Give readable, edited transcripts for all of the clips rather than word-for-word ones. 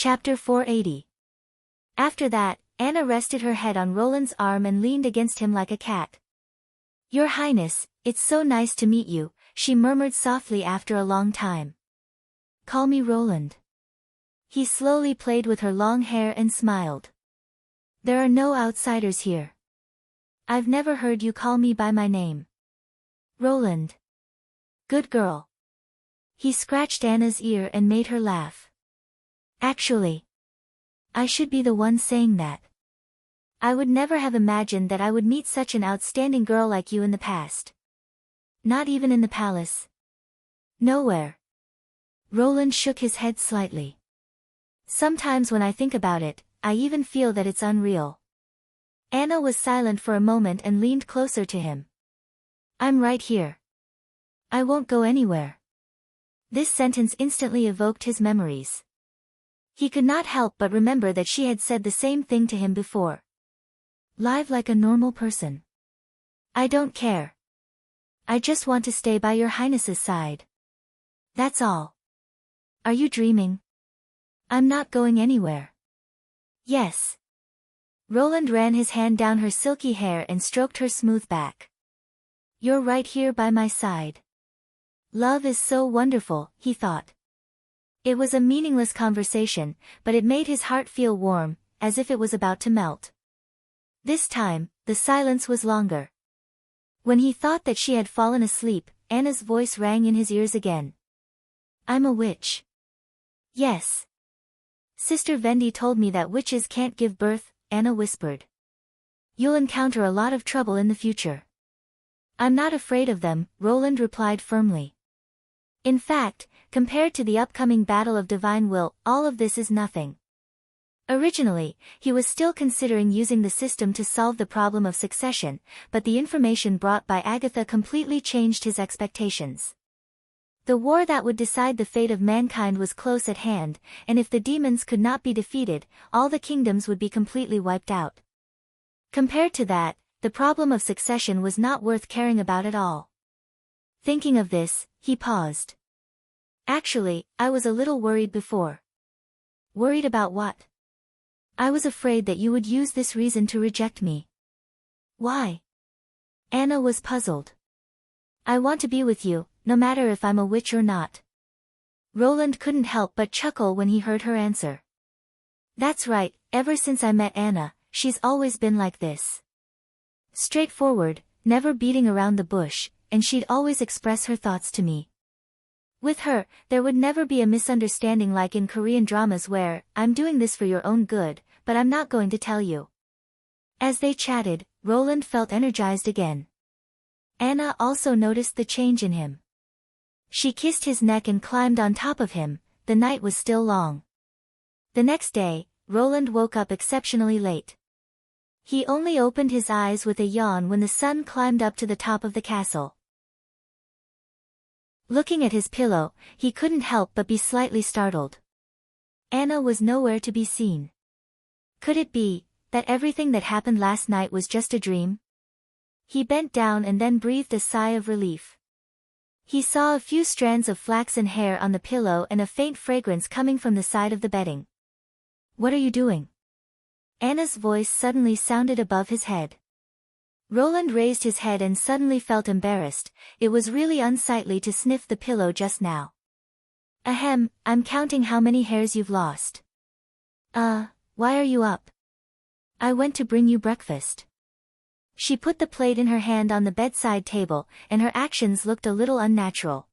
Chapter 480. After that, Anna rested her head on Roland's arm and leaned against him like a cat. "Your Highness, it's so nice to meet you," she murmured softly after a long time. "Call me Roland." He slowly played with her long hair and smiled. "There are no outsiders here. I've never heard you call me by my name." "Roland." "Good girl." He scratched Anna's ear and made her laugh. "Actually, I should be the one saying that. I would never have imagined that I would meet such an outstanding girl like you in the past. Not even in the palace. Nowhere." Roland shook his head slightly. "Sometimes when I think about it, I even feel that it's unreal." Anna was silent for a moment and leaned closer to him. "I'm right here. I won't go anywhere." This sentence instantly evoked his memories. He could not help but remember that she had said the same thing to him before. "Live like a normal person." "I don't care. I just want to stay by your Highness's side. That's all." "Are you dreaming?" "I'm not going anywhere." "Yes." Roland ran his hand down her silky hair and stroked her smooth back. "You're right here by my side. Love is so wonderful," he thought. It was a meaningless conversation, but it made his heart feel warm, as if it was about to melt. This time, the silence was longer. When he thought that she had fallen asleep, Anna's voice rang in his ears again. "I'm a witch." "Yes. Sister Vendi told me that witches can't give birth," Anna whispered. "You'll encounter a lot of trouble in the future." "I'm not afraid of them," Roland replied firmly. "In fact, compared to the upcoming battle of divine will, all of this is nothing." Originally, he was still considering using the system to solve the problem of succession, but the information brought by Agatha completely changed his expectations. The war that would decide the fate of mankind was close at hand, and if the demons could not be defeated, all the kingdoms would be completely wiped out. Compared to that, the problem of succession was not worth caring about at all. Thinking of this, he paused. "Actually, I was a little worried before." "Worried about what?" "I was afraid that you would use this reason to reject me." "Why?" Anna was puzzled. "I want to be with you, no matter if I'm a witch or not." Roland couldn't help but chuckle when he heard her answer. "That's right, ever since I met Anna, she's always been like this. Straightforward, never beating around the bush, and she'd always express her thoughts to me. With her, there would never be a misunderstanding like in Korean dramas where, 'I'm doing this for your own good, but I'm not going to tell you.'" As they chatted, Roland felt energized again. Anna also noticed the change in him. She kissed his neck and climbed on top of him. The night was still long. The next day, Roland woke up exceptionally late. He only opened his eyes with a yawn when the sun climbed up to the top of the castle. Looking at his pillow, he couldn't help but be slightly startled. Anna was nowhere to be seen. Could it be that everything that happened last night was just a dream? He bent down and then breathed a sigh of relief. He saw a few strands of flaxen hair on the pillow and a faint fragrance coming from the side of the bedding. "What are you doing?" Anna's voice suddenly sounded above his head. Roland raised his head and suddenly felt embarrassed. It was really unsightly to sniff the pillow just now. "Ahem, I'm counting how many hairs you've lost." Why are you up?" "I went to bring you breakfast." She put the plate in her hand on the bedside table, and her actions looked a little unnatural.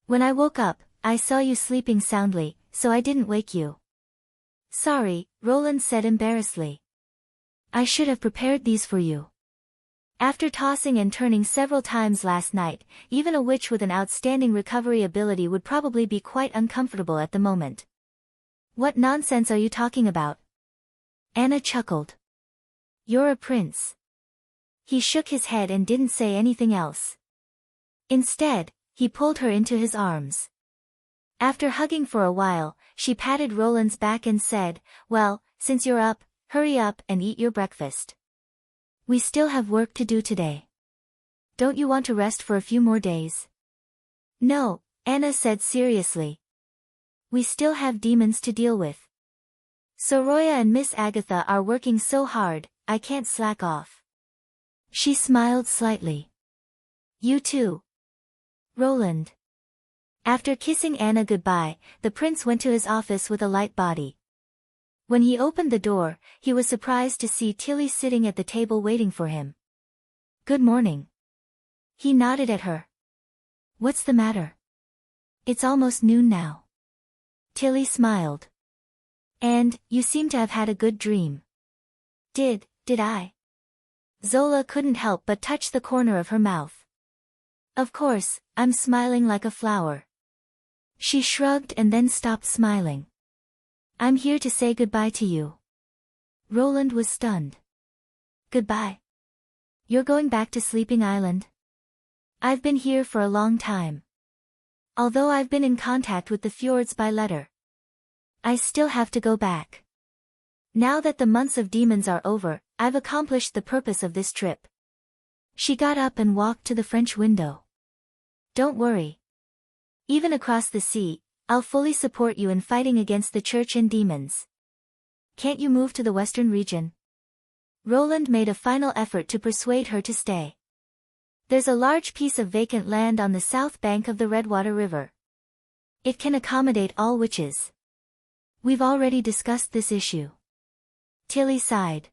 "When I woke up, I saw you sleeping soundly, so I didn't wake you." "Sorry," Roland said embarrassedly. "I should have prepared these for you." After tossing and turning several times last night, even a witch with an outstanding recovery ability would probably be quite uncomfortable at the moment. "What nonsense are you talking about?" Anna chuckled. "You're a prince." He shook his head and didn't say anything else. Instead, he pulled her into his arms. After hugging for a while, she patted Roland's back and said, "Well, since you're up, hurry up and eat your breakfast. We still have work to do today. Don't you want to rest for a few more days?" "No," Anna said seriously. "We still have demons to deal with." Soroya and Miss Agatha are working so hard, I can't slack off. She smiled slightly. You too. Roland. After kissing Anna goodbye, the prince went to his office with a light body. When he opened the door, he was surprised to see Tilly sitting at the table waiting for him. Good morning. He nodded at her. What's the matter? It's almost noon now. Tilly smiled. And, you seem to have had a good dream. Did I? Zola couldn't help but touch the corner of her mouth. Of course, I'm smiling like a flower. She shrugged and then stopped smiling. I'm here to say goodbye to you. Roland was stunned. Goodbye? You're going back to Sleeping Island? I've been here for a long time. Although I've been in contact with the fjords by letter, I still have to go back. Now that the months of demons are over, I've accomplished the purpose of this trip. She got up and walked to the French window. Don't worry. Even across the sea, I'll fully support you in fighting against the church and demons. Can't you move to the western region? Roland made a final effort to persuade her to stay. There's a large piece of vacant land on the south bank of the Redwater River. It can accommodate all witches. We've already discussed this issue. Tilly sighed.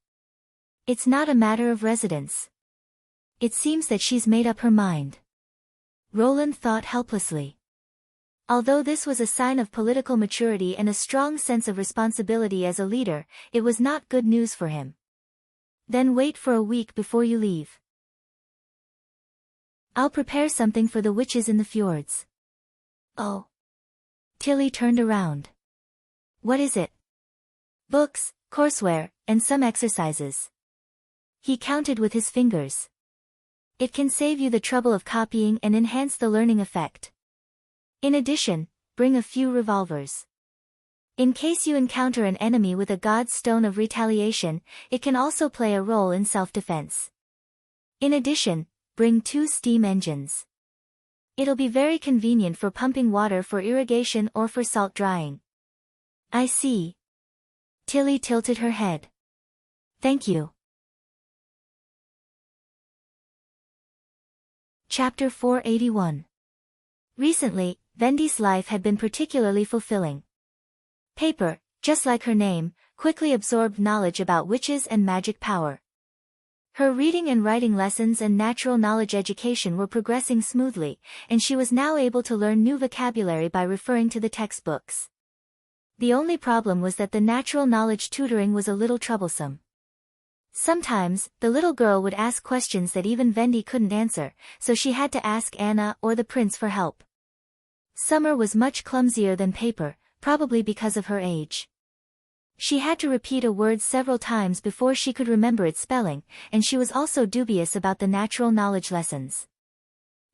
It's not a matter of residence. It seems that she's made up her mind. Roland thought helplessly. Although this was a sign of political maturity and a strong sense of responsibility as a leader, it was not good news for him. Then wait for a week before you leave. I'll prepare something for the witches in the fjords. Oh. Tilly turned around. What is it? Books, courseware, and some exercises. He counted with his fingers. It can save you the trouble of copying and enhance the learning effect. In addition, bring a few revolvers. In case you encounter an enemy with a god's stone of retaliation, it can also play a role in self-defense. In addition, bring 2 steam engines. It'll be very convenient for pumping water for irrigation or for salt drying. I see. Tilly tilted her head. Thank you. Chapter 481. Recently, Vendy's life had been particularly fulfilling. Paper, just like her name, quickly absorbed knowledge about witches and magic power. Her reading and writing lessons and natural knowledge education were progressing smoothly, and she was now able to learn new vocabulary by referring to the textbooks. The only problem was that the natural knowledge tutoring was a little troublesome. Sometimes, the little girl would ask questions that even Vendy couldn't answer, so she had to ask Anna or the prince for help. Summer was much clumsier than Paper, probably because of her age. She had to repeat a word several times before she could remember its spelling, and she was also dubious about the natural knowledge lessons.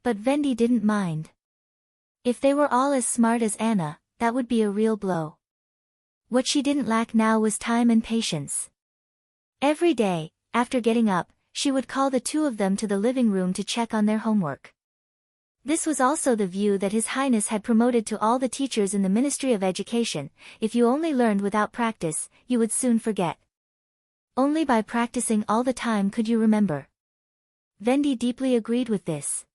But Vendy didn't mind. If they were all as smart as Anna, that would be a real blow. What she didn't lack now was time and patience. Every day, after getting up, she would call the 2 of them to the living room to check on their homework. This was also the view that His Highness had promoted to all the teachers in the Ministry of Education: if you only learned without practice, you would soon forget. Only by practicing all the time could you remember. Vendy deeply agreed with this.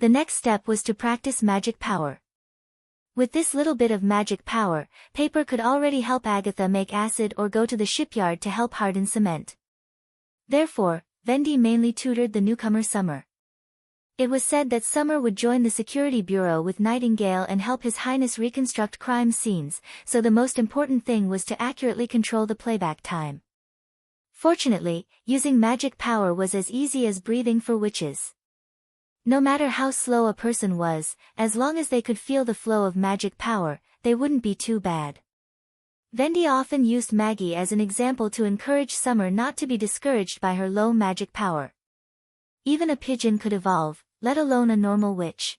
The next step was to practice magic power. With this little bit of magic power, Paper could already help Agatha make acid or go to the shipyard to help harden cement. Therefore, Vendy mainly tutored the newcomer Summer. It was said that Summer would join the security bureau with Nightingale and help His Highness reconstruct crime scenes, so the most important thing was to accurately control the playback time. Fortunately, using magic power was as easy as breathing for witches. No matter how slow a person was, as long as they could feel the flow of magic power, they wouldn't be too bad. Vendy often used Maggie as an example to encourage Summer not to be discouraged by her low magic power. Even a pigeon could evolve, let alone a normal witch.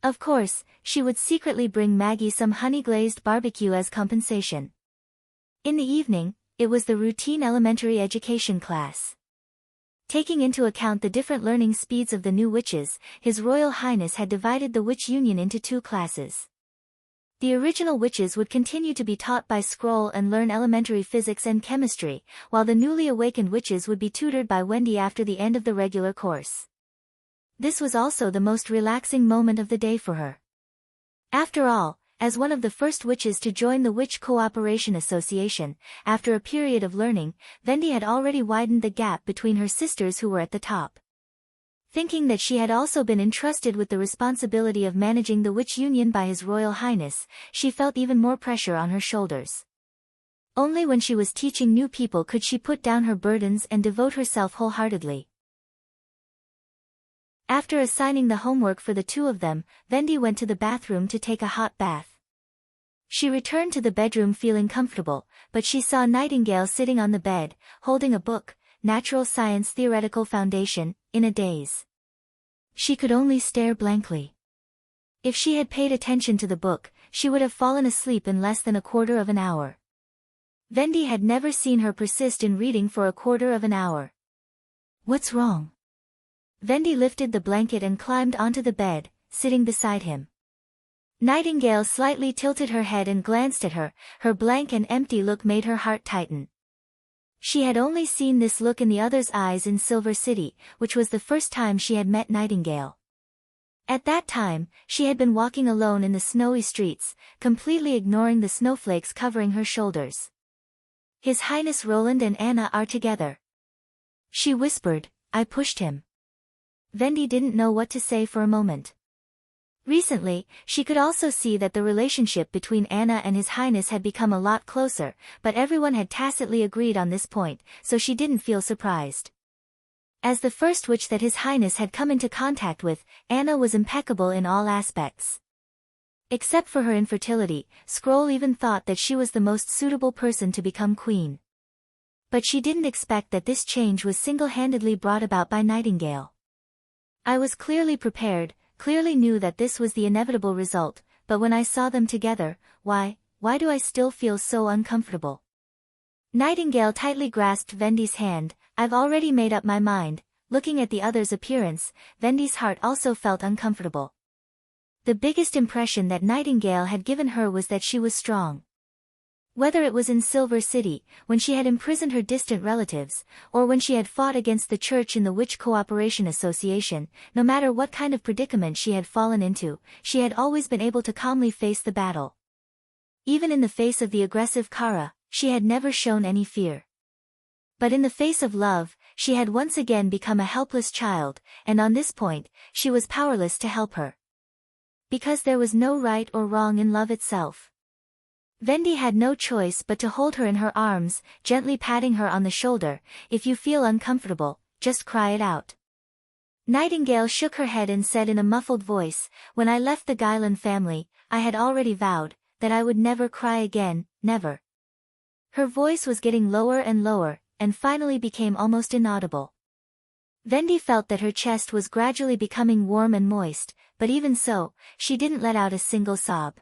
Of course, she would secretly bring Maggie some honey-glazed barbecue as compensation. In the evening, it was the routine elementary education class. Taking into account the different learning speeds of the new witches, His Royal Highness had divided the Witch Union into 2 classes. The original witches would continue to be taught by scroll and learn elementary physics and chemistry, while the newly awakened witches would be tutored by Wendy after the end of the regular course. This was also the most relaxing moment of the day for her. After all, as one of the first witches to join the Witch Cooperation Association, after a period of learning, Wendy had already widened the gap between her sisters who were at the top. Thinking that she had also been entrusted with the responsibility of managing the Witch Union by His Royal Highness, she felt even more pressure on her shoulders. Only when she was teaching new people could she put down her burdens and devote herself wholeheartedly. After assigning the homework for the two of them, Wendy went to the bathroom to take a hot bath. She returned to the bedroom feeling comfortable, but she saw Nightingale sitting on the bed, holding a book, Natural Science Theoretical Foundation, in a daze. She could only stare blankly. If she had paid attention to the book, she would have fallen asleep in less than a quarter of an hour. Wendy had never seen her persist in reading for a quarter of an hour. What's wrong? Wendy lifted the blanket and climbed onto the bed, sitting beside him. Nightingale slightly tilted her head and glanced at her, her blank and empty look made her heart tighten. She had only seen this look in the other's eyes in Silver City, which was the first time she had met Nightingale. At that time, she had been walking alone in the snowy streets, completely ignoring the snowflakes covering her shoulders. His Highness Roland and Anna are together. She whispered, I pushed him. Wendy didn't know what to say for a moment. Recently, she could also see that the relationship between Anna and His Highness had become a lot closer, but everyone had tacitly agreed on this point, so she didn't feel surprised. As the first witch that His Highness had come into contact with, Anna was impeccable in all aspects. Except for her infertility, Scroll even thought that she was the most suitable person to become queen. But she didn't expect that this change was single-handedly brought about by Nightingale. I was clearly prepared, clearly knew that this was the inevitable result, but when I saw them together, why do I still feel so uncomfortable? Nightingale tightly grasped Wendy's hand. I've already made up my mind. Looking at the other's appearance, Wendy's heart also felt uncomfortable. The biggest impression that Nightingale had given her was that she was strong. Whether it was in Silver City, when she had imprisoned her distant relatives, or when she had fought against the church in the Witch Cooperation Association, no matter what kind of predicament she had fallen into, she had always been able to calmly face the battle. Even in the face of the aggressive Kara, she had never shown any fear. But in the face of love, she had once again become a helpless child, and on this point, she was powerless to help her. Because there was no right or wrong in love itself. Wendy had no choice but to hold her in her arms, gently patting her on the shoulder. If you feel uncomfortable, just cry it out. Nightingale shook her head and said in a muffled voice, when I left the Guyland family, I had already vowed that I would never cry again, never. Her voice was getting lower and lower, and finally became almost inaudible. Wendy felt that her chest was gradually becoming warm and moist, but even so, she didn't let out a single sob.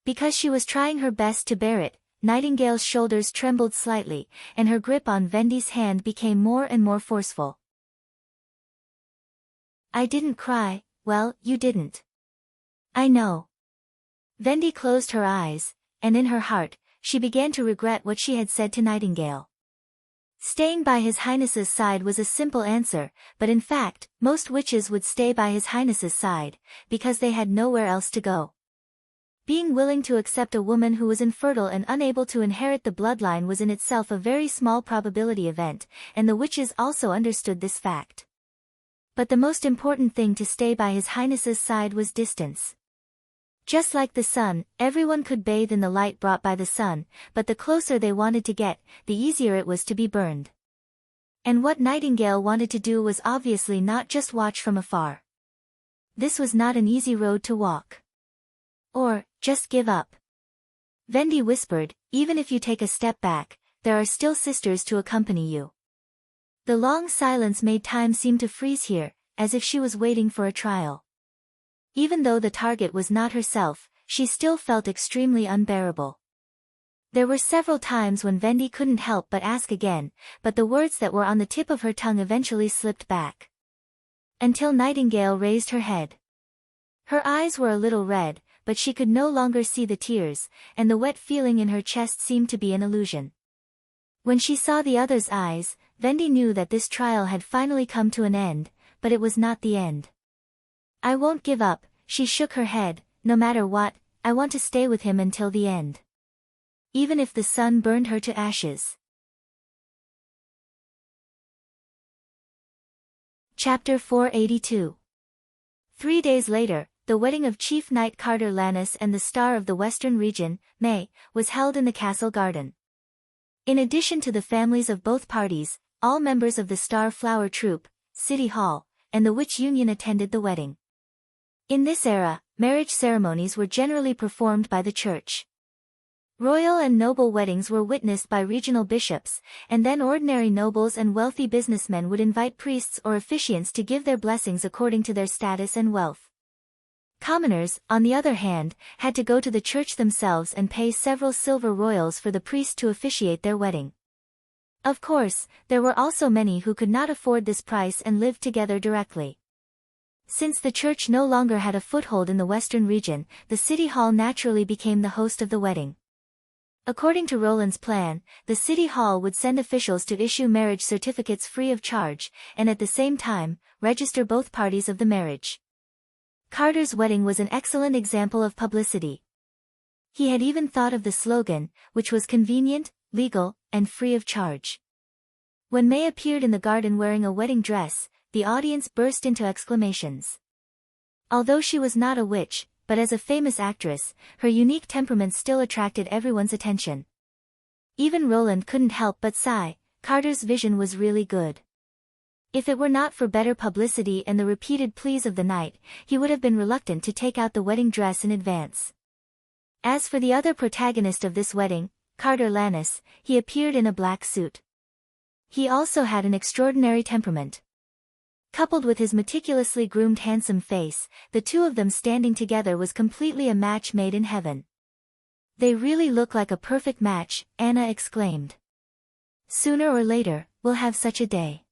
Because she was trying her best to bear it, Nightingale's shoulders trembled slightly, and her grip on Wendy's hand became more and more forceful. I didn't cry. Well, you didn't. I know. Wendy closed her eyes, and in her heart, she began to regret what she had said to Nightingale. Staying by His Highness's side was a simple answer, but in fact, most witches would stay by His Highness's side, because they had nowhere else to go. Being willing to accept a woman who was infertile and unable to inherit the bloodline was in itself a very small probability event, and the witches also understood this fact. But the most important thing to stay by His Highness's side was distance. Just like the sun, everyone could bathe in the light brought by the sun, but the closer they wanted to get, the easier it was to be burned. And what Nightingale wanted to do was obviously not just watch from afar. This was not an easy road to walk. Or, just give up. Wendy whispered, even if you take a step back, there are still sisters to accompany you. The long silence made time seem to freeze here, as if she was waiting for a trial. Even though the target was not herself, she still felt extremely unbearable. There were several times when Wendy couldn't help but ask again, but the words that were on the tip of her tongue eventually slipped back. Until Nightingale raised her head. Her eyes were a little red, but she could no longer see the tears, and the wet feeling in her chest seemed to be an illusion. When she saw the other's eyes, Vendi knew that this trial had finally come to an end, but it was not the end. "I won't give up," she shook her head, "no matter what, I want to stay with him until the end. Even if the sun burned her to ashes." Chapter 482. 3 days later, the wedding of Chief Knight Carter Lannis and the Star of the Western Region, May, was held in the castle garden. In addition to the families of both parties, all members of the Star Flower Troupe, City Hall, and the Witch Union attended the wedding. In this era, marriage ceremonies were generally performed by the church. Royal and noble weddings were witnessed by regional bishops, and then ordinary nobles and wealthy businessmen would invite priests or officiants to give their blessings according to their status and wealth. Commoners, on the other hand, had to go to the church themselves and pay several silver royals for the priest to officiate their wedding. Of course, there were also many who could not afford this price and lived together directly. Since the church no longer had a foothold in the Western region, the city hall naturally became the host of the wedding. According to Roland's plan, the city hall would send officials to issue marriage certificates free of charge, and at the same time, register both parties of the marriage. Carter's wedding was an excellent example of publicity. He had even thought of the slogan, which was convenient, legal, and free of charge. When May appeared in the garden wearing a wedding dress, the audience burst into exclamations. Although she was not a witch, but as a famous actress, her unique temperament still attracted everyone's attention. Even Roland couldn't help but sigh. Carter's vision was really good. If it were not for better publicity and the repeated pleas of the knight, he would have been reluctant to take out the wedding dress in advance. As for the other protagonist of this wedding, Carter Lannis, he appeared in a black suit. He also had an extraordinary temperament. Coupled with his meticulously groomed handsome face, the two of them standing together was completely a match made in heaven. "They really look like a perfect match," Anna exclaimed. "Sooner or later, we'll have such a day."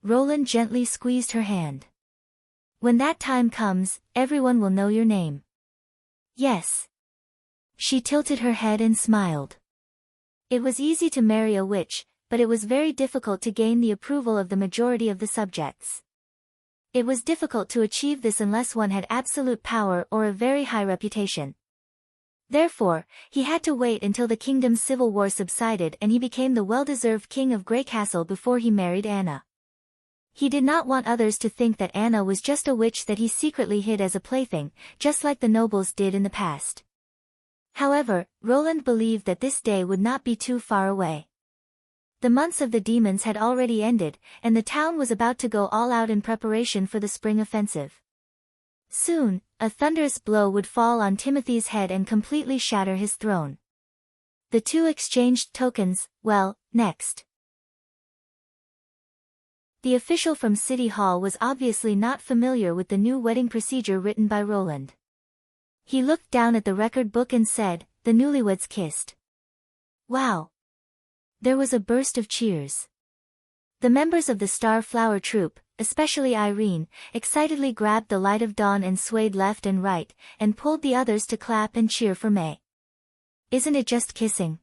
Roland gently squeezed her hand. "When that time comes, everyone will know your name." "Yes." She tilted her head and smiled. It was easy to marry a witch, but it was very difficult to gain the approval of the majority of the subjects. It was difficult to achieve this unless one had absolute power or a very high reputation. Therefore, he had to wait until the kingdom's civil war subsided and he became the well-deserved king of Grey Castle before he married Anna. He did not want others to think that Anna was just a witch that he secretly hid as a plaything, just like the nobles did in the past. However, Roland believed that this day would not be too far away. The months of the demons had already ended, and the town was about to go all out in preparation for the spring offensive. Soon, a thunderous blow would fall on Timothy's head and completely shatter his throne. The two exchanged tokens. Well, next. The official from City Hall was obviously not familiar with the new wedding procedure written by Roland. He looked down at the record book and said, "The newlyweds kissed." "Wow!" There was a burst of cheers. The members of the Star Flower Troupe, especially Irene, excitedly grabbed the light of dawn and swayed left and right, and pulled the others to clap and cheer for May. "Isn't it just kissing?"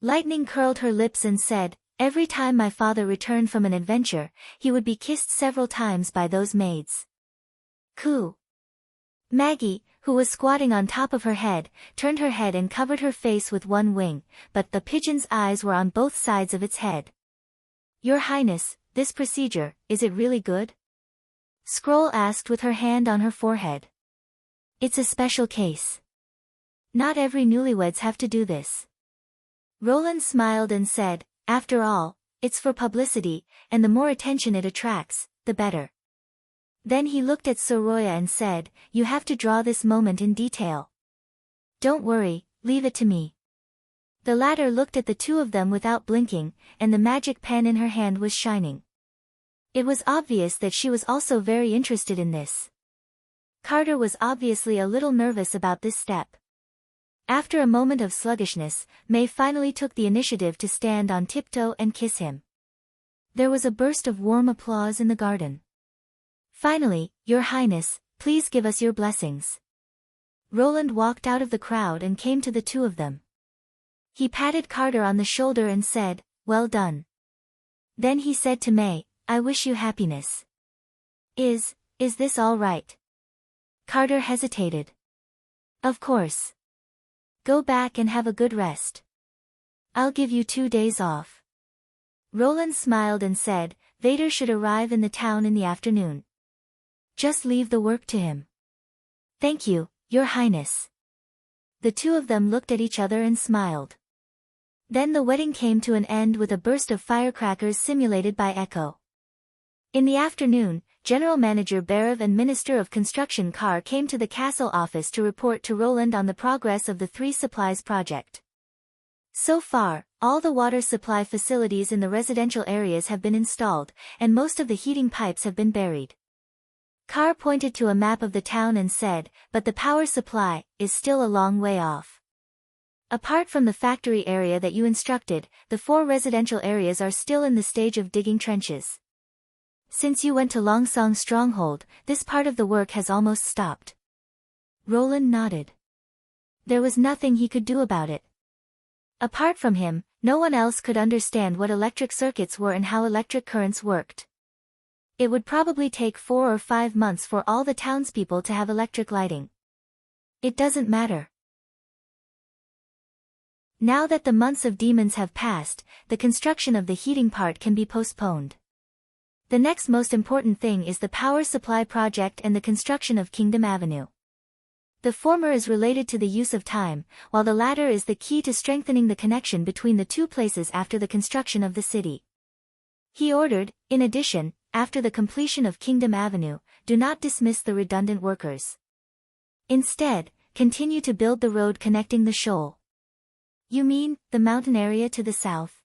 Lightning curled her lips and said, "Every time my father returned from an adventure, he would be kissed several times by those maids." Coo! Maggie, who was squatting on top of her head, turned her head and covered her face with one wing, but the pigeon's eyes were on both sides of its head. "Your Highness, this procedure, is it really good?" Scroll asked with her hand on her forehead. "It's a special case. Not every newlyweds have to do this." Roland smiled and said, "After all, it's for publicity, and the more attention it attracts, the better." Then he looked at Soroya and said, "You have to draw this moment in detail." "Don't worry, leave it to me." The latter looked at the two of them without blinking, and the magic pen in her hand was shining. It was obvious that she was also very interested in this. Carter was obviously a little nervous about this step. After a moment of sluggishness, May finally took the initiative to stand on tiptoe and kiss him. There was a burst of warm applause in the garden. "Finally, Your Highness, please give us your blessings." Roland walked out of the crowd and came to the two of them. He patted Carter on the shoulder and said, "Well done." Then he said to May, "I wish you happiness." Is this all right?" Carter hesitated. "Of course. Go back and have a good rest. I'll give you 2 days off." Roland smiled and said, "Vader should arrive in the town in the afternoon. Just leave the work to him." "Thank you, Your Highness." The two of them looked at each other and smiled. Then the wedding came to an end with a burst of firecrackers simulated by echo. In the afternoon, General Manager Berev and Minister of Construction Carr came to the castle office to report to Roland on the progress of the 3 supplies project. So far, all the water supply facilities in the residential areas have been installed, and most of the heating pipes have been buried. Carr pointed to a map of the town and said, "But the power supply is still a long way off. Apart from the factory area that you instructed, the 4 residential areas are still in the stage of digging trenches. Since you went to Longsong Stronghold, this part of the work has almost stopped." Roland nodded. There was nothing he could do about it. Apart from him, no one else could understand what electric circuits were and how electric currents worked. It would probably take 4 or 5 months for all the townspeople to have electric lighting. It doesn't matter. Now that the months of demons have passed, the construction of the heating part can be postponed. The next most important thing is the power supply project and the construction of Kingdom Avenue. The former is related to the use of time, while the latter is the key to strengthening the connection between the 2 places after the construction of the city. He ordered, in addition, after the completion of Kingdom Avenue, do not dismiss the redundant workers. Instead, continue to build the road connecting the shoal. You mean, the mountain area to the south?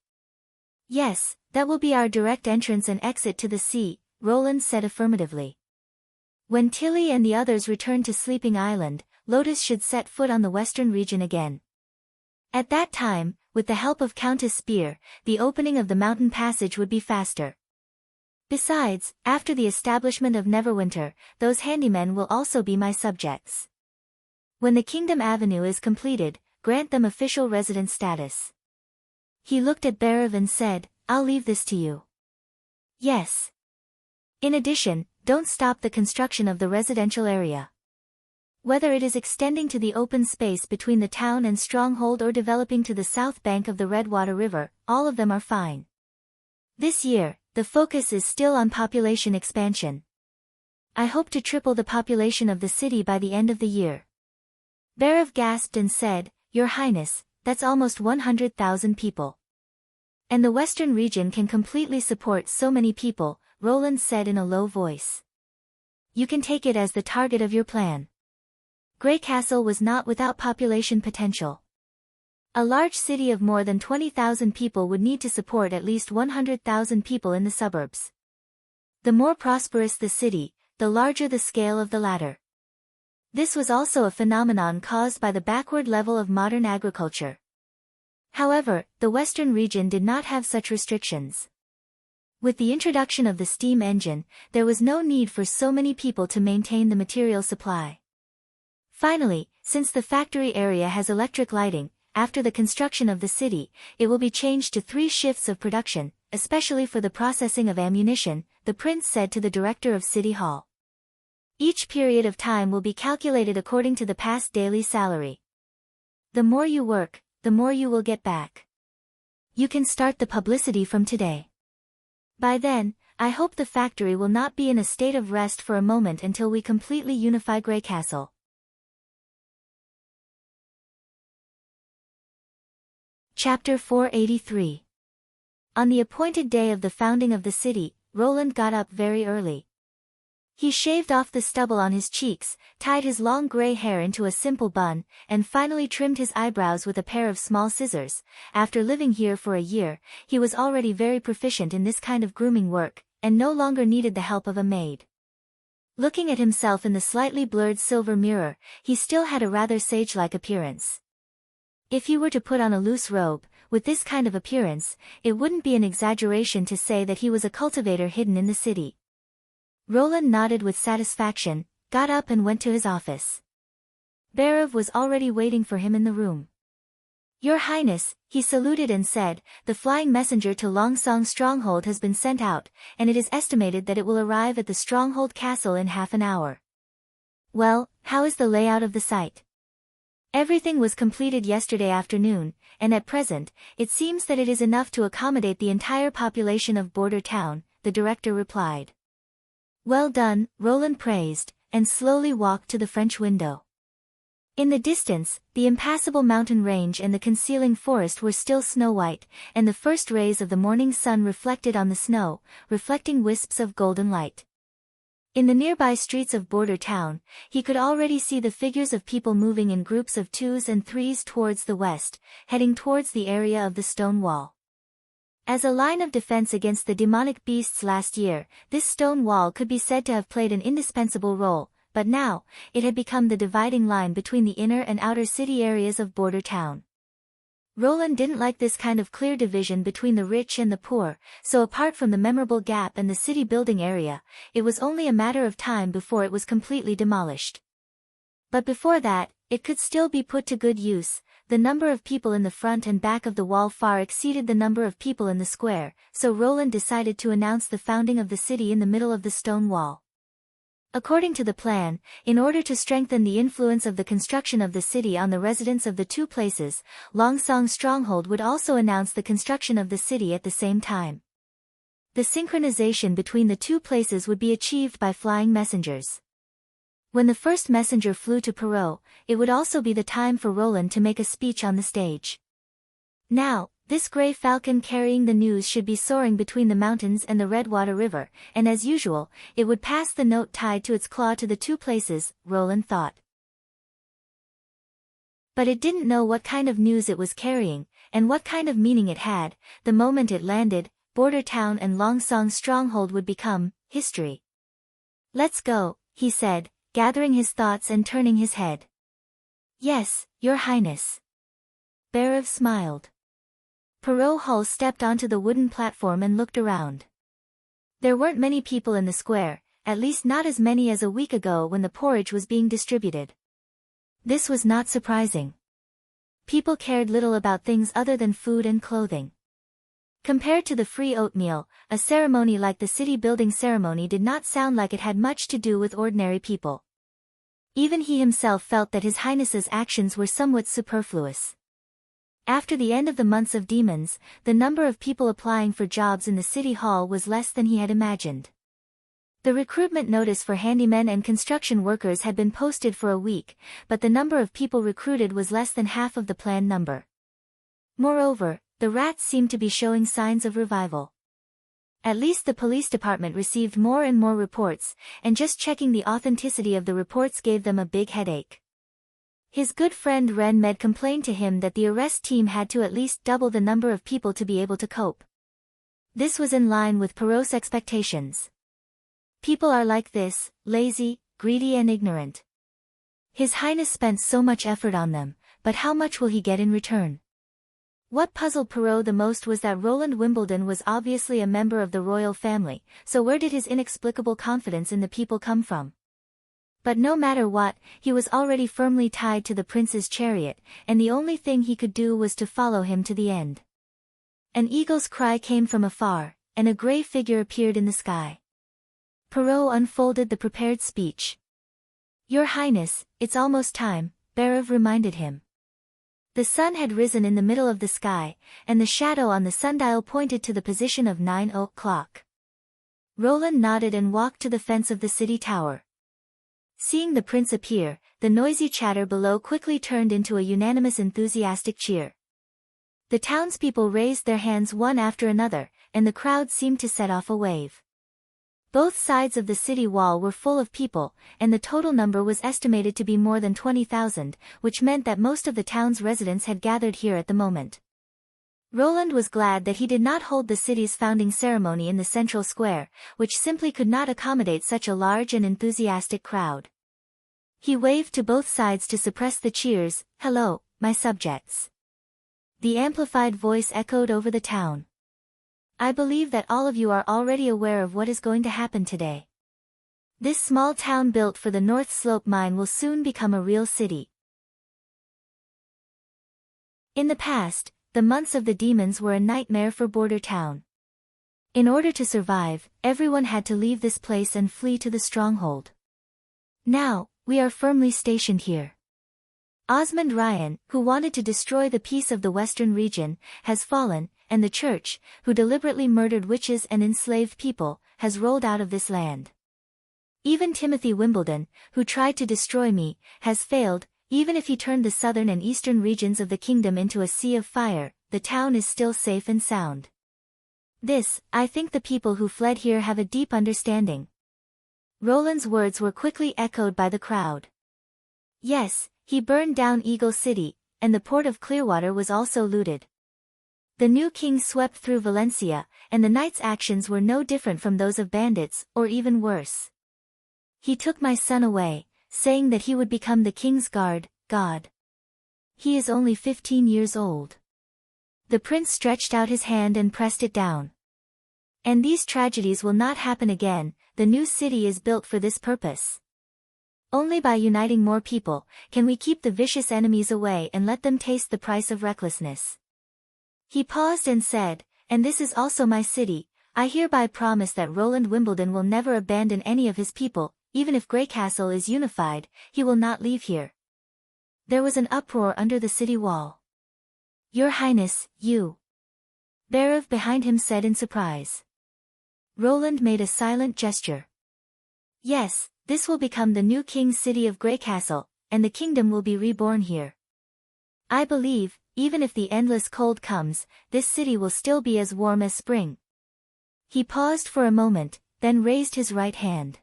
Yes, that will be our direct entrance and exit to the sea, Roland said affirmatively. When Tilly and the others return to Sleeping Island, Lotus should set foot on the western region again. At that time, with the help of Countess Spear, the opening of the mountain passage would be faster. Besides, after the establishment of Neverwinter, those handymen will also be my subjects. When the Kingdom Avenue is completed, grant them official resident status. He looked at Berev and said, "I'll leave this to you." Yes. In addition, don't stop the construction of the residential area. Whether it is extending to the open space between the town and Stronghold or developing to the south bank of the Redwater River, all of them are fine. This year, the focus is still on population expansion. I hope to triple the population of the city by the end of the year. Berev gasped and said, "Your Highness, that's almost 100,000 people. And the western region can completely support so many people," Roland said in a low voice. "You can take it as the target of your plan." Greycastle was not without population potential. A large city of more than 20,000 people would need to support at least 100,000 people in the suburbs. The more prosperous the city, the larger the scale of the latter. This was also a phenomenon caused by the backward level of modern agriculture. However, the western region did not have such restrictions. With the introduction of the steam engine, there was no need for so many people to maintain the material supply. Finally, since the factory area has electric lighting, after the construction of the city, it will be changed to 3 shifts of production, especially for the processing of ammunition, the prince said to the director of City Hall. Each period of time will be calculated according to the past daily salary. The more you work, the more you will get back. You can start the publicity from today. By then, I hope the factory will not be in a state of rest for a moment until we completely unify Greycastle. Chapter 483. On the appointed day of the founding of the city, Roland got up very early. He shaved off the stubble on his cheeks, tied his long gray hair into a simple bun, and finally trimmed his eyebrows with a pair of small scissors. After living here for a year, he was already very proficient in this kind of grooming work, and no longer needed the help of a maid. Looking at himself in the slightly blurred silver mirror, he still had a rather sage-like appearance. If he were to put on a loose robe, with this kind of appearance, it wouldn't be an exaggeration to say that he was a cultivator hidden in the city. Roland nodded with satisfaction, got up and went to his office. Bhairav was already waiting for him in the room. Your Highness, he saluted and said, the flying messenger to Longsong's stronghold has been sent out, and it is estimated that it will arrive at the stronghold castle in half an hour. Well, how is the layout of the site? Everything was completed yesterday afternoon, and at present, it seems that it is enough to accommodate the entire population of Border Town, the director replied. Well done, Roland praised, and slowly walked to the French window. In the distance, the impassable mountain range and the concealing forest were still snow-white, and the first rays of the morning sun reflected on the snow, reflecting wisps of golden light. In the nearby streets of Border Town, he could already see the figures of people moving in groups of 2s and 3s towards the west, heading towards the area of the stone wall. As a line of defense against the demonic beasts last year, this stone wall could be said to have played an indispensable role, but now, it had become the dividing line between the inner and outer city areas of Border Town. Roland didn't like this kind of clear division between the rich and the poor, so apart from the memorable gap and the city building area, it was only a matter of time before it was completely demolished. But before that, it could still be put to good use. The number of people in the front and back of the wall far exceeded the number of people in the square, so Roland decided to announce the founding of the city in the middle of the stone wall. According to the plan, in order to strengthen the influence of the construction of the city on the residents of the two places, Longsong's stronghold would also announce the construction of the city at the same time. The synchronization between the two places would be achieved by flying messengers. When the first messenger flew to Perrault, it would also be the time for Roland to make a speech on the stage. Now, this grey falcon carrying the news should be soaring between the mountains and the Redwater River, and as usual, it would pass the note tied to its claw to the two places, Roland thought. But it didn't know what kind of news it was carrying, and what kind of meaning it had. The moment it landed, Border Town and Longsong's stronghold would become history. Let's go, he said, gathering his thoughts and turning his head. Yes, Your Highness. Bhairav smiled. Perrault Hull stepped onto the wooden platform and looked around. There weren't many people in the square, at least not as many as a week ago when the porridge was being distributed. This was not surprising. People cared little about things other than food and clothing. Compared to the free oatmeal, a ceremony like the city building ceremony did not sound like it had much to do with ordinary people. Even he himself felt that His Highness's actions were somewhat superfluous. After the end of the months of demons, the number of people applying for jobs in the city hall was less than he had imagined. The recruitment notice for handymen and construction workers had been posted for a week, but the number of people recruited was less than half of the planned number. Moreover, the rats seemed to be showing signs of revival. At least the police department received more and more reports, and just checking the authenticity of the reports gave them a big headache. His good friend Ren Med complained to him that the arrest team had to at least double the number of people to be able to cope. This was in line with Perrault's expectations. People are like this, lazy, greedy and ignorant. His Highness spent so much effort on them, but how much will he get in return? What puzzled Perrault the most was that Roland Wimbledon was obviously a member of the royal family, so where did his inexplicable confidence in the people come from? But no matter what, he was already firmly tied to the prince's chariot, and the only thing he could do was to follow him to the end. An eagle's cry came from afar, and a grey figure appeared in the sky. Perrault unfolded the prepared speech. Your Highness, it's almost time, Bhairav reminded him. The sun had risen in the middle of the sky, and the shadow on the sundial pointed to the position of 9 o'clock. Roland nodded and walked to the fence of the city tower. Seeing the prince appear, the noisy chatter below quickly turned into a unanimous enthusiastic cheer. The townspeople raised their hands one after another, and the crowd seemed to set off a wave. Both sides of the city wall were full of people, and the total number was estimated to be more than 20,000, which meant that most of the town's residents had gathered here at the moment. Roland was glad that he did not hold the city's founding ceremony in the central square, which simply could not accommodate such a large and enthusiastic crowd. He waved to both sides to suppress the cheers. Hello, my subjects. The amplified voice echoed over the town. I believe that all of you are already aware of what is going to happen today. This small town built for the North Slope mine will soon become a real city. In the past, the months of the demons were a nightmare for Border Town. In order to survive, everyone had to leave this place and flee to the stronghold. Now, we are firmly stationed here. Osmond Ryan, who wanted to destroy the peace of the western region, has fallen, and the church, who deliberately murdered witches and enslaved people, has rolled out of this land. Even Timothy Wimbledon, who tried to destroy me, has failed. Even if he turned the southern and eastern regions of the kingdom into a sea of fire, the town is still safe and sound. This, I think the people who fled here have a deep understanding. Roland's words were quickly echoed by the crowd. Yes, he burned down Eagle City, and the port of Clearwater was also looted. The new king swept through Valencia, and the knight's actions were no different from those of bandits, or even worse. He took my son away, saying that he would become the king's guard, God. He is only 15 years old. The prince stretched out his hand and pressed it down. And these tragedies will not happen again. The new city is built for this purpose. Only by uniting more people, can we keep the vicious enemies away and let them taste the price of recklessness. He paused and said, and this is also my city. I hereby promise that Roland Wimbledon will never abandon any of his people. Even if Greycastle is unified, he will not leave here. There was an uproar under the city wall. Your Highness, you. Berev behind him said in surprise. Roland made a silent gesture. Yes, this will become the new king's city of Greycastle, and the kingdom will be reborn here. I believe, even if the endless cold comes, this city will still be as warm as spring. He paused for a moment, then raised his right hand.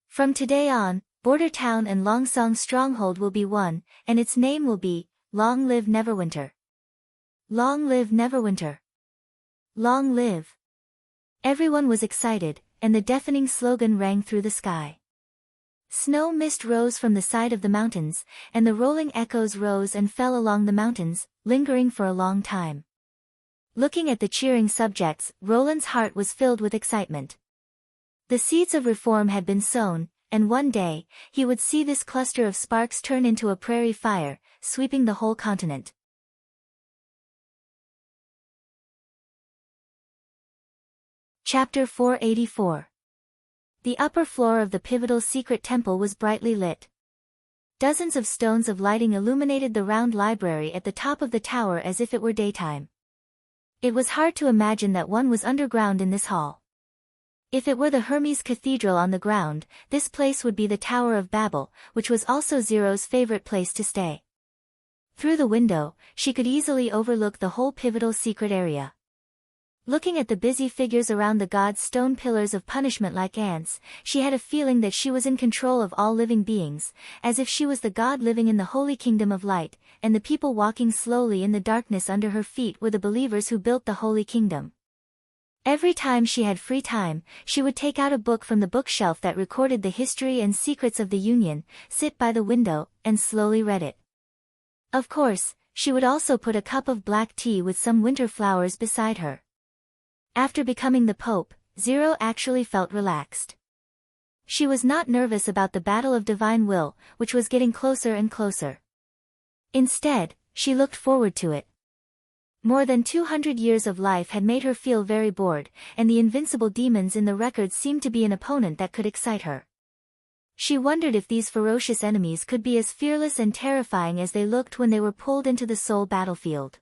From today on, Border Town and Longsong Stronghold will be one, and its name will be, Long Live Neverwinter. Long live Neverwinter. Long live. Everyone was excited, and the deafening slogan rang through the sky. Snow mist rose from the side of the mountains, and the rolling echoes rose and fell along the mountains, lingering for a long time. Looking at the cheering subjects, Roland's heart was filled with excitement. The seeds of reform had been sown, and one day, he would see this cluster of sparks turn into a prairie fire, sweeping the whole continent. Chapter 484. The upper floor of the pivotal secret temple was brightly lit. Dozens of stones of lighting illuminated the round library at the top of the tower as if it were daytime. It was hard to imagine that one was underground in this hall. If it were the Hermes Cathedral on the ground, this place would be the Tower of Babel, which was also Zero's favorite place to stay. Through the window, she could easily overlook the whole pivotal secret area. Looking at the busy figures around the god's stone pillars of punishment like ants, she had a feeling that she was in control of all living beings, as if she was the god living in the holy kingdom of light, and the people walking slowly in the darkness under her feet were the believers who built the holy kingdom. Every time she had free time, she would take out a book from the bookshelf that recorded the history and secrets of the Union, sit by the window, and slowly read it. Of course, she would also put a cup of black tea with some winter flowers beside her. After becoming the Pope, Zero actually felt relaxed. She was not nervous about the battle of divine will, which was getting closer and closer. Instead, she looked forward to it. More than 200 years of life had made her feel very bored, and the invincible demons in the records seemed to be an opponent that could excite her. She wondered if these ferocious enemies could be as fearless and terrifying as they looked when they were pulled into the soul battlefield.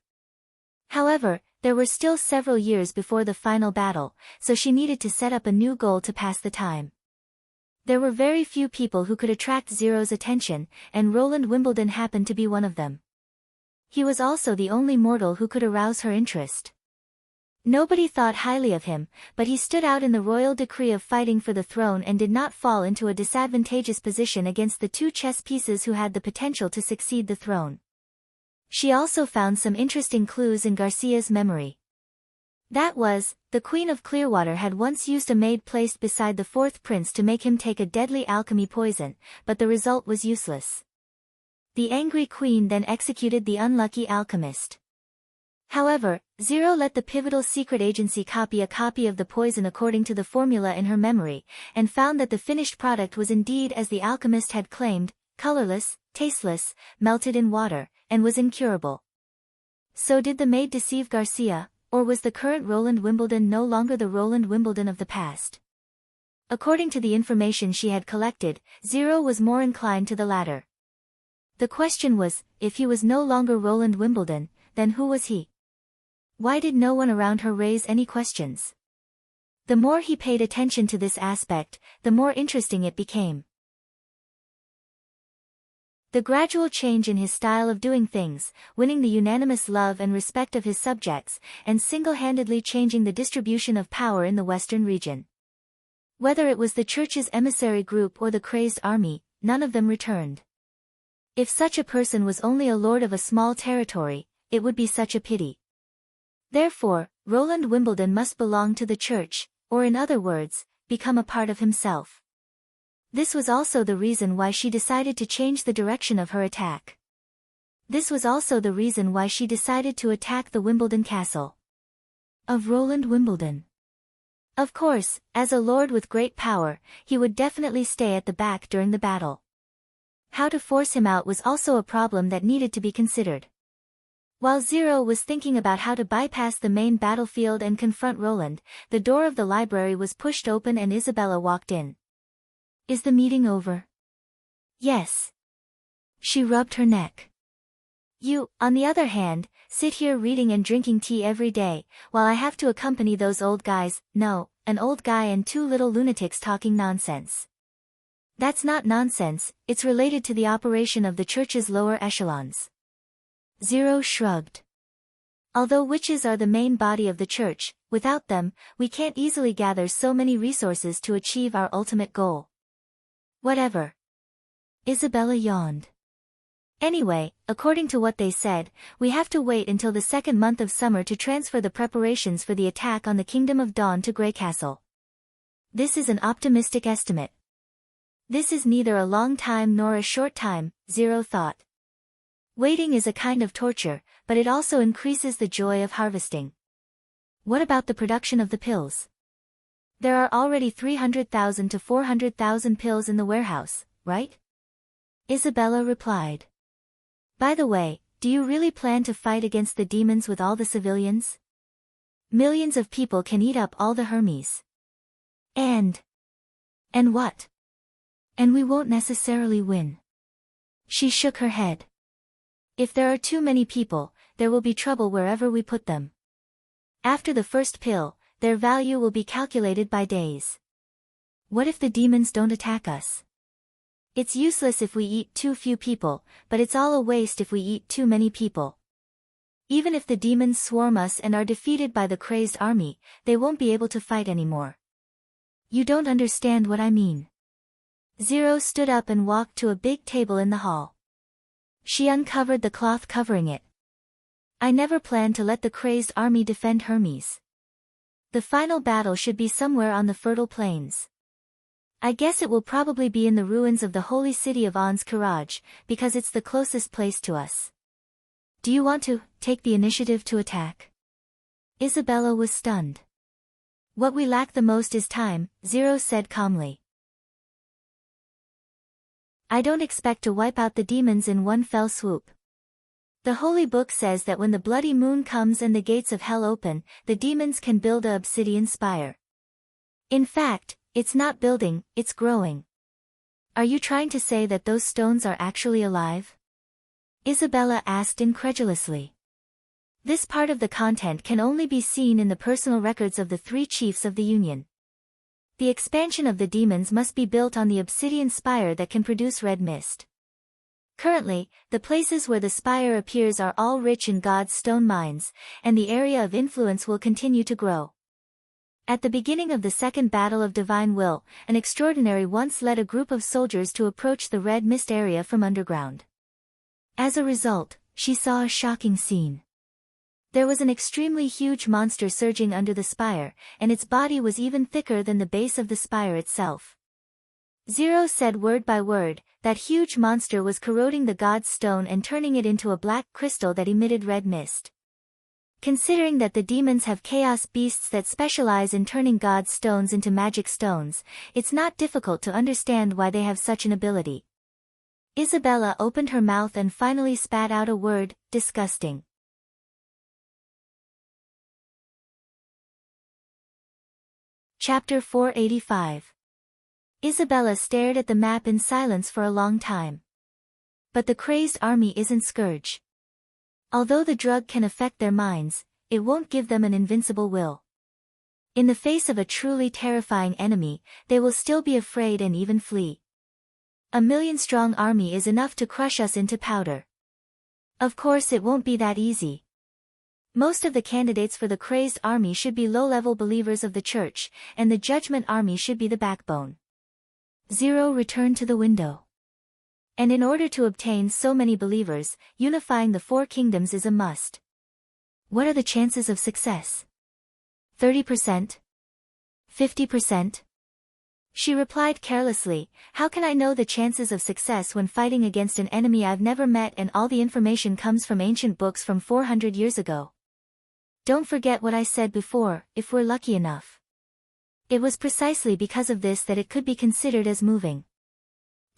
However, there were still several years before the final battle, so she needed to set up a new goal to pass the time. There were very few people who could attract Zero's attention, and Roland Wimbledon happened to be one of them. He was also the only mortal who could arouse her interest. Nobody thought highly of him, but he stood out in the royal decree of fighting for the throne and did not fall into a disadvantageous position against the two chess pieces who had the potential to succeed the throne. She also found some interesting clues in Garcia's memory. That was, the Queen of Clearwater had once used a maid placed beside the fourth prince to make him take a deadly alchemy poison, but the result was useless. The angry queen then executed the unlucky alchemist. However, Zero let the pivotal secret agency copy a copy of the poison according to the formula in her memory, and found that the finished product was indeed as the alchemist had claimed, colorless, tasteless, melted in water, and was incurable. So did the maid deceive Garcia, or was the current Roland Wimbledon no longer the Roland Wimbledon of the past? According to the information she had collected, Zero was more inclined to the latter. The question was, if he was no longer Roland Wimbledon, then who was he? Why did no one around her raise any questions? The more he paid attention to this aspect, the more interesting it became. The gradual change in his style of doing things, winning the unanimous love and respect of his subjects, and single-handedly changing the distribution of power in the western region. Whether it was the church's emissary group or the crazed army, none of them returned. If such a person was only a lord of a small territory, it would be such a pity. Therefore, Roland Wimbledon must belong to the church, or in other words, become a part of himself. This was also the reason why she decided to change the direction of her attack. This was also the reason why she decided to attack the Wimbledon castle of Roland Wimbledon. Of course, as a lord with great power, he would definitely stay at the back during the battle. How to force him out was also a problem that needed to be considered. While Zero was thinking about how to bypass the main battlefield and confront Roland, the door of the library was pushed open and Isabella walked in. Is the meeting over? Yes. She rubbed her neck. You, on the other hand, sit here reading and drinking tea every day, while I have to accompany those old guys, no, an old guy and two little lunatics talking nonsense. That's not nonsense, it's related to the operation of the church's lower echelons. Zero shrugged. Although witches are the main body of the church, without them, we can't easily gather so many resources to achieve our ultimate goal. Whatever. Isabella yawned. Anyway, according to what they said, we have to wait until the second month of summer to transfer the preparations for the attack on the Kingdom of Dawn to Grey Castle. This is an optimistic estimate. This is neither a long time nor a short time, Zero thought. Waiting is a kind of torture, but it also increases the joy of harvesting. What about the production of the pills? There are already 300,000 to 400,000 pills in the warehouse, right? Isabella replied. By the way, do you really plan to fight against the demons with all the civilians? Millions of people can eat up all the Hermes. And what? And we won't necessarily win. She shook her head. If there are too many people, there will be trouble wherever we put them. After the first pill, their value will be calculated by days. What if the demons don't attack us? It's useless if we eat too few people, but it's all a waste if we eat too many people. Even if the demons swarm us and are defeated by the crazed army, they won't be able to fight anymore. You don't understand what I mean. Zero stood up and walked to a big table in the hall. She uncovered the cloth covering it. I never planned to let the crazed army defend Hermes. The final battle should be somewhere on the fertile plains. I guess it will probably be in the ruins of the holy city of Ans-Kiraj, because it's the closest place to us. Do you want to take the initiative to attack? Isabella was stunned. What we lack the most is time, Zero said calmly. I don't expect to wipe out the demons in one fell swoop. The Holy Book says that when the bloody moon comes and the gates of hell open, the demons can build a obsidian spire. In fact, it's not building, it's growing. Are you trying to say that those stones are actually alive? Isabella asked incredulously. This part of the content can only be seen in the personal records of the three chiefs of the Union. The expansion of the demons must be built on the obsidian spire that can produce red mist. Currently, the places where the spire appears are all rich in God's stone mines, and the area of influence will continue to grow. At the beginning of the Second Battle of Divine Will, an extraordinary once led a group of soldiers to approach the red mist area from underground. As a result, she saw a shocking scene. There was an extremely huge monster surging under the spire, and its body was even thicker than the base of the spire itself. Zero said word by word, that huge monster was corroding the god's stone and turning it into a black crystal that emitted red mist. Considering that the demons have chaos beasts that specialize in turning god's stones into magic stones, it's not difficult to understand why they have such an ability. Isabella opened her mouth and finally spat out a word, disgusting. Chapter 485. Isabella stared at the map in silence for a long time. But the crazed army isn't Scourge. Although the drug can affect their minds, it won't give them an invincible will. In the face of a truly terrifying enemy, they will still be afraid and even flee. A million-strong army is enough to crush us into powder. Of course it won't be that easy. Most of the candidates for the crazed army should be low-level believers of the church, and the judgment army should be the backbone. Zero returned to the window. And in order to obtain so many believers, unifying the four kingdoms is a must. What are the chances of success? 30%? 50%? She replied carelessly, how can I know the chances of success when fighting against an enemy I've never met and all the information comes from ancient books from 400 years ago? Don't forget what I said before, if we're lucky enough. It was precisely because of this that it could be considered as moving.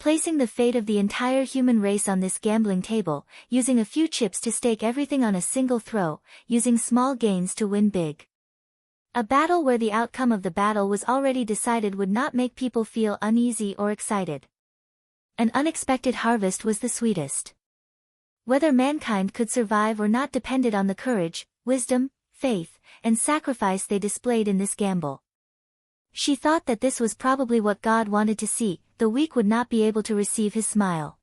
Placing the fate of the entire human race on this gambling table, using a few chips to stake everything on a single throw, using small gains to win big. A battle where the outcome of the battle was already decided would not make people feel uneasy or excited. An unexpected harvest was the sweetest. Whether mankind could survive or not depended on the courage, wisdom, faith, and sacrifice they displayed in this gamble. She thought that this was probably what God wanted to see, the weak would not be able to receive his smile.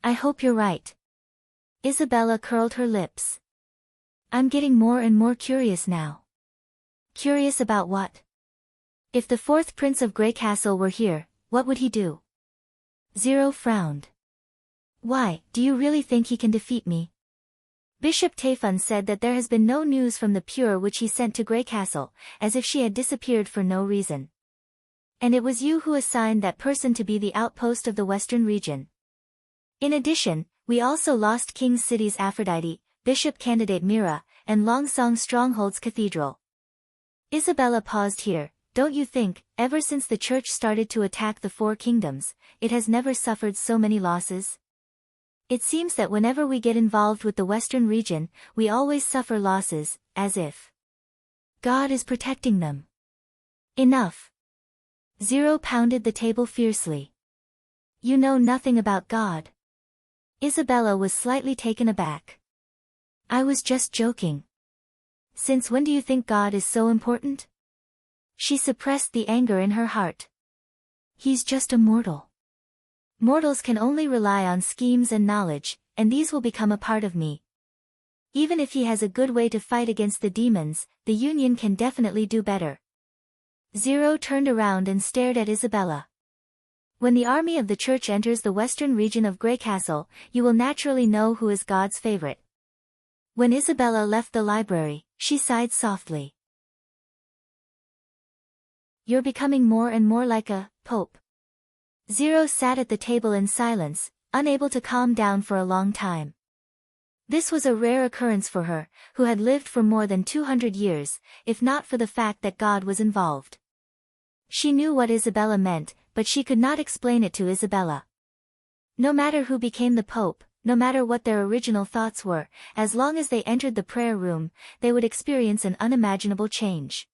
I hope you're right. Isabella curled her lips. I'm getting more and more curious now. Curious about what? If the fourth prince of Grey Castle were here, what would he do? Zero frowned. Why, do you really think he can defeat me? Bishop Tayfun said that there has been no news from the Pure which he sent to Grey Castle, as if she had disappeared for no reason. And it was you who assigned that person to be the outpost of the western region. In addition, we also lost King's City's Aphrodite, Bishop Candidate Mira, and Longsong Stronghold's Cathedral. Isabella paused here. Don't you think, ever since the church started to attack the four kingdoms, it has never suffered so many losses? It seems that whenever we get involved with the western region, we always suffer losses, as if God is protecting them. Enough. Zero pounded the table fiercely. You know nothing about God. Isabella was slightly taken aback. I was just joking. Since when do you think God is so important? She suppressed the anger in her heart. He's just a mortal. Mortals can only rely on schemes and knowledge, and these will become a part of me. Even if he has a good way to fight against the demons, the Union can definitely do better. Zero turned around and stared at Isabella. When the army of the church enters the western region of Grey Castle, you will naturally know who is God's favorite. When Isabella left the library, she sighed softly. You're becoming more and more like a pope. Zero sat at the table in silence, unable to calm down for a long time. This was a rare occurrence for her, who had lived for more than 200 years, if not for the fact that God was involved. She knew what Isabella meant, but she could not explain it to Isabella. No matter who became the pope, no matter what their original thoughts were, as long as they entered the prayer room, they would experience an unimaginable change.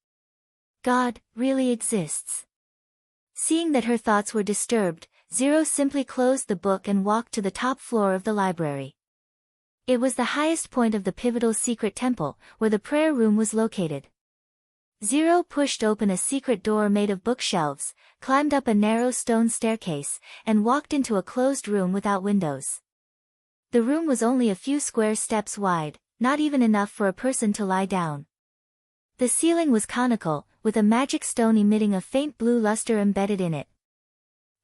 God really exists. Seeing that her thoughts were disturbed, Zero simply closed the book and walked to the top floor of the library. It was the highest point of the pivotal secret temple, where the prayer room was located. Zero pushed open a secret door made of bookshelves, climbed up a narrow stone staircase, and walked into a closed room without windows. The room was only a few square steps wide, not even enough for a person to lie down. The ceiling was conical, with a magic stone emitting a faint blue luster embedded in it.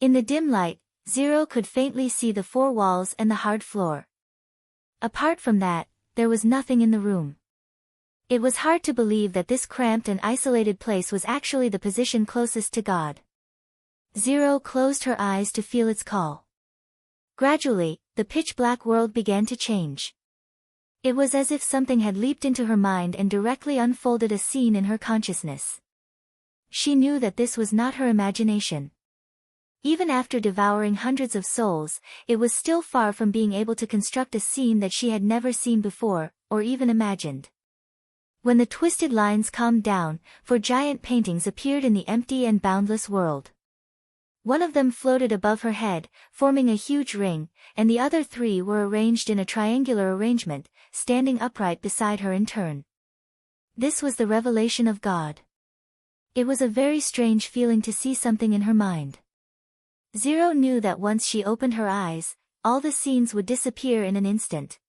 In the dim light, Zero could faintly see the four walls and the hard floor. Apart from that, there was nothing in the room. It was hard to believe that this cramped and isolated place was actually the position closest to God. Zero closed her eyes to feel its call. Gradually, the pitch-black world began to change. It was as if something had leaped into her mind and directly unfolded a scene in her consciousness. She knew that this was not her imagination. Even after devouring hundreds of souls, it was still far from being able to construct a scene that she had never seen before, or even imagined. When the twisted lines calmed down, 4 giant paintings appeared in the empty and boundless world. One of them floated above her head, forming a huge ring, and the other 3 were arranged in a triangular arrangement, standing upright beside her in turn. This was the revelation of God. It was a very strange feeling to see something in her mind. Zero knew that once she opened her eyes, all the scenes would disappear in an instant.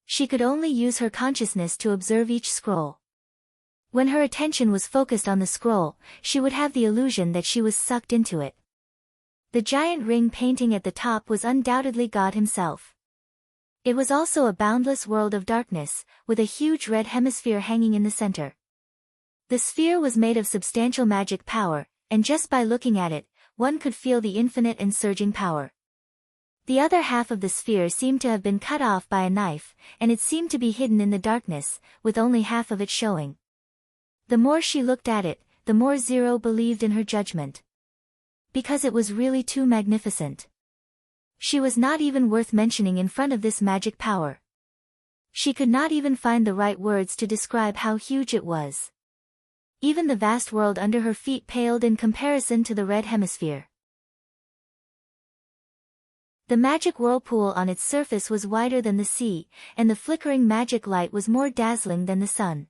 She could only use her consciousness to observe each scroll. When her attention was focused on the scroll, she would have the illusion that she was sucked into it. The giant ring painting at the top was undoubtedly God himself. It was also a boundless world of darkness, with a huge red hemisphere hanging in the center. The sphere was made of substantial magic power, and just by looking at it, one could feel the infinite and surging power. The other half of the sphere seemed to have been cut off by a knife, and it seemed to be hidden in the darkness, with only half of it showing. The more she looked at it, the more Zero believed in her judgment. Because it was really too magnificent. She was not even worth mentioning in front of this magic power. She could not even find the right words to describe how huge it was. Even the vast world under her feet paled in comparison to the red hemisphere. The magic whirlpool on its surface was wider than the sea, and the flickering magic light was more dazzling than the sun.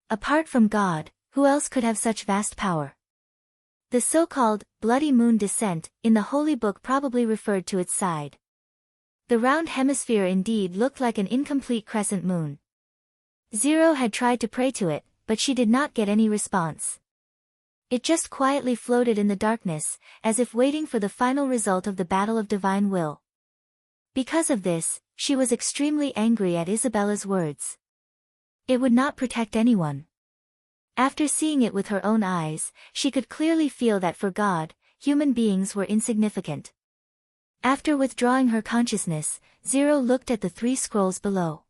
Apart from God, who else could have such vast power? The so-called bloody moon descent in the Holy Book probably referred to its side. The round hemisphere indeed looked like an incomplete crescent moon. Zero had tried to pray to it, but she did not get any response. It just quietly floated in the darkness, as if waiting for the final result of the battle of divine will. Because of this, she was extremely angry at Isabella's words. It would not protect anyone. After seeing it with her own eyes, she could clearly feel that for God, human beings were insignificant. After withdrawing her consciousness, Zero looked at the 3 scrolls below.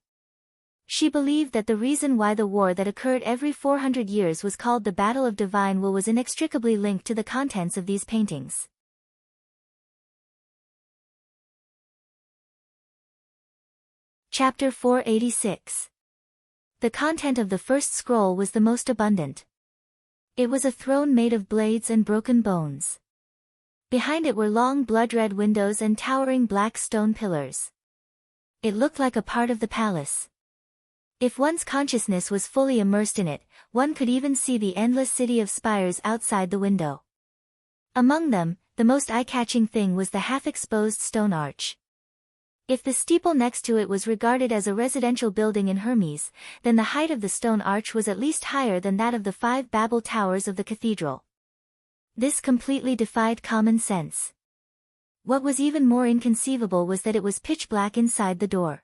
She believed that the reason why the war that occurred every 400 years was called the Battle of Divine Will was inextricably linked to the contents of these paintings. Chapter 486. The content of the first scroll was the most abundant. It was a throne made of blades and broken bones. Behind it were long blood-red windows and towering black stone pillars. It looked like a part of the palace. If one's consciousness was fully immersed in it, one could even see the endless city of spires outside the window. Among them, the most eye-catching thing was the half-exposed stone arch. If the steeple next to it was regarded as a residential building in Hermes, then the height of the stone arch was at least higher than that of the 5 Babel towers of the cathedral. This completely defied common sense. What was even more inconceivable was that it was pitch black inside the door.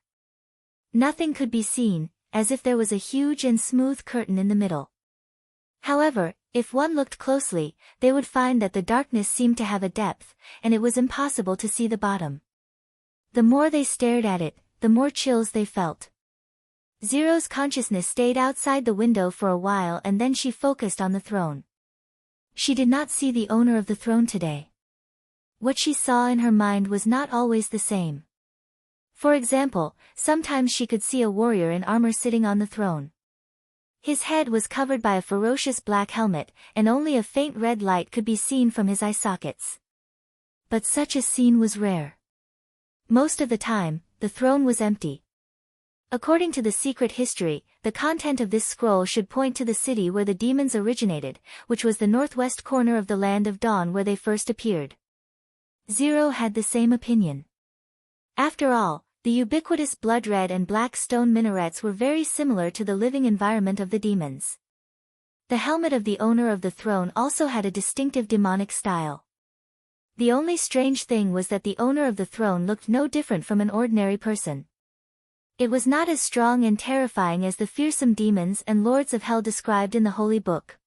Nothing could be seen, as if there was a huge and smooth curtain in the middle. However, if one looked closely, they would find that the darkness seemed to have a depth, and it was impossible to see the bottom. The more they stared at it, the more chills they felt. Zero's consciousness stayed outside the window for a while and then she focused on the throne. She did not see the owner of the throne today. What she saw in her mind was not always the same. For example, sometimes she could see a warrior in armor sitting on the throne. His head was covered by a ferocious black helmet, and only a faint red light could be seen from his eye sockets. But such a scene was rare. Most of the time, the throne was empty. According to the secret history, the content of this scroll should point to the city where the demons originated, which was the northwest corner of the land of dawn where they first appeared. Zero had the same opinion. After all, the ubiquitous blood-red and black stone minarets were very similar to the living environment of the demons. The helmet of the owner of the throne also had a distinctive demonic style. The only strange thing was that the owner of the throne looked no different from an ordinary person. It was not as strong and terrifying as the fearsome demons and lords of hell described in the Holy Book.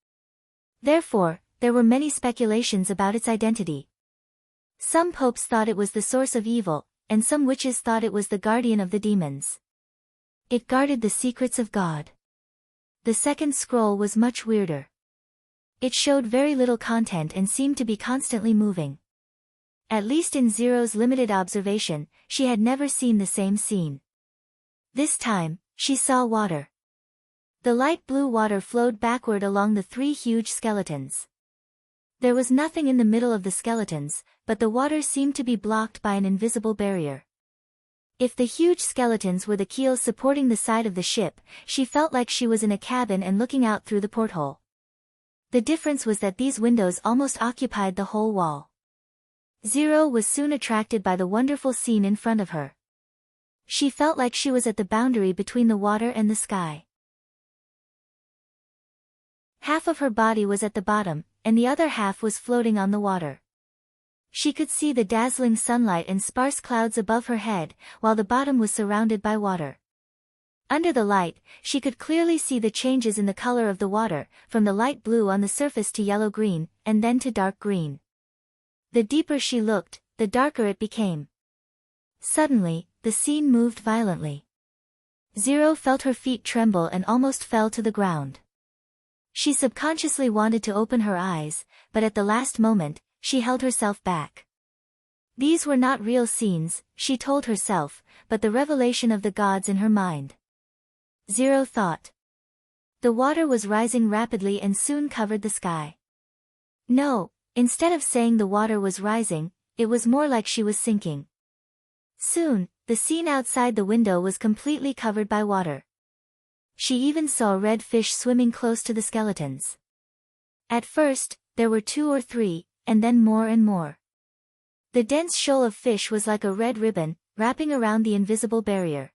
Therefore, there were many speculations about its identity. Some popes thought it was the source of evil, and some witches thought it was the guardian of the demons. It guarded the secrets of God. The second scroll was much weirder. It showed very little content and seemed to be constantly moving. At least in Zero's limited observation, she had never seen the same scene. This time, she saw water. The light blue water flowed backward along the three huge skeletons. There was nothing in the middle of the skeletons, but the water seemed to be blocked by an invisible barrier. If the huge skeletons were the keels supporting the side of the ship, she felt like she was in a cabin and looking out through the porthole. The difference was that these windows almost occupied the whole wall. Zero was soon attracted by the wonderful scene in front of her. She felt like she was at the boundary between the water and the sky. Half of her body was at the bottom, and the other half was floating on the water. She could see the dazzling sunlight and sparse clouds above her head, while the bottom was surrounded by water. Under the light, she could clearly see the changes in the color of the water, from the light blue on the surface to yellow-green, and then to dark green. The deeper she looked, the darker it became. Suddenly, the scene moved violently. Zero felt her feet tremble and almost fell to the ground. She subconsciously wanted to open her eyes, but at the last moment, she held herself back. These were not real scenes, she told herself, but the revelation of the gods in her mind. Zero thought. The water was rising rapidly and soon covered the sky. No, instead of saying the water was rising, it was more like she was sinking. Soon, the scene outside the window was completely covered by water. She even saw red fish swimming close to the skeletons. At first, there were 2 or 3, and then more and more. The dense shoal of fish was like a red ribbon, wrapping around the invisible barrier.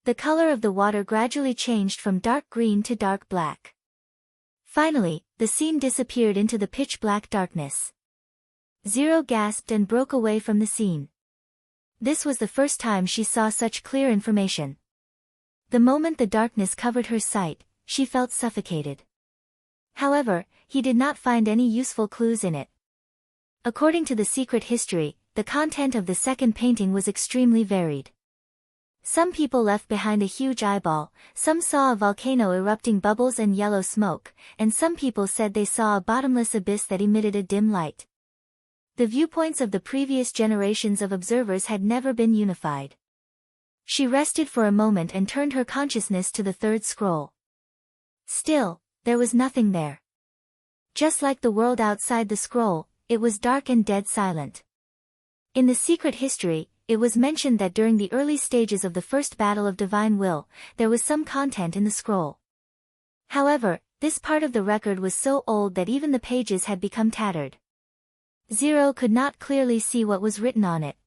The color of the water gradually changed from dark green to dark black. Finally, the scene disappeared into the pitch-black darkness. Zero gasped and broke away from the scene. This was the first time she saw such clear information. The moment the darkness covered her sight, she felt suffocated. However, he did not find any useful clues in it. According to the secret history, the content of the second painting was extremely varied. Some people left behind a huge eyeball, some saw a volcano erupting bubbles and yellow smoke, and some people said they saw a bottomless abyss that emitted a dim light. The viewpoints of the previous generations of observers had never been unified. She rested for a moment and turned her consciousness to the third scroll. Still, there was nothing there. Just like the world outside the scroll, it was dark and dead silent. In the secret history, it was mentioned that during the early stages of the first battle of divine will, there was some content in the scroll. However, this part of the record was so old that even the pages had become tattered. Zero could not clearly see what was written on it.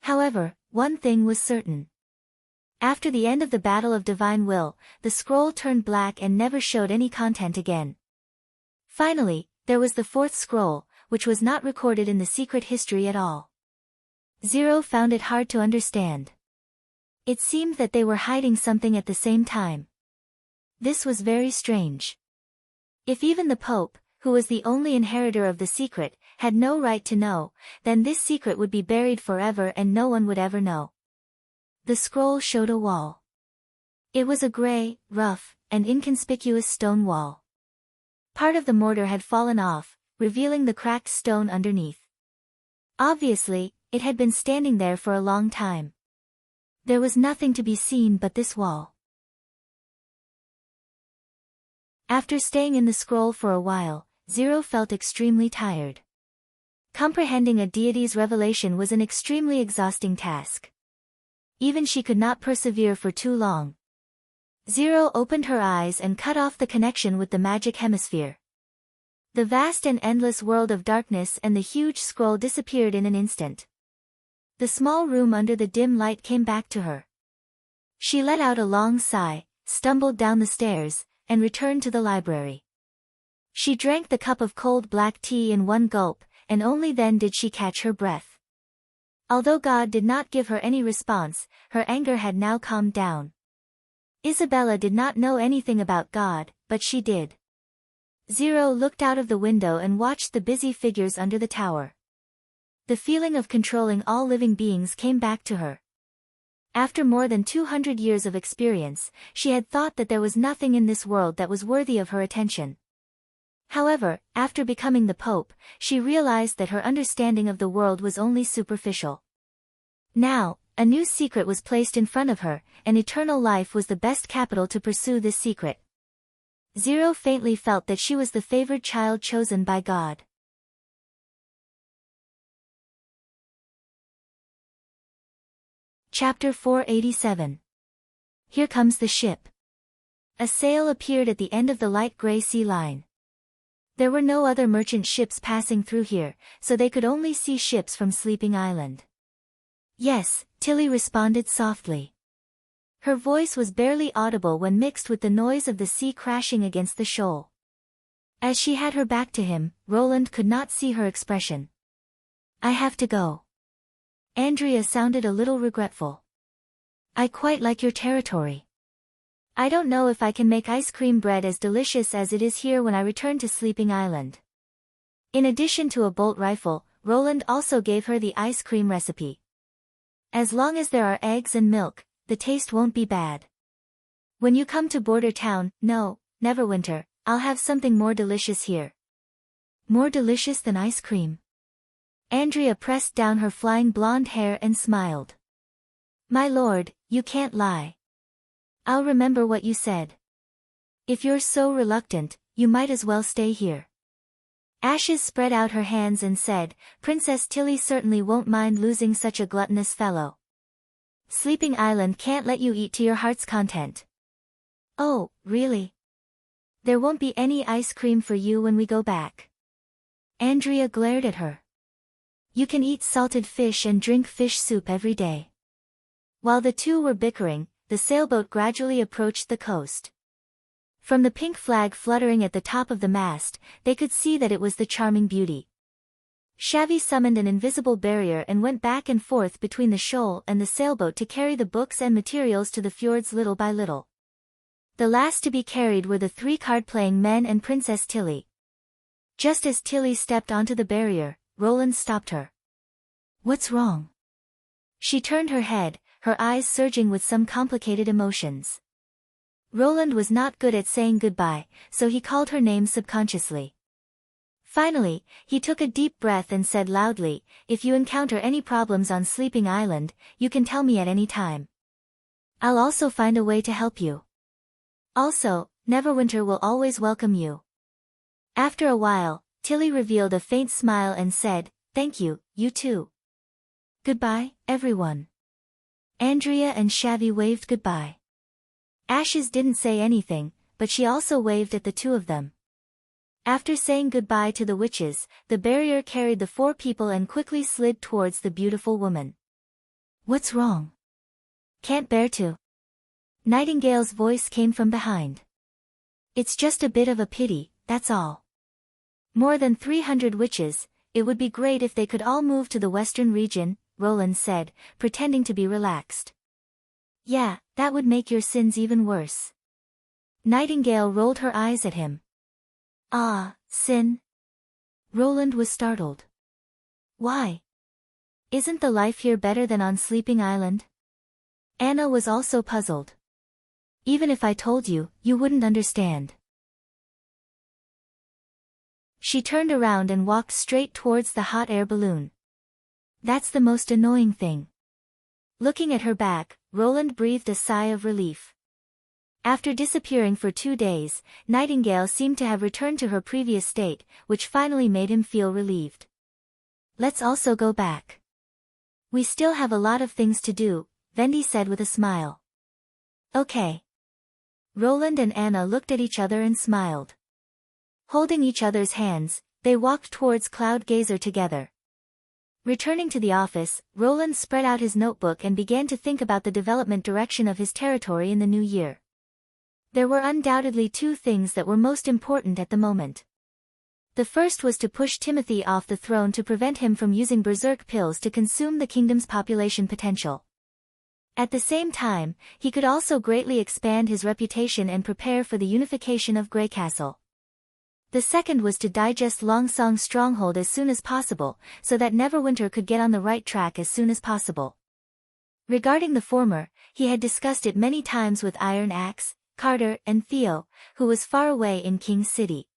However, one thing was certain. After the end of the battle of divine will, the scroll turned black and never showed any content again. Finally, there was the fourth scroll, which was not recorded in the secret history at all. Zero found it hard to understand. It seemed that they were hiding something at the same time. This was very strange. If even the Pope, who was the only inheritor of the secret, had no right to know, then this secret would be buried forever and no one would ever know. The scroll showed a wall. It was a gray, rough, and inconspicuous stone wall. Part of the mortar had fallen off, revealing the cracked stone underneath. Obviously, it had been standing there for a long time. There was nothing to be seen but this wall. After staying in the scroll for a while, Zero felt extremely tired. Comprehending a deity's revelation was an extremely exhausting task. Even she could not persevere for too long. Zero opened her eyes and cut off the connection with the magic hemisphere. The vast and endless world of darkness and the huge scroll disappeared in an instant. The small room under the dim light came back to her. She let out a long sigh, stumbled down the stairs, and returned to the library. She drank the cup of cold black tea in one gulp, and only then did she catch her breath. Although God did not give her any response, her anger had now calmed down. Isabella did not know anything about God, but she did. Zero looked out of the window and watched the busy figures under the tower. The feeling of controlling all living beings came back to her. After more than 200 years of experience, she had thought that there was nothing in this world that was worthy of her attention. However, after becoming the Pope, she realized that her understanding of the world was only superficial. Now, A new secret was placed in front of her, and eternal life was the best capital to pursue this secret. Zero faintly felt that she was the favored child chosen by God. Chapter 487. Here comes the ship. A sail appeared at the end of the light gray sea line. There were no other merchant ships passing through here, so they could only see ships from Sleeping Island. Yes, Tilly responded softly. Her voice was barely audible when mixed with the noise of the sea crashing against the shoal. As she had her back to him, Roland could not see her expression. I have to go. Andrea sounded a little regretful. I quite like your territory. I don't know if I can make ice cream bread as delicious as it is here when I return to Sleeping Island. In addition to a bolt rifle, Roland also gave her the ice cream recipe. As long as there are eggs and milk, the taste won't be bad. When you come to Border Town, no, Neverwinter, I'll have something more delicious here. More delicious than ice cream? Andrea pressed down her flying blonde hair and smiled. My lord, you can't lie. I'll remember what you said. If you're so reluctant, you might as well stay here. Ashes spread out her hands and said, Princess Tilly certainly won't mind losing such a gluttonous fellow. Sleeping Island can't let you eat to your heart's content. Oh, really? There won't be any ice cream for you when we go back. Andrea glared at her. You can eat salted fish and drink fish soup every day. While the two were bickering, the sailboat gradually approached the coast. From the pink flag fluttering at the top of the mast, they could see that it was the Charming Beauty. Shavy summoned an invisible barrier and went back and forth between the shoal and the sailboat to carry the books and materials to the fjords little by little. The last to be carried were the 3 card-playing men and Princess Tilly. Just as Tilly stepped onto the barrier, Roland stopped her. What's wrong? She turned her head, her eyes surging with some complicated emotions. Roland was not good at saying goodbye, so he called her name subconsciously. Finally, he took a deep breath and said loudly, If you encounter any problems on Sleeping Island, you can tell me at any time. I'll also find a way to help you. Also, Neverwinter will always welcome you. After a while, Tilly revealed a faint smile and said, Thank you, you too. Goodbye, everyone. Andrea and Shavy waved goodbye. Ashes didn't say anything, but she also waved at the two of them. After saying goodbye to the witches, the barrier carried the 4 people and quickly slid towards the beautiful woman. What's wrong? Can't bear to. Nightingale's voice came from behind. It's just a bit of a pity, that's all. More than 300 witches, it would be great if they could all move to the western region, Roland said, pretending to be relaxed. Yeah, that would make your sins even worse. Nightingale rolled her eyes at him. Ah, sin? Roland was startled. Why? Isn't the life here better than on Sleeping Island? Anna was also puzzled. Even if I told you, you wouldn't understand. She turned around and walked straight towards the hot air balloon. That's the most annoying thing. Looking at her back, Roland breathed a sigh of relief. After disappearing for 2 days, Nightingale seemed to have returned to her previous state, which finally made him feel relieved. Let's also go back. We still have a lot of things to do, Vendi said with a smile. Okay. Roland and Anna looked at each other and smiled. Holding each other's hands, they walked towards Cloud Gazer together. Returning to the office, Roland spread out his notebook and began to think about the development direction of his territory in the new year. There were undoubtedly 2 things that were most important at the moment. The first was to push Timothy off the throne to prevent him from using berserk pills to consume the kingdom's population potential. At the same time, he could also greatly expand his reputation and prepare for the unification of Greycastle. The second was to digest Longsong's stronghold as soon as possible, so that Neverwinter could get on the right track as soon as possible. Regarding the former, he had discussed it many times with Iron Axe, Carter, and Theo, who was far away in King's City.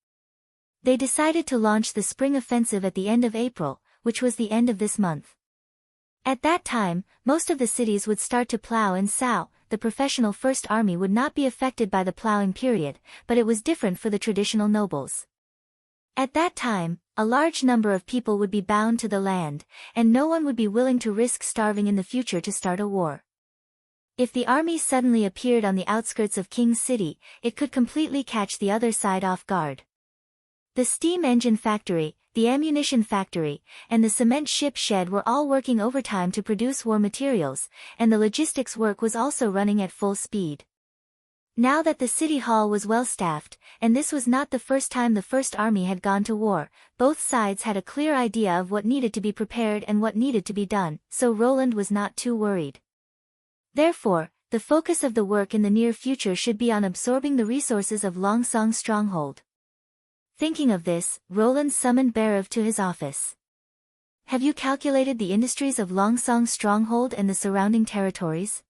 They decided to launch the spring offensive at the end of April, which was the end of this month. At that time, most of the cities would start to plow and sow. The professional First Army would not be affected by the plowing period, but it was different for the traditional nobles. At that time, a large number of people would be bound to the land, and no one would be willing to risk starving in the future to start a war. If the army suddenly appeared on the outskirts of King's City, it could completely catch the other side off guard. The steam engine factory, the ammunition factory, and the cement ship shed were all working overtime to produce war materials, and the logistics work was also running at full speed. Now that the city hall was well staffed, and this was not the first time the First Army had gone to war, both sides had a clear idea of what needed to be prepared and what needed to be done, so Roland was not too worried. Therefore, the focus of the work in the near future should be on absorbing the resources of Longsong's stronghold. Thinking of this, Roland summoned Berev to his office. Have you calculated the industries of Longsong's stronghold and the surrounding territories?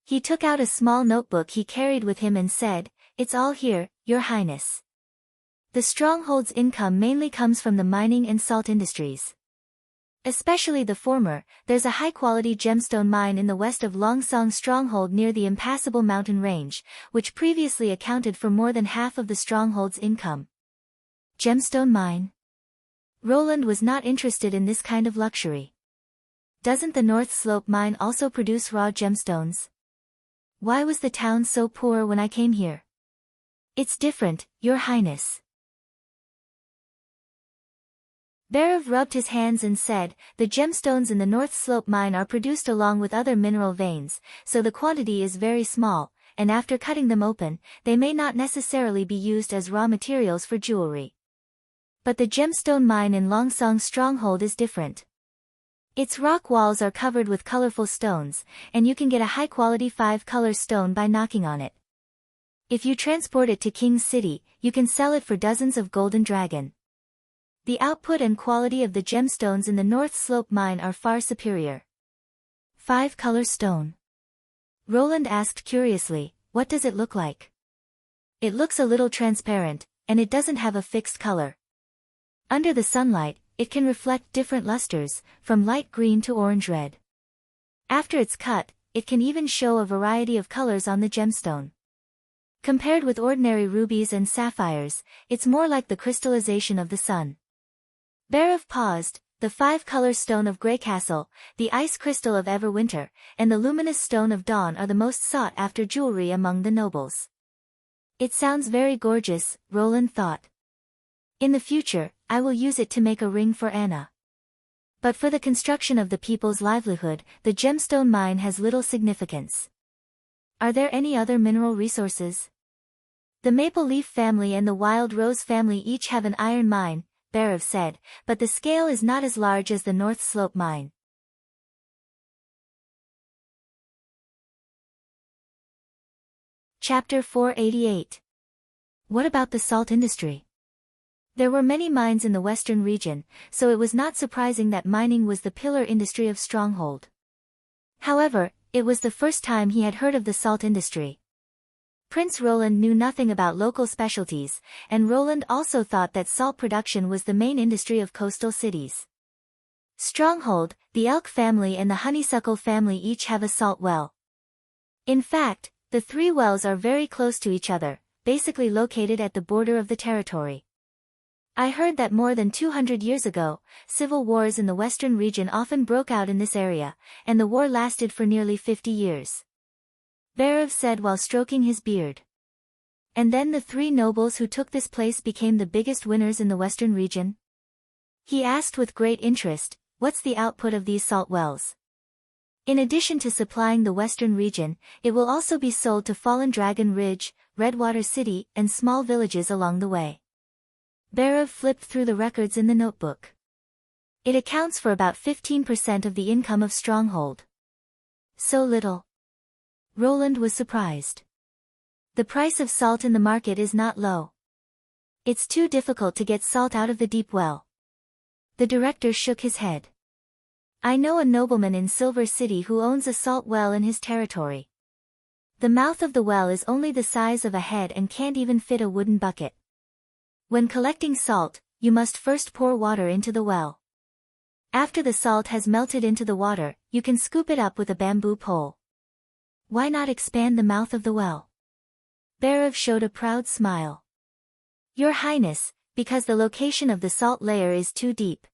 He took out a small notebook he carried with him and said, "It's all here, Your Highness." The stronghold's income mainly comes from the mining and salt industries. Especially the former, there's a high-quality gemstone mine in the west of Longsong's stronghold near the impassable mountain range, which previously accounted for more than half of the stronghold's income. Gemstone mine? Roland was not interested in this kind of luxury. Doesn't the North Slope mine also produce raw gemstones? Why was the town so poor when I came here? It's different, Your Highness. Berev rubbed his hands and said, "The gemstones in the North Slope mine are produced along with other mineral veins, so the quantity is very small, and after cutting them open, they may not necessarily be used as raw materials for jewelry. But the gemstone mine in Longsong's stronghold is different. Its rock walls are covered with colorful stones, and you can get a high-quality 5-color stone by knocking on it. If you transport it to King's City, you can sell it for dozens of golden dragon. The output and quality of the gemstones in the North Slope mine are far superior." 5-color stone. Roland asked curiously, "What does it look like?" "It looks a little transparent, and it doesn't have a fixed color. Under the sunlight, it can reflect different lusters, from light green to orange-red. After it's cut, it can even show a variety of colors on the gemstone. Compared with ordinary rubies and sapphires, it's more like the crystallization of the sun." Berev paused. The 5-color stone of Greycastle, the ice crystal of Everwinter, and the luminous stone of Dawn are the most sought-after jewelry among the nobles. It sounds very gorgeous, Roland thought. In the future, I will use it to make a ring for Anna. But for the construction of the people's livelihood, the gemstone mine has little significance. Are there any other mineral resources? The Maple Leaf family and the Wild Rose family each have an iron mine, Berev said, but the scale is not as large as the North Slope mine. Chapter 488. What about the salt industry? There were many mines in the western region, so it was not surprising that mining was the pillar industry of Stronghold. However, it was the first time he had heard of the salt industry. Prince Roland knew nothing about local specialties, and Roland also thought that salt production was the main industry of coastal cities. Stronghold, the Elk family and the Honeysuckle family each have a salt well. In fact, the 3 wells are very close to each other, basically located at the border of the territory. I heard that more than 200 years ago, civil wars in the western region often broke out in this area, and the war lasted for nearly 50 years. Berev said while stroking his beard. And then the 3 nobles who took this place became the biggest winners in the western region? He asked with great interest, what's the output of these salt wells? In addition to supplying the western region, it will also be sold to Fallen Dragon Ridge, Redwater City, and small villages along the way. Berev flipped through the records in the notebook. It accounts for about 15% of the income of Stronghold. So little. Roland was surprised. The price of salt in the market is not low. It's too difficult to get salt out of the deep well. The director shook his head. I know a nobleman in Silver City who owns a salt well in his territory. The mouth of the well is only the size of a head and can't even fit a wooden bucket. When collecting salt, you must first pour water into the well. After the salt has melted into the water, you can scoop it up with a bamboo pole. Why not expand the mouth of the well? Bhairav showed a proud smile. Your Highness, because the location of the salt layer is too deep.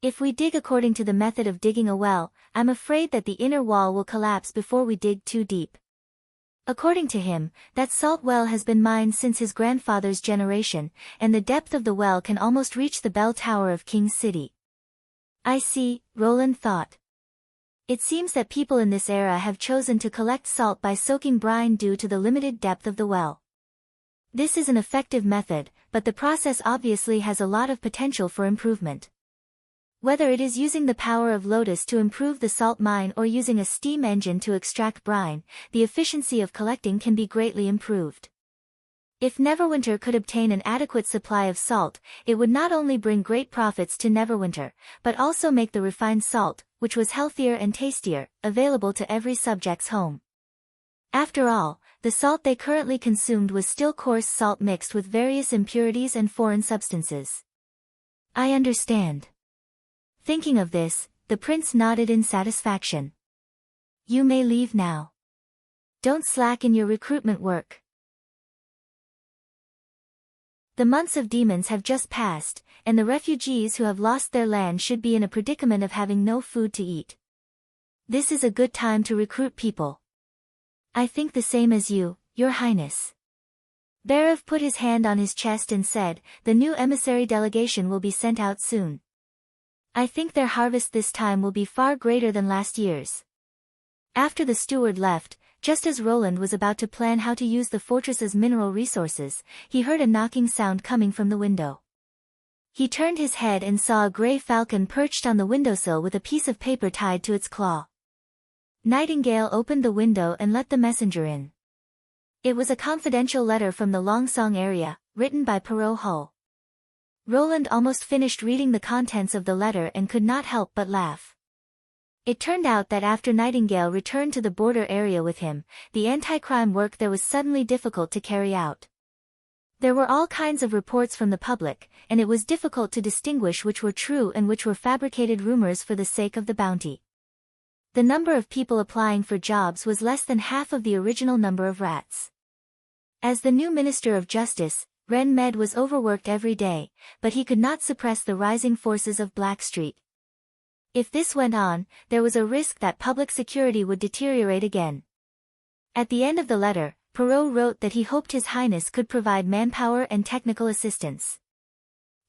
If we dig according to the method of digging a well, I'm afraid that the inner wall will collapse before we dig too deep. According to him, that salt well has been mined since his grandfather's generation, and the depth of the well can almost reach the bell tower of King's City. I see, Roland thought. It seems that people in this era have chosen to collect salt by soaking brine due to the limited depth of the well. This is an effective method, but the process obviously has a lot of potential for improvement. Whether it is using the power of Lotus to improve the salt mine or using a steam engine to extract brine, the efficiency of collecting can be greatly improved. If Neverwinter could obtain an adequate supply of salt, it would not only bring great profits to Neverwinter, but also make the refined salt, which was healthier and tastier, available to every subject's home. After all, the salt they currently consumed was still coarse salt mixed with various impurities and foreign substances. I understand. Thinking of this, the prince nodded in satisfaction. You may leave now. Don't slacken your recruitment work. The months of demons have just passed, and the refugees who have lost their land should be in a predicament of having no food to eat. This is a good time to recruit people. I think the same as you, Your Highness. Bhairav put his hand on his chest and said, the new emissary delegation will be sent out soon. I think their harvest this time will be far greater than last year's. After the steward left, just as Roland was about to plan how to use the fortress's mineral resources, he heard a knocking sound coming from the window. He turned his head and saw a gray falcon perched on the windowsill with a piece of paper tied to its claw. Nightingale opened the window and let the messenger in. It was a confidential letter from the Longsong area, written by Perot Hull. Roland almost finished reading the contents of the letter and could not help but laugh. It turned out that after Nightingale returned to the border area with him, the anti-crime work there was suddenly difficult to carry out. There were all kinds of reports from the public, and it was difficult to distinguish which were true and which were fabricated rumors for the sake of the bounty. The number of people applying for jobs was less than half of the original number of rats. As the new Minister of Justice, Ren Med was overworked every day, but he could not suppress the rising forces of Blackstreet. If this went on, there was a risk that public security would deteriorate again. At the end of the letter, Perot wrote that he hoped His Highness could provide manpower and technical assistance.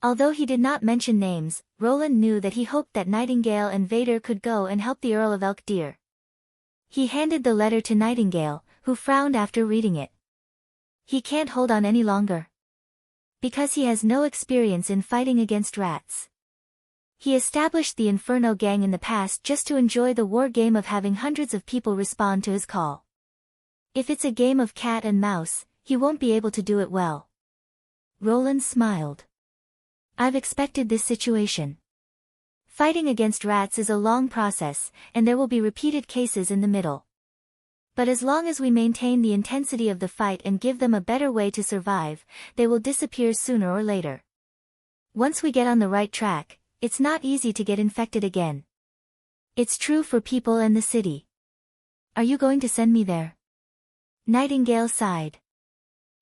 Although he did not mention names, Roland knew that he hoped that Nightingale and Vader could go and help the Earl of Elkdeer. He handed the letter to Nightingale, who frowned after reading it. He can't hold on any longer. Because he has no experience in fighting against rats. He established the Inferno gang in the past just to enjoy the war game of having hundreds of people respond to his call. If it's a game of cat and mouse, he won't be able to do it well. Roland smiled. I've expected this situation. Fighting against rats is a long process, and there will be repeated cases in the middle. But as long as we maintain the intensity of the fight and give them a better way to survive, they will disappear sooner or later. Once we get on the right track, it's not easy to get infected again. It's true for people and the city. Are you going to send me there? Nightingale sighed.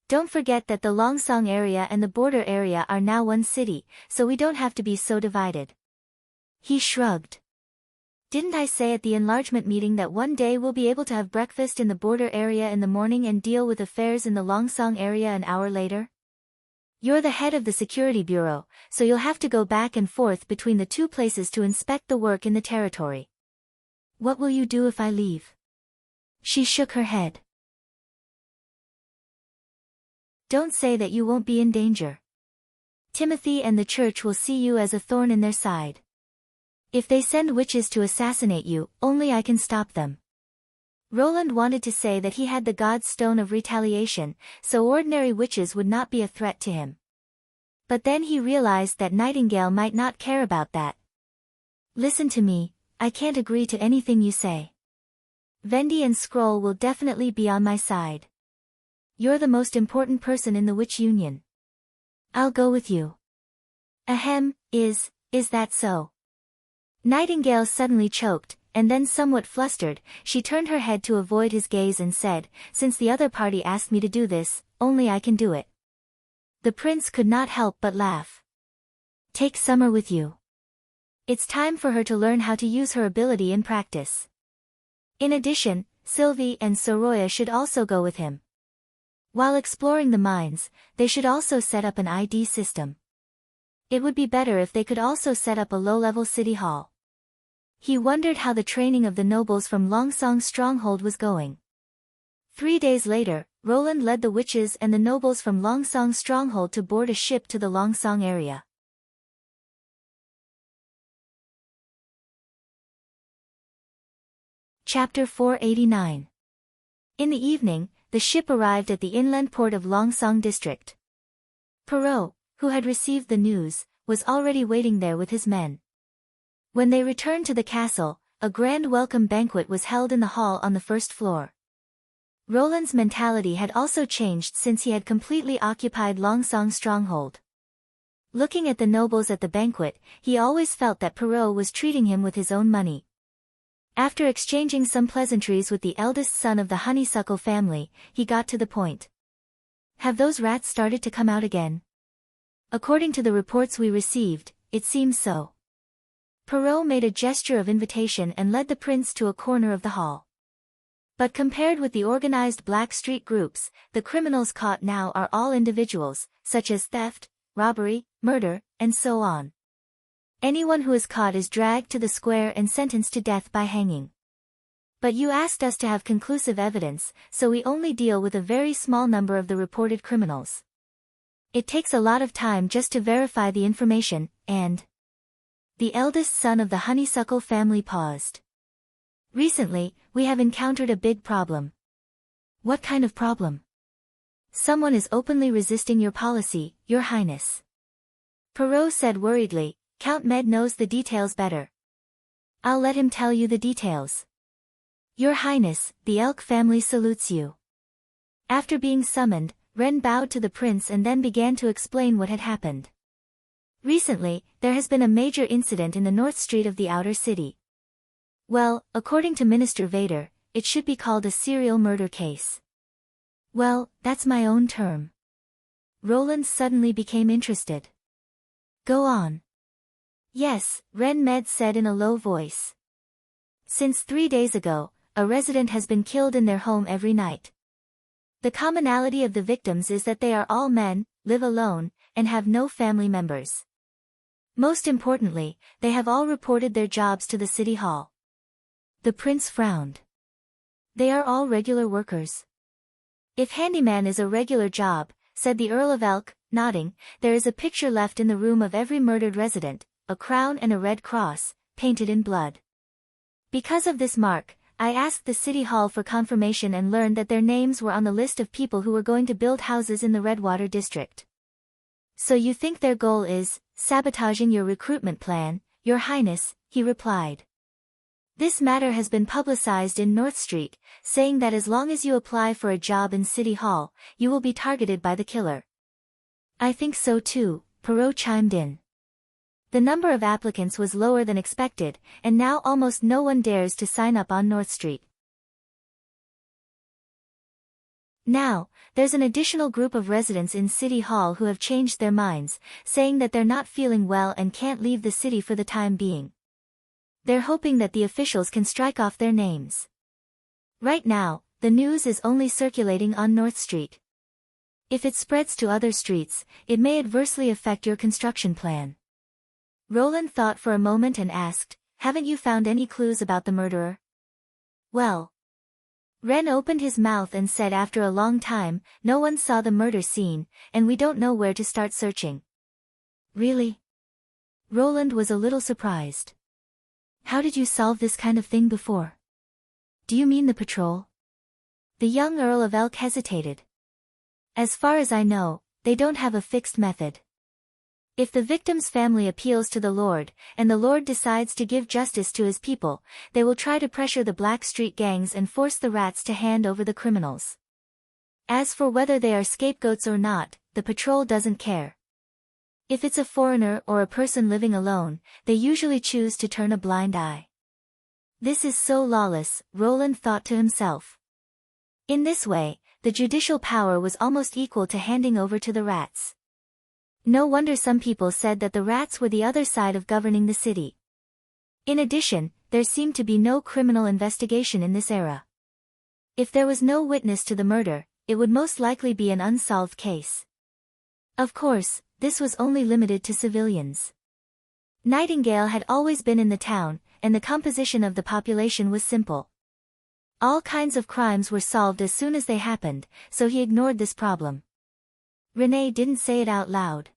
Don't forget that the Longsong area and the border area are now one city, so we don't have to be so divided. He shrugged. Didn't I say at the enlargement meeting that one day we'll be able to have breakfast in the border area in the morning and deal with affairs in the Longsong area an hour later? You're the head of the Security Bureau, so you'll have to go back and forth between the two places to inspect the work in the territory. What will you do if I leave? She shook her head. Don't say that you won't be in danger. Timothy and the church will see you as a thorn in their side. If they send witches to assassinate you, only I can stop them. Roland wanted to say that he had the God's Stone of Retaliation, so ordinary witches would not be a threat to him. But then he realized that Nightingale might not care about that. Listen to me, I can't agree to anything you say. Vendi and Scroll will definitely be on my side. You're the most important person in the Witch Union. I'll go with you. Ahem, is that so? Nightingale suddenly choked, and then somewhat flustered, she turned her head to avoid his gaze and said, "Since the other party asked me to do this, only I can do it." The prince could not help but laugh. "Take Summer with you. It's time for her to learn how to use her ability in practice. In addition, Sylvie and Soroya should also go with him. While exploring the mines, they should also set up an ID system. It would be better if they could also set up a low-level city hall." He wondered how the training of the nobles from Longsong's stronghold was going. 3 days later, Roland led the witches and the nobles from Longsong's stronghold to board a ship to the Longsong area. Chapter 489. In the evening, the ship arrived at the inland port of Longsong district. Perrault, who had received the news, was already waiting there with his men. When they returned to the castle, a grand welcome banquet was held in the hall on the first floor. Roland's mentality had also changed since he had completely occupied Longsong's stronghold. Looking at the nobles at the banquet, he always felt that Perrault was treating him with his own money. After exchanging some pleasantries with the eldest son of the honeysuckle family, he got to the point. "Have those rats started to come out again?" "According to the reports we received, it seems so." Perrault made a gesture of invitation and led the prince to a corner of the hall. But compared with the organized black street groups, the criminals caught now are all individuals, such as theft, robbery, murder, and so on. Anyone who is caught is dragged to the square and sentenced to death by hanging. But you asked us to have conclusive evidence, so we only deal with a very small number of the reported criminals. It takes a lot of time just to verify the information, and... The eldest son of the honeysuckle family paused. "Recently, we have encountered a big problem." "What kind of problem?" "Someone is openly resisting your policy, Your Highness." Perrault said worriedly, "Count Med knows the details better." "I'll let him tell you the details." "Your Highness, the Elk family salutes you." After being summoned, Ren bowed to the prince and then began to explain what had happened. Recently, there has been a major incident in the North Street of the outer city. Well, according to Minister Vader, it should be called a serial murder case. Well, that's my own term. Roland suddenly became interested. Go on. Yes, Ren Med said in a low voice. Since 3 days ago, a resident has been killed in their home every night. The commonality of the victims is that they are all men, live alone, and have no family members. Most importantly, they have all reported their jobs to the city hall. The prince frowned. They are all regular workers. If handyman is a regular job, said the Earl of Elk, nodding, there is a picture left in the room of every murdered resident, a crown and a red cross, painted in blood. Because of this mark, I asked the city hall for confirmation and learned that their names were on the list of people who were going to build houses in the Redwater district. So you think their goal is sabotaging your recruitment plan, Your Highness, he replied. This matter has been publicized in North Street, saying that as long as you apply for a job in City Hall, you will be targeted by the killer. I think so too, Perrault chimed in. The number of applicants was lower than expected, and now almost no one dares to sign up on North Street. Now, there's an additional group of residents in City Hall who have changed their minds, saying that they're not feeling well and can't leave the city for the time being. They're hoping that the officials can strike off their names. Right now, the news is only circulating on North Street. If it spreads to other streets, it may adversely affect your construction plan. Roland thought for a moment and asked, haven't you found any clues about the murderer? Well. Ren opened his mouth and said after a long time, no one saw the murder scene, and we don't know where to start searching. Really? Roland was a little surprised. How did you solve this kind of thing before? Do you mean the patrol? The young Earl of Elk hesitated. As far as I know, they don't have a fixed method. If the victim's family appeals to the Lord, and the Lord decides to give justice to his people, they will try to pressure the Black Street gangs and force the rats to hand over the criminals. As for whether they are scapegoats or not, the patrol doesn't care. If it's a foreigner or a person living alone, they usually choose to turn a blind eye. This is so lawless, Roland thought to himself. In this way, the judicial power was almost equal to handing over to the rats. No wonder some people said that the rats were the other side of governing the city. In addition, there seemed to be no criminal investigation in this era. If there was no witness to the murder, it would most likely be an unsolved case. Of course, this was only limited to civilians. Nightingale had always been in the town, and the composition of the population was simple. All kinds of crimes were solved as soon as they happened, so he ignored this problem. Renée didn't say it out loud.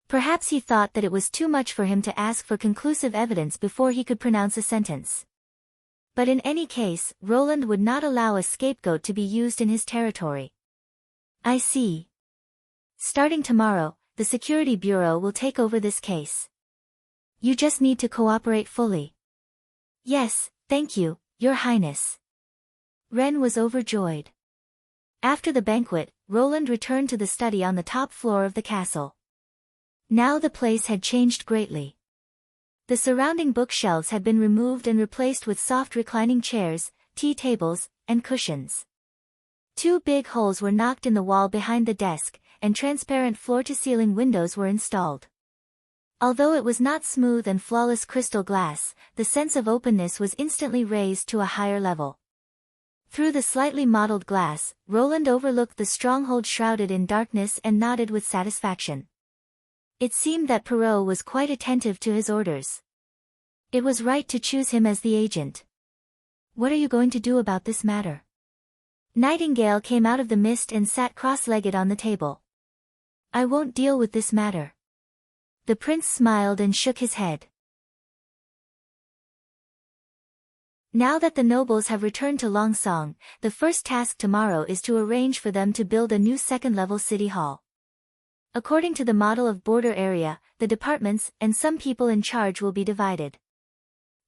Perhaps he thought that it was too much for him to ask for conclusive evidence before he could pronounce a sentence. But in any case, Roland would not allow a scapegoat to be used in his territory. I see. Starting tomorrow, the Security Bureau will take over this case. You just need to cooperate fully. Yes, thank you, Your Highness. Ren was overjoyed. After the banquet, Roland returned to the study on the top floor of the castle. Now the place had changed greatly. The surrounding bookshelves had been removed and replaced with soft reclining chairs, tea tables, and cushions. 2 big holes were knocked in the wall behind the desk, and transparent floor-to-ceiling windows were installed. Although it was not smooth and flawless crystal glass, the sense of openness was instantly raised to a higher level. Through the slightly mottled glass, Roland overlooked the stronghold shrouded in darkness and nodded with satisfaction. It seemed that Perrault was quite attentive to his orders. It was right to choose him as the agent. What are you going to do about this matter? Nightingale came out of the mist and sat cross-legged on the table. I won't deal with this matter. The prince smiled and shook his head. Now that the nobles have returned to Longsong, the first task tomorrow is to arrange for them to build a new second-level city hall. According to the model of border area, the departments and some people in charge will be divided.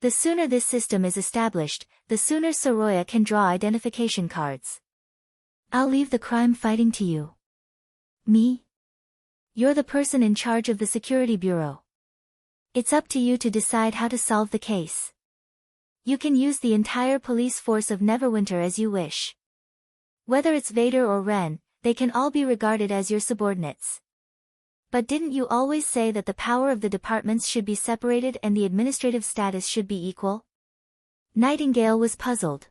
The sooner this system is established, the sooner Soroya can draw identification cards. I'll leave the crime fighting to you. Me? You're the person in charge of the Security Bureau. It's up to you to decide how to solve the case. You can use the entire police force of Neverwinter as you wish. Whether it's Vader or Ren, they can all be regarded as your subordinates. But didn't you always say that the power of the departments should be separated and the administrative status should be equal? Nightingale was puzzled.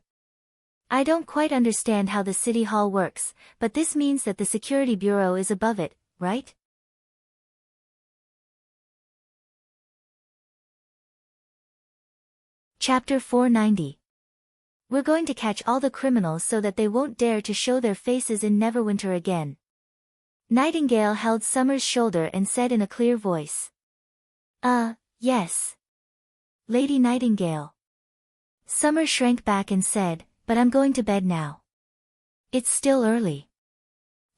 I don't quite understand how the city hall works, but this means that the Security Bureau is above it, right? Chapter 490. We're going to catch all the criminals so that they won't dare to show their faces in Neverwinter again. Nightingale held Summer's shoulder and said in a clear voice. Yes. Lady Nightingale. Summer shrank back and said, but I'm going to bed now. It's still early.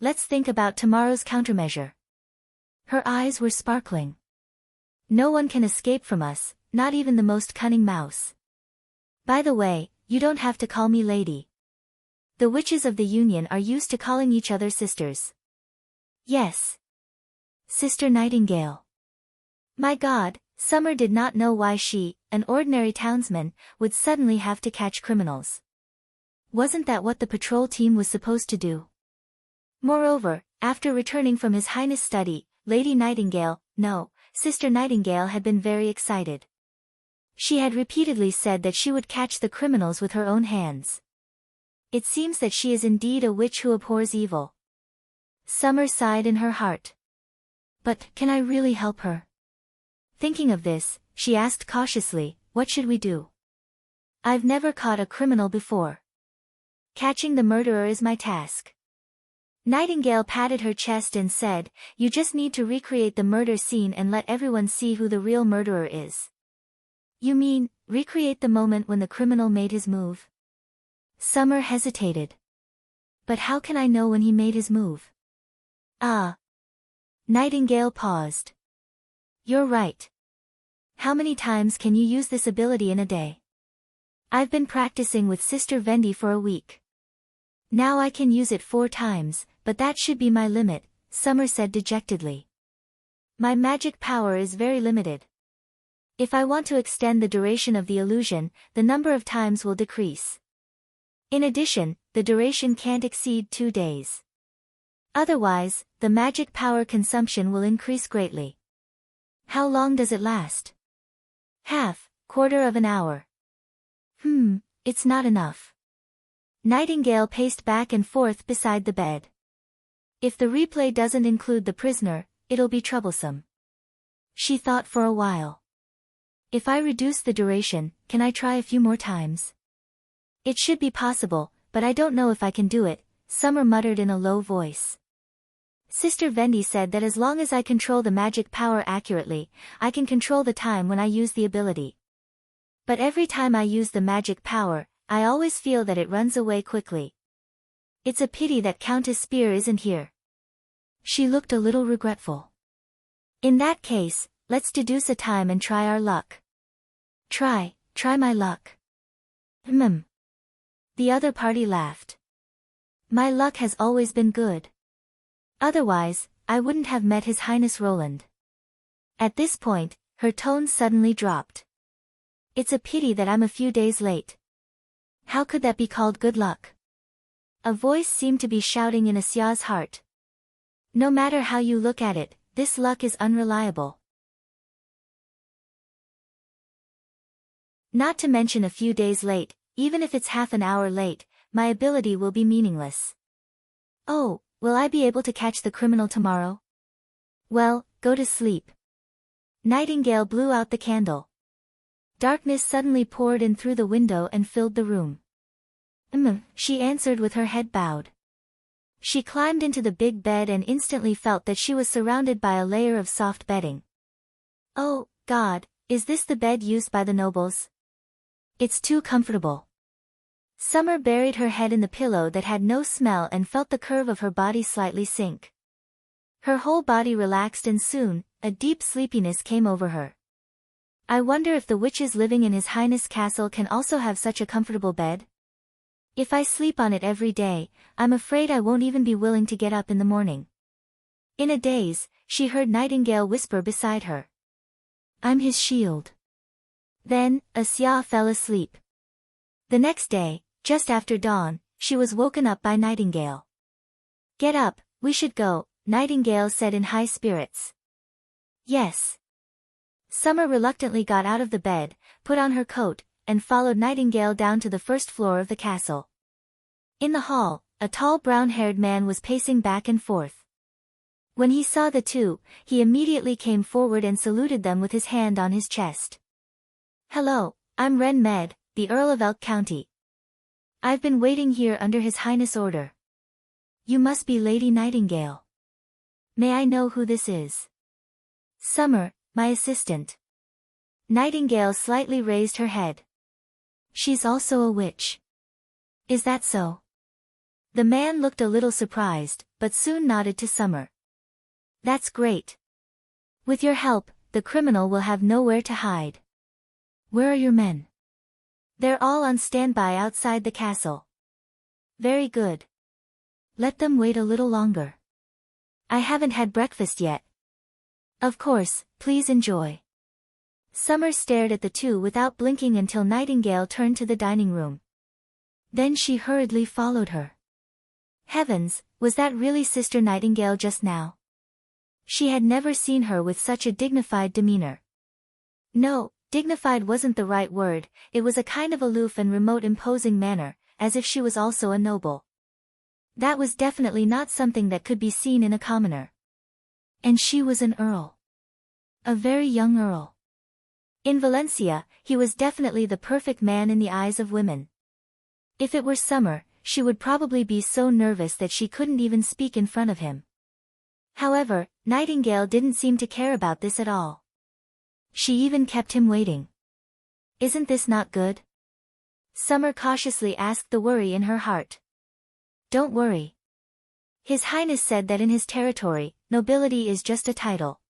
Let's think about tomorrow's countermeasure. Her eyes were sparkling. No one can escape from us, not even the most cunning mouse. By the way, you don't have to call me lady. The witches of the Union are used to calling each other sisters. Yes. Sister Nightingale. My God, Summer did not know why she, an ordinary townsman, would suddenly have to catch criminals. Wasn't that what the patrol team was supposed to do? Moreover, after returning from His Highness' study, Lady Nightingale, no, Sister Nightingale had been very excited. She had repeatedly said that she would catch the criminals with her own hands. It seems that she is indeed a witch who abhors evil. Summer sighed in her heart. But, can I really help her? Thinking of this, she asked cautiously, what should we do? I've never caught a criminal before. Catching the murderer is my task. Nightingale patted her chest and said, you just need to recreate the murder scene and let everyone see who the real murderer is. You mean, recreate the moment when the criminal made his move? Summer hesitated. But how can I know when he made his move? Nightingale paused. You're right. How many times can you use this ability in a day? I've been practicing with Sister Vendi for a week. Now I can use it 4 times, but that should be my limit, Summer said dejectedly. My magic power is very limited. If I want to extend the duration of the illusion, the number of times will decrease. In addition, the duration can't exceed 2 days. Otherwise, the magic power consumption will increase greatly. How long does it last? Half, quarter of an hour. It's not enough. Nightingale paced back and forth beside the bed. If the replay doesn't include the prisoner, it'll be troublesome. She thought for a while. If I reduce the duration, can I try a few more times? It should be possible, but I don't know if I can do it, Summer muttered in a low voice. Sister Vendi said that as long as I control the magic power accurately, I can control the time when I use the ability. But every time I use the magic power, I always feel that it runs away quickly. It's a pity that Countess Spear isn't here. She looked a little regretful. In that case, let's deduce a time and try our luck. Try my luck. The other party laughed. My luck has always been good. Otherwise, I wouldn't have met His Highness Roland. At this point, her tone suddenly dropped. It's a pity that I'm a few days late. How could that be called good luck? A voice seemed to be shouting in Asia's heart. No matter how you look at it, this luck is unreliable. Not to mention a few days late, even if it's half an hour late, my ability will be meaningless. Oh, will I be able to catch the criminal tomorrow? Well, go to sleep. Nightingale blew out the candle. Darkness suddenly poured in through the window and filled the room. She answered with her head bowed. She climbed into the big bed and instantly felt that she was surrounded by a layer of soft bedding. Oh, God, is this the bed used by the nobles? It's too comfortable. Summer buried her head in the pillow that had no smell and felt the curve of her body slightly sink. Her whole body relaxed and soon, a deep sleepiness came over her. I wonder if the witches living in His Highness Castle can also have such a comfortable bed? If I sleep on it every day, I'm afraid I won't even be willing to get up in the morning. In a daze, she heard Nightingale whisper beside her. I'm his shield. Then, Asia fell asleep. The next day, just after dawn, she was woken up by Nightingale. Get up, we should go, Nightingale said in high spirits. Yes. Summer reluctantly got out of the bed, put on her coat, and followed Nightingale down to the first floor of the castle. In the hall, a tall brown-haired man was pacing back and forth. When he saw the two, he immediately came forward and saluted them with his hand on his chest. Hello, I'm Ren Med, the Earl of Elk County. I've been waiting here under His Highness' order. You must be Lady Nightingale. May I know who this is? Summer, my assistant. Nightingale slightly raised her head. She's also a witch. Is that so? The man looked a little surprised, but soon nodded to Summer. That's great. With your help, the criminal will have nowhere to hide. Where are your men? They're all on standby outside the castle. Very good. Let them wait a little longer. I haven't had breakfast yet. Of course, please enjoy. Summer stared at the two without blinking until Nightingale turned to the dining room. Then she hurriedly followed her. Heavens, was that really Sister Nightingale just now? She had never seen her with such a dignified demeanor. No, dignified wasn't the right word, it was a kind of aloof and remote imposing manner, as if she was also a noble. That was definitely not something that could be seen in a commoner. And she was an earl. A very young earl. In Valencia, he was definitely the perfect man in the eyes of women. If it were Summer, she would probably be so nervous that she couldn't even speak in front of him. However, Nightingale didn't seem to care about this at all. She even kept him waiting. Isn't this not good? Summer cautiously asked the worry in her heart. Don't worry. His Highness said that in his territory, nobility is just a title.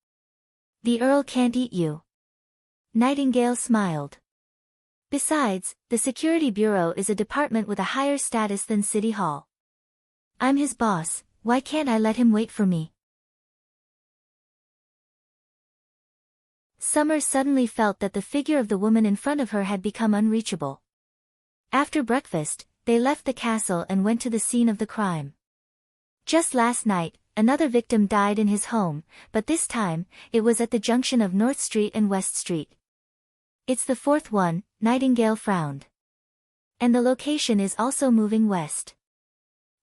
The Earl can't eat you. Nightingale smiled. Besides, the Security Bureau is a department with a higher status than City Hall. I'm his boss, why can't I let him wait for me? Summer suddenly felt that the figure of the woman in front of her had become unreachable. After breakfast, they left the castle and went to the scene of the crime. Just last night, another victim died in his home, but this time, it was at the junction of North Street and West Street. It's the fourth one, Nightingale frowned. And the location is also moving west.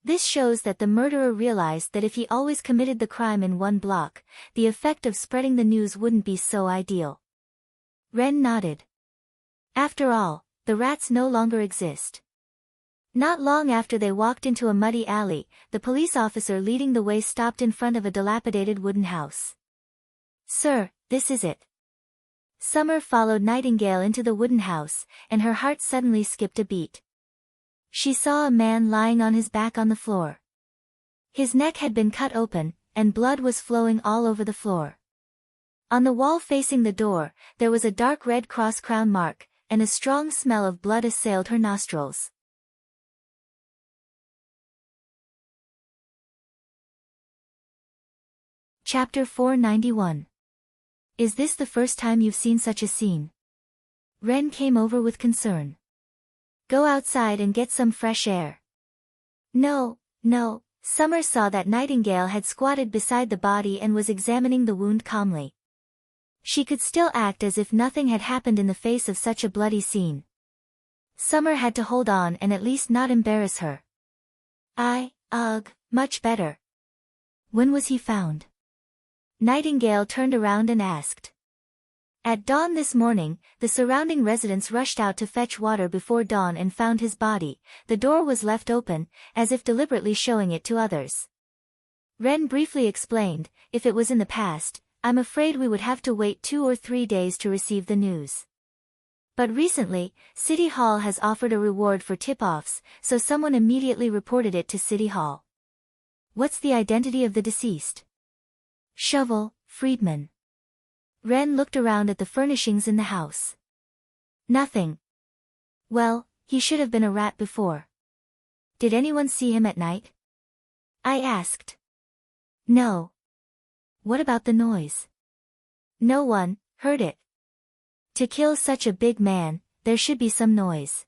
This shows that the murderer realized that if he always committed the crime in one block, the effect of spreading the news wouldn't be so ideal. Ren nodded. After all, the rats no longer exist. Not long after they walked into a muddy alley, the police officer leading the way stopped in front of a dilapidated wooden house. "Sir, this is it." Summer followed Nightingale into the wooden house, and her heart suddenly skipped a beat. She saw a man lying on his back on the floor. His neck had been cut open, and blood was flowing all over the floor. On the wall facing the door, there was a dark red cross crown mark, and a strong smell of blood assailed her nostrils. Chapter 491. Is this the first time you've seen such a scene? Ren came over with concern. Go outside and get some fresh air. No. Summer saw that Nightingale had squatted beside the body and was examining the wound calmly. She could still act as if nothing had happened in the face of such a bloody scene. Summer had to hold on and at least not embarrass her. Much better. When was he found? Nightingale turned around and asked. At dawn this morning, the surrounding residents rushed out to fetch water before dawn and found his body. The door was left open, as if deliberately showing it to others. Ren briefly explained, if it was in the past, I'm afraid we would have to wait 2 or 3 days to receive the news. But recently, City Hall has offered a reward for tip-offs, so someone immediately reported it to City Hall. What's the identity of the deceased? Shovel, Friedman. Ren looked around at the furnishings in the house. Nothing. Well, he should have been a rat before. Did anyone see him at night? I asked. No. What about the noise? No one heard it. To kill such a big man, there should be some noise.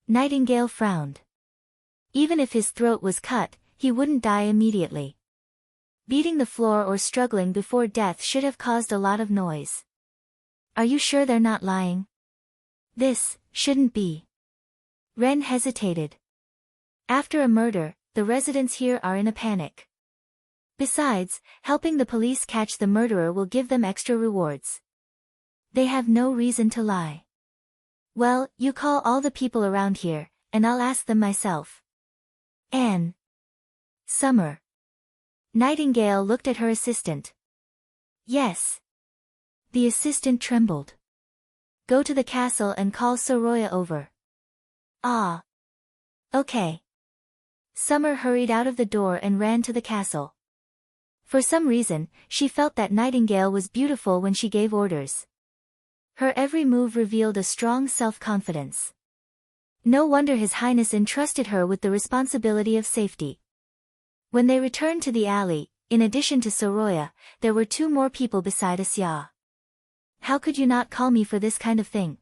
Nightingale frowned. Even if his throat was cut, he wouldn't die immediately. Beating the floor or struggling before death should have caused a lot of noise. Are you sure they're not lying? This shouldn't be. Ren hesitated. After a murder, the residents here are in a panic. Besides, helping the police catch the murderer will give them extra rewards. They have no reason to lie. Well, you call all the people around here, and I'll ask them myself. Anne. Summer. Nightingale looked at her assistant. Yes. The assistant trembled. Go to the castle and call Soroya over. Ah. Okay. Summer hurried out of the door and ran to the castle. For some reason, she felt that Nightingale was beautiful when she gave orders. Her every move revealed a strong self-confidence. No wonder His Highness entrusted her with the responsibility of safety. When they returned to the alley, in addition to Soroya, there were 2 more people beside Asya. How could you not call me for this kind of thing?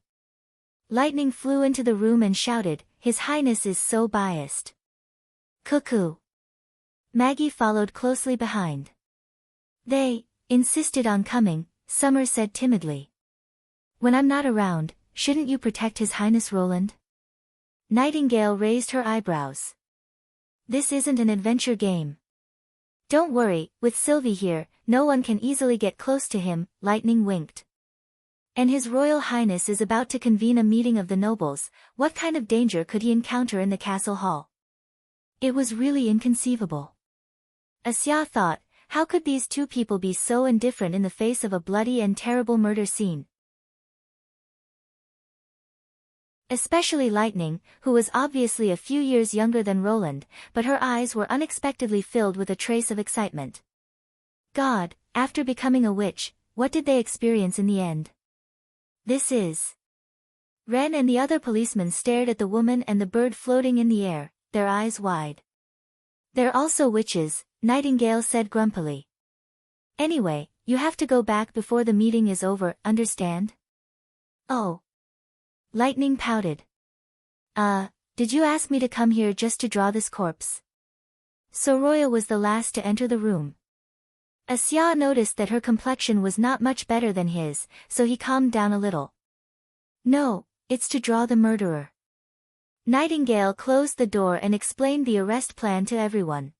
Lightning flew into the room and shouted, His Highness is so biased. Cuckoo. Maggie followed closely behind. They insisted on coming, Summer said timidly. When I'm not around, shouldn't you protect His Highness Roland? Nightingale raised her eyebrows. This isn't an adventure game. Don't worry, with Sylvie here, no one can easily get close to him, Lightning winked. And His Royal Highness is about to convene a meeting of the nobles, what kind of danger could he encounter in the castle hall? It was really inconceivable. Asya thought, how could these 2 people be so indifferent in the face of a bloody and terrible murder scene? Especially Lightning, who was obviously a few years younger than Roland, but her eyes were unexpectedly filled with a trace of excitement. God, after becoming a witch, what did they experience in the end? This is... Ren and the other policemen stared at the woman and the bird floating in the air, their eyes wide. They're also witches, Nightingale said grumpily. Anyway, You have to go back before the meeting is over, understand? Oh. Lightning pouted. Did you ask me to come here just to draw this corpse? Soroya was the last to enter the room. Asya noticed that her complexion was not much better than his, so he calmed down a little. No, it's to draw the murderer. Nightingale closed the door and explained the arrest plan to everyone.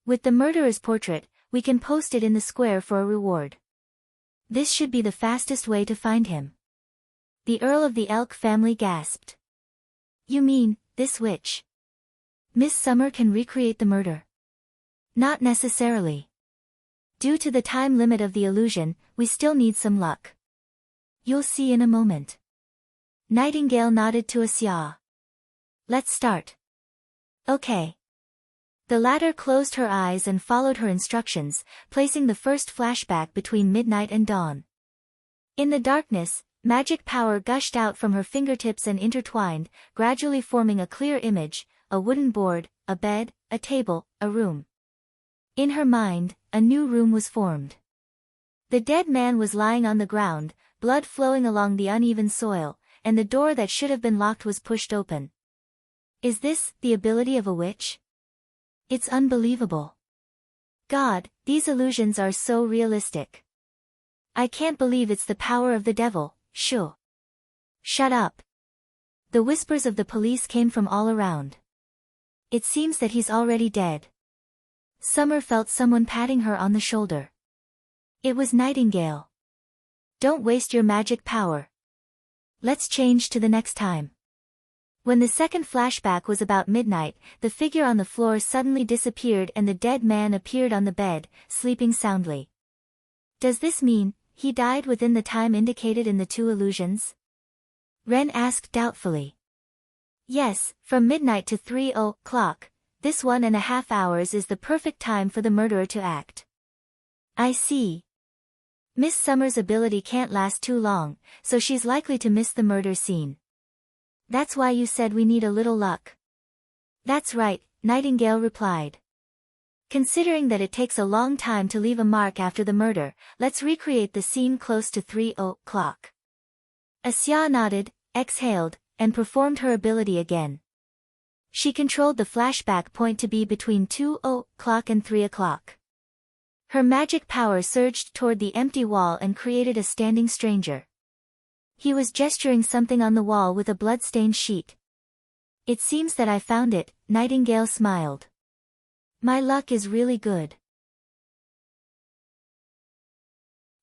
With the murderer's portrait, we can post it in the square for a reward. This should be the fastest way to find him. The Earl of the Elk family gasped. You mean, this witch? Miss Summer can recreate the murder? Not necessarily. Due to the time limit of the illusion, we still need some luck. You'll see in a moment. Nightingale nodded to Asya. Let's start. Okay. The latter closed her eyes and followed her instructions, placing the first flashback between midnight and dawn. In the darkness, magic power gushed out from her fingertips and intertwined, gradually forming a clear image, a wooden board, a bed, a table, a room. In her mind, a new room was formed. The dead man was lying on the ground, blood flowing along the uneven soil, and the door that should have been locked was pushed open. Is this the ability of a witch? It's unbelievable. God, these illusions are so realistic. I can't believe it's the power of the devil, shoo. Shut up. The whispers of the police came from all around. It seems that he's already dead. Summer felt someone patting her on the shoulder. It was Nightingale. Don't waste your magic power. Let's change to the next time. When the second flashback was about midnight, the figure on the floor suddenly disappeared and the dead man appeared on the bed, sleeping soundly. Does this mean he died within the time indicated in the two illusions? Ren asked doubtfully. Yes, from midnight to 3:00, this 1.5 hours is the perfect time for the murderer to act. I see. Miss Summer's ability can't last too long, so she's likely to miss the murder scene. That's why you said we need a little luck. That's right, Nightingale replied. Considering that it takes a long time to leave a mark after the murder, let's recreate the scene close to 3:00. Asya nodded, exhaled, and performed her ability again. She controlled the flashback point to be between 2:00 and 3:00. Her magic power surged toward the empty wall and created a standing stranger. He was gesturing something on the wall with a blood-stained sheet. It seems that I found it, Nightingale smiled. My luck is really good.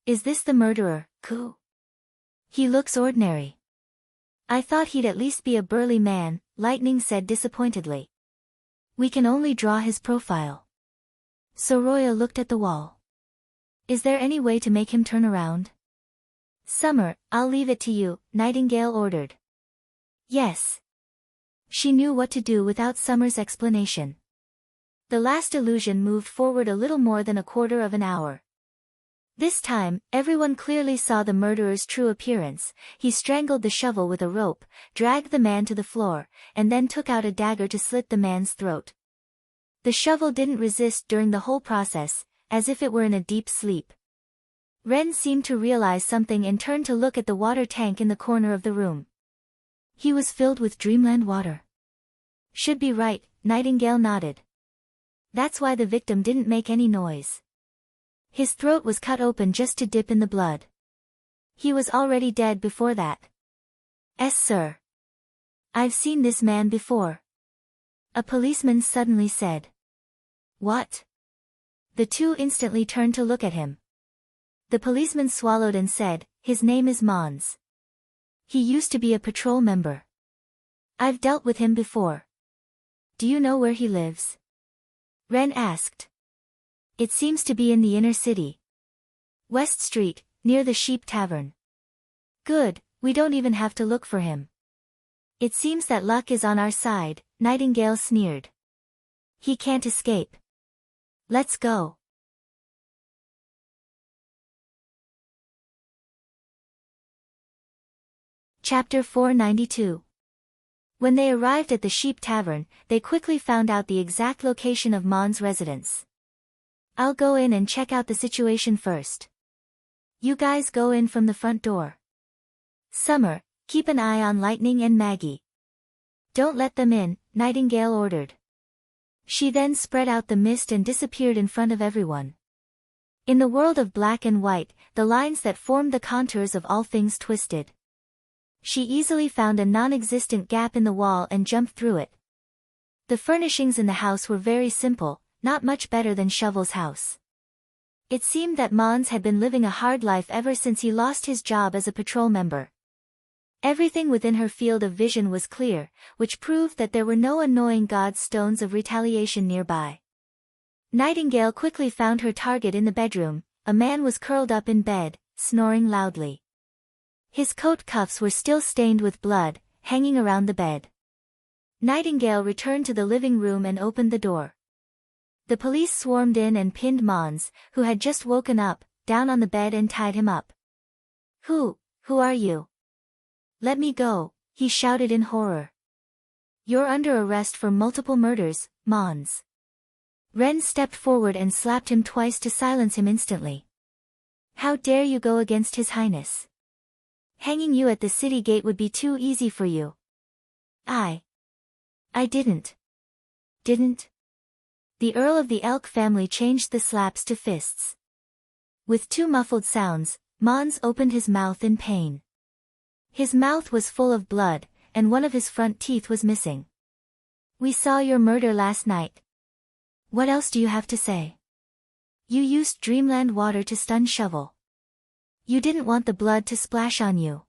Is this the murderer, Ku? He looks ordinary. I thought he'd at least be a burly man, Lightning said disappointedly. We can only draw his profile. Soroya looked at the wall. Is there any way to make him turn around? Summer, I'll leave it to you, Nightingale ordered. Yes. She knew what to do without Summer's explanation. The last illusion moved forward a little more than a quarter of an hour. This time, everyone clearly saw the murderer's true appearance. He strangled the shovel with a rope, dragged the man to the floor, and then took out a dagger to slit the man's throat. The shovel didn't resist during the whole process, as if it were in a deep sleep. Ren seemed to realize something and turned to look at the water tank in the corner of the room. He was filled with dreamland water. Should be right, Nightingale nodded. That's why the victim didn't make any noise. His throat was cut open just to dip in the blood. He was already dead before that. Sir. I've seen this man before. A policeman suddenly said. What? The two instantly turned to look at him. The policeman swallowed and said, his name is Mons. He used to be a patrol member. I've dealt with him before. Do you know where he lives? Ren asked. It seems to be in the inner city. West Street, near the Sheep Tavern. Good, we don't even have to look for him. It seems that luck is on our side, Nightingale sneered. He can't escape. Let's go. Chapter 492. When they arrived at the Sheep Tavern, they quickly found out the exact location of Mon's residence. I'll go in and check out the situation first. You guys go in from the front door. Summer, keep an eye on Lightning and Maggie. Don't let them in, Nightingale ordered. She then spread out the mist and disappeared in front of everyone. In the world of black and white, the lines that formed the contours of all things twisted. She easily found a non-existent gap in the wall and jumped through it. The furnishings in the house were very simple, not much better than Shovel's house. It seemed that Mons had been living a hard life ever since he lost his job as a patrol member. Everything within her field of vision was clear, which proved that there were no annoying God's stones of retaliation nearby. Nightingale quickly found her target in the bedroom. A man was curled up in bed, snoring loudly. His coat cuffs were still stained with blood, hanging around the bed. Nightingale returned to the living room and opened the door. The police swarmed in and pinned Mons, who had just woken up, down on the bed and tied him up. Who are you? Let me go, he shouted in horror. You're under arrest for multiple murders, Mons. Ren stepped forward and slapped him twice to silence him instantly. How dare you go against His Highness? Hanging you at the city gate would be too easy for you. I didn't. The Earl of the Elk family changed the slaps to fists. With two muffled sounds, Mons opened his mouth in pain. His mouth was full of blood, and one of his front teeth was missing. We saw your murder last night. What else do you have to say? You used Dreamland water to stun Shovel. You didn't want the blood to splash on you.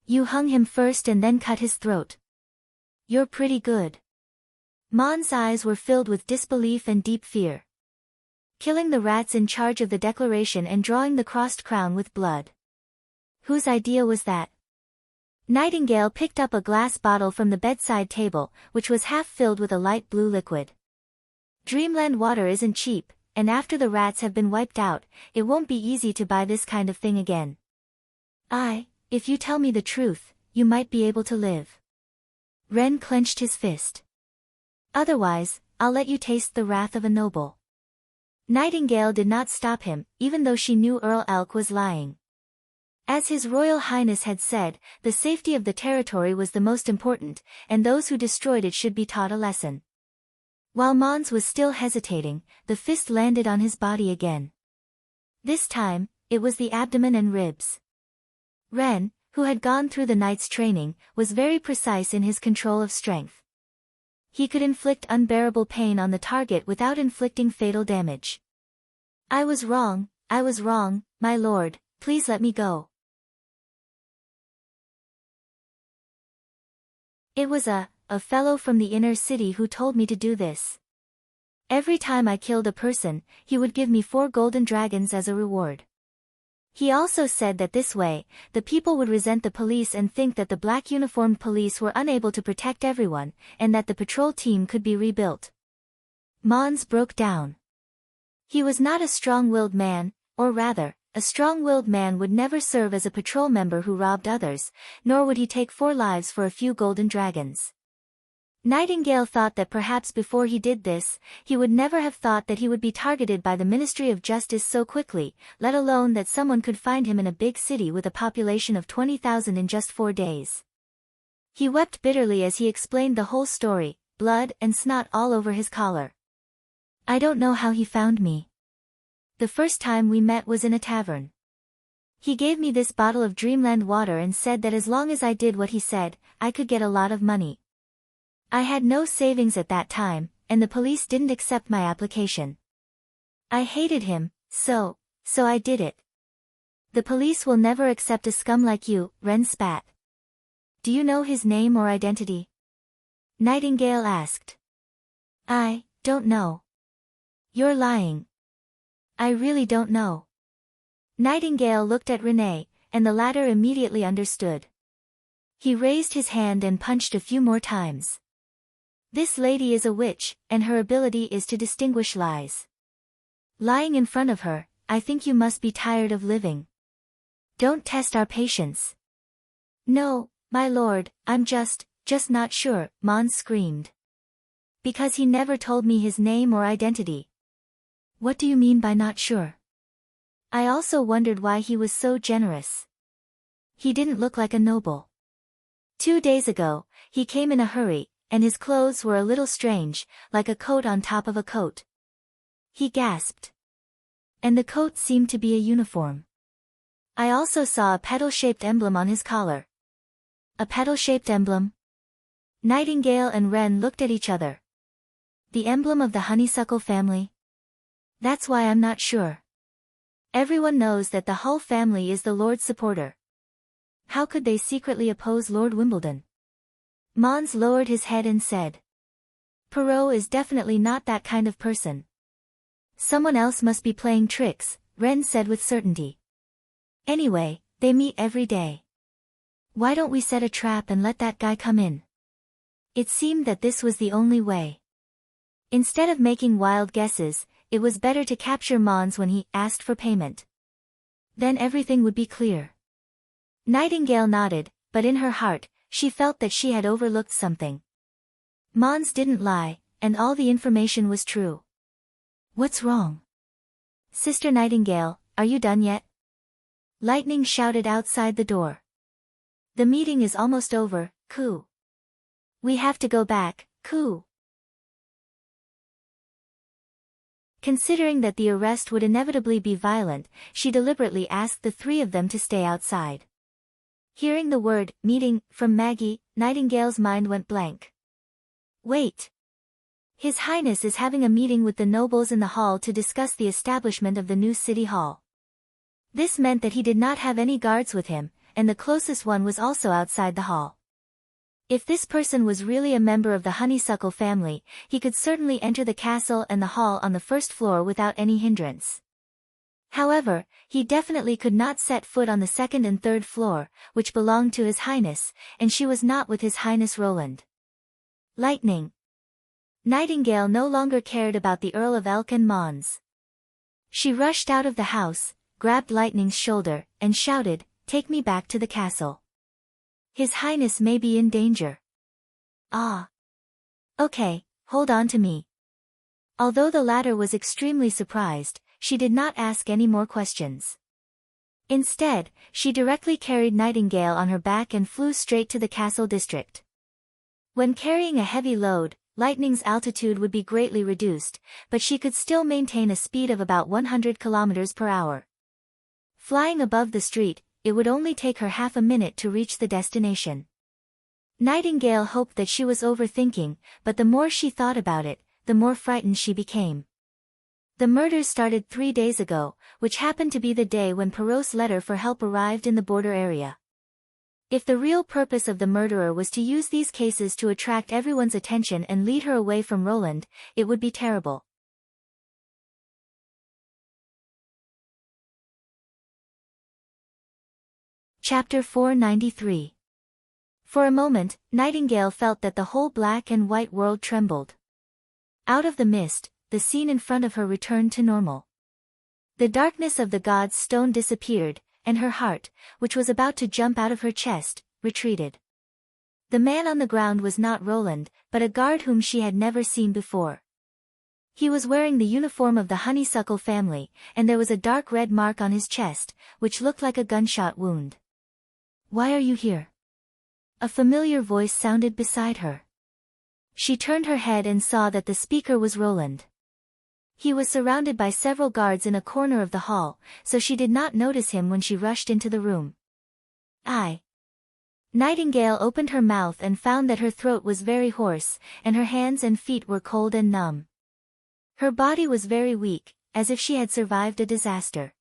You hung him first and then cut his throat. You're pretty good. Mons' eyes were filled with disbelief and deep fear. Killing the rats in charge of the declaration and drawing the crossed crown with blood. Whose idea was that? Nightingale picked up a glass bottle from the bedside table, which was half filled with a light blue liquid. Dreamland water isn't cheap, and after the rats have been wiped out, it won't be easy to buy this kind of thing again. If you tell me the truth, you might be able to live. Ren clenched his fist. Otherwise, I'll let you taste the wrath of a noble. Nightingale did not stop him, even though she knew Earl Elk was lying. As His Royal Highness had said, the safety of the territory was the most important, and those who destroyed it should be taught a lesson. While Mons was still hesitating, the fist landed on his body again. This time, it was the abdomen and ribs. Ren, who had gone through the night's training, was very precise in his control of strength. He could inflict unbearable pain on the target without inflicting fatal damage. I was wrong, my lord, please let me go. It was a fellow from the inner city who told me to do this. Every time I killed a person, he would give me 4 golden dragons as a reward. He also said that this way, the people would resent the police and think that the black uniformed police were unable to protect everyone, and that the patrol team could be rebuilt. Mons broke down. He was not a strong-willed man, or rather, a strong-willed man would never serve as a patrol member who robbed others, nor would he take 4 lives for a few golden dragons. Nightingale thought that perhaps before he did this, he would never have thought that he would be targeted by the Ministry of Justice so quickly, let alone that someone could find him in a big city with a population of 20,000 in just 4 days. He wept bitterly as he explained the whole story, blood and snot all over his collar. I don't know how he found me. The first time we met was in a tavern. He gave me this bottle of Dreamland water and said that as long as I did what he said, I could get a lot of money. I had no savings at that time, and the police didn't accept my application. I hated him, so I did it. The police will never accept a scum like you, Ren spat. Do you know his name or identity? Nightingale asked. I don't know. You're lying. I really don't know. Nightingale looked at Renee, and the latter immediately understood. He raised his hand and punched a few more times. This lady is a witch, and her ability is to distinguish lies. Lying in front of her, I think you must be tired of living. Don't test our patience. No, my lord, I'm just not sure, Mons screamed. Because he never told me his name or identity. What do you mean by not sure? I also wondered why he was so generous. He didn't look like a noble. 2 days ago, he came in a hurry, and his clothes were a little strange, like a coat on top of a coat. He gasped. And the coat seemed to be a uniform. I also saw a petal-shaped emblem on his collar. A petal-shaped emblem? Nightingale and Wren looked at each other. The emblem of the honeysuckle family? That's why I'm not sure. Everyone knows that the Hull family is the Lord's supporter. How could they secretly oppose Lord Wimbledon? Mons lowered his head and said. Perrault is definitely not that kind of person. Someone else must be playing tricks, Wren said with certainty. Anyway, they meet every day. Why don't we set a trap and let that guy come in? It seemed that this was the only way. Instead of making wild guesses, it was better to capture Mons when he asked for payment. Then everything would be clear. Nightingale nodded, but in her heart, she felt that she had overlooked something. Mons didn't lie, and all the information was true. What's wrong? Sister Nightingale, are you done yet? Lightning shouted outside the door. The meeting is almost over, coo. We have to go back, coo. Considering that the arrest would inevitably be violent, she deliberately asked the three of them to stay outside. Hearing the word, meeting, from Maggie, Nightingale's mind went blank. Wait. His Highness is having a meeting with the nobles in the hall to discuss the establishment of the new city hall. This meant that he did not have any guards with him, and the closest one was also outside the hall. If this person was really a member of the honeysuckle family, he could certainly enter the castle and the hall on the first floor without any hindrance. However, he definitely could not set foot on the second and third floor, which belonged to His Highness, and she was not with His Highness Roland. Lightning. Nightingale no longer cared about the Earl of Elk and Mons. She rushed out of the house, grabbed Lightning's shoulder, and shouted, "Take me back to the castle. His Highness may be in danger." Ah. Okay, hold on to me. Although the latter was extremely surprised, she did not ask any more questions. Instead, she directly carried Nightingale on her back and flew straight to the castle district. When carrying a heavy load, Lightning's altitude would be greatly reduced, but she could still maintain a speed of about 100 kilometers per hour. Flying above the street, it would only take her half a minute to reach the destination. Nightingale hoped that she was overthinking, but the more she thought about it, the more frightened she became. The murders started 3 days ago, which happened to be the day when Perrault's letter for help arrived in the border area. If the real purpose of the murderer was to use these cases to attract everyone's attention and lead her away from Roland, it would be terrible. Chapter 493. For a moment, Nightingale felt that the whole black and white world trembled. Out of the mist, the scene in front of her returned to normal. The darkness of the god's stone disappeared, and her heart, which was about to jump out of her chest, retreated. The man on the ground was not Roland, but a guard whom she had never seen before. He was wearing the uniform of the honeysuckle family, and there was a dark red mark on his chest, which looked like a gunshot wound. "Why are you here?" A familiar voice sounded beside her. She turned her head and saw that the speaker was Roland. He was surrounded by several guards in a corner of the hall, so she did not notice him when she rushed into the room. Nightingale opened her mouth and found that her throat was very hoarse, and her hands and feet were cold and numb. Her body was very weak, as if she had survived a disaster.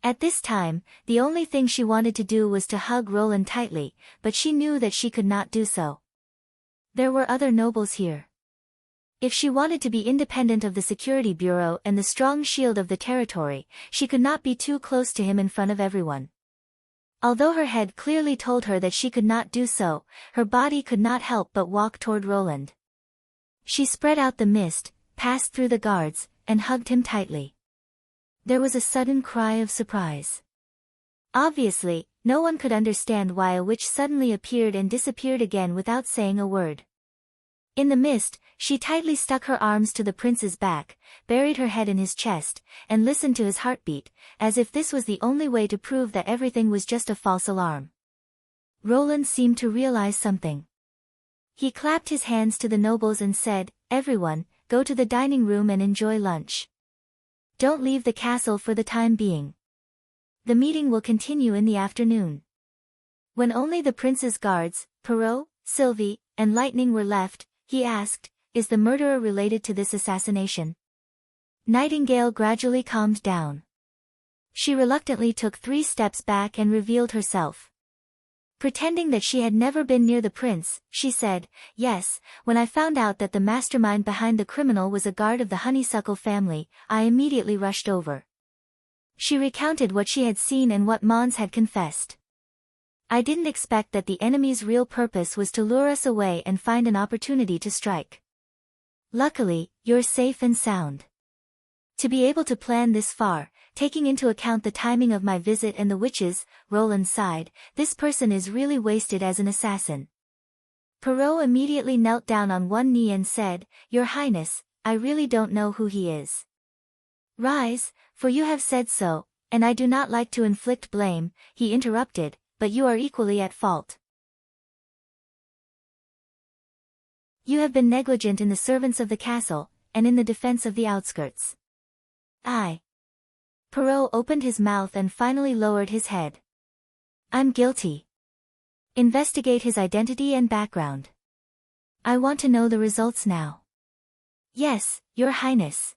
At this time, the only thing she wanted to do was to hug Roland tightly, but she knew that she could not do so. There were other nobles here. If she wanted to be independent of the security bureau and the strong shield of the territory, she could not be too close to him in front of everyone. Although her head clearly told her that she could not do so, her body could not help but walk toward Roland. She spread out the mist, passed through the guards, and hugged him tightly. There was a sudden cry of surprise. Obviously, no one could understand why a witch suddenly appeared and disappeared again without saying a word. In the mist, she tightly stuck her arms to the prince's back, buried her head in his chest, and listened to his heartbeat, as if this was the only way to prove that everything was just a false alarm. Roland seemed to realize something. He clapped his hands to the nobles and said, "Everyone, go to the dining room and enjoy lunch. Don't leave the castle for the time being. The meeting will continue in the afternoon." When only the prince's guards, Perrault, Sylvie, and Lightning were left, he asked, "Is the murderer related to this assassination?" Nightingale gradually calmed down. She reluctantly took 3 steps back and revealed herself. Pretending that she had never been near the prince, she said, "Yes, when I found out that the mastermind behind the criminal was a guard of the Honeysuckle family, I immediately rushed over." She recounted what she had seen and what Mons had confessed. "I didn't expect that the enemy's real purpose was to lure us away and find an opportunity to strike. Luckily, you're safe and sound. To be able to plan this far, taking into account the timing of my visit and the witches," Roland sighed, "this person is really wasted as an assassin." Perrault immediately knelt down on one knee and said, "Your Highness, I really don't know who he is." "Rise, for you have said so, and I do not like to inflict blame," he interrupted, "but you are equally at fault. You have been negligent in the servants of the castle, and in the defense of the outskirts." Perrault opened his mouth and finally lowered his head. "I'm guilty. Investigate his identity and background. I want to know the results now." "Yes, Your Highness."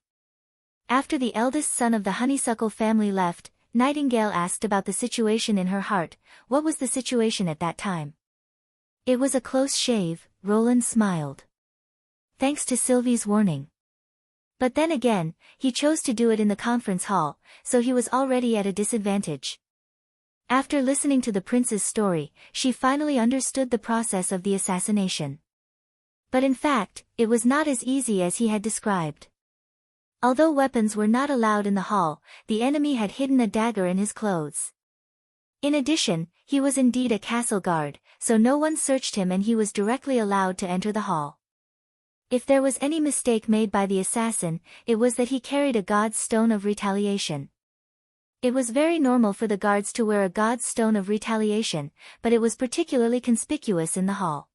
After the eldest son of the Honeysuckle family left, Nightingale asked about the situation in her heart. What was the situation at that time? "It was a close shave," Roland smiled. "Thanks to Sylvie's warning. But then again, he chose to do it in the conference hall, so he was already at a disadvantage." After listening to the prince's story, she finally understood the process of the assassination. But in fact, it was not as easy as he had described. Although weapons were not allowed in the hall, the enemy had hidden a dagger in his clothes. In addition, he was indeed a castle guard, so no one searched him and he was directly allowed to enter the hall. If there was any mistake made by the assassin, it was that he carried a god's stone of retaliation. It was very normal for the guards to wear a god's stone of retaliation, but it was particularly conspicuous in the hall.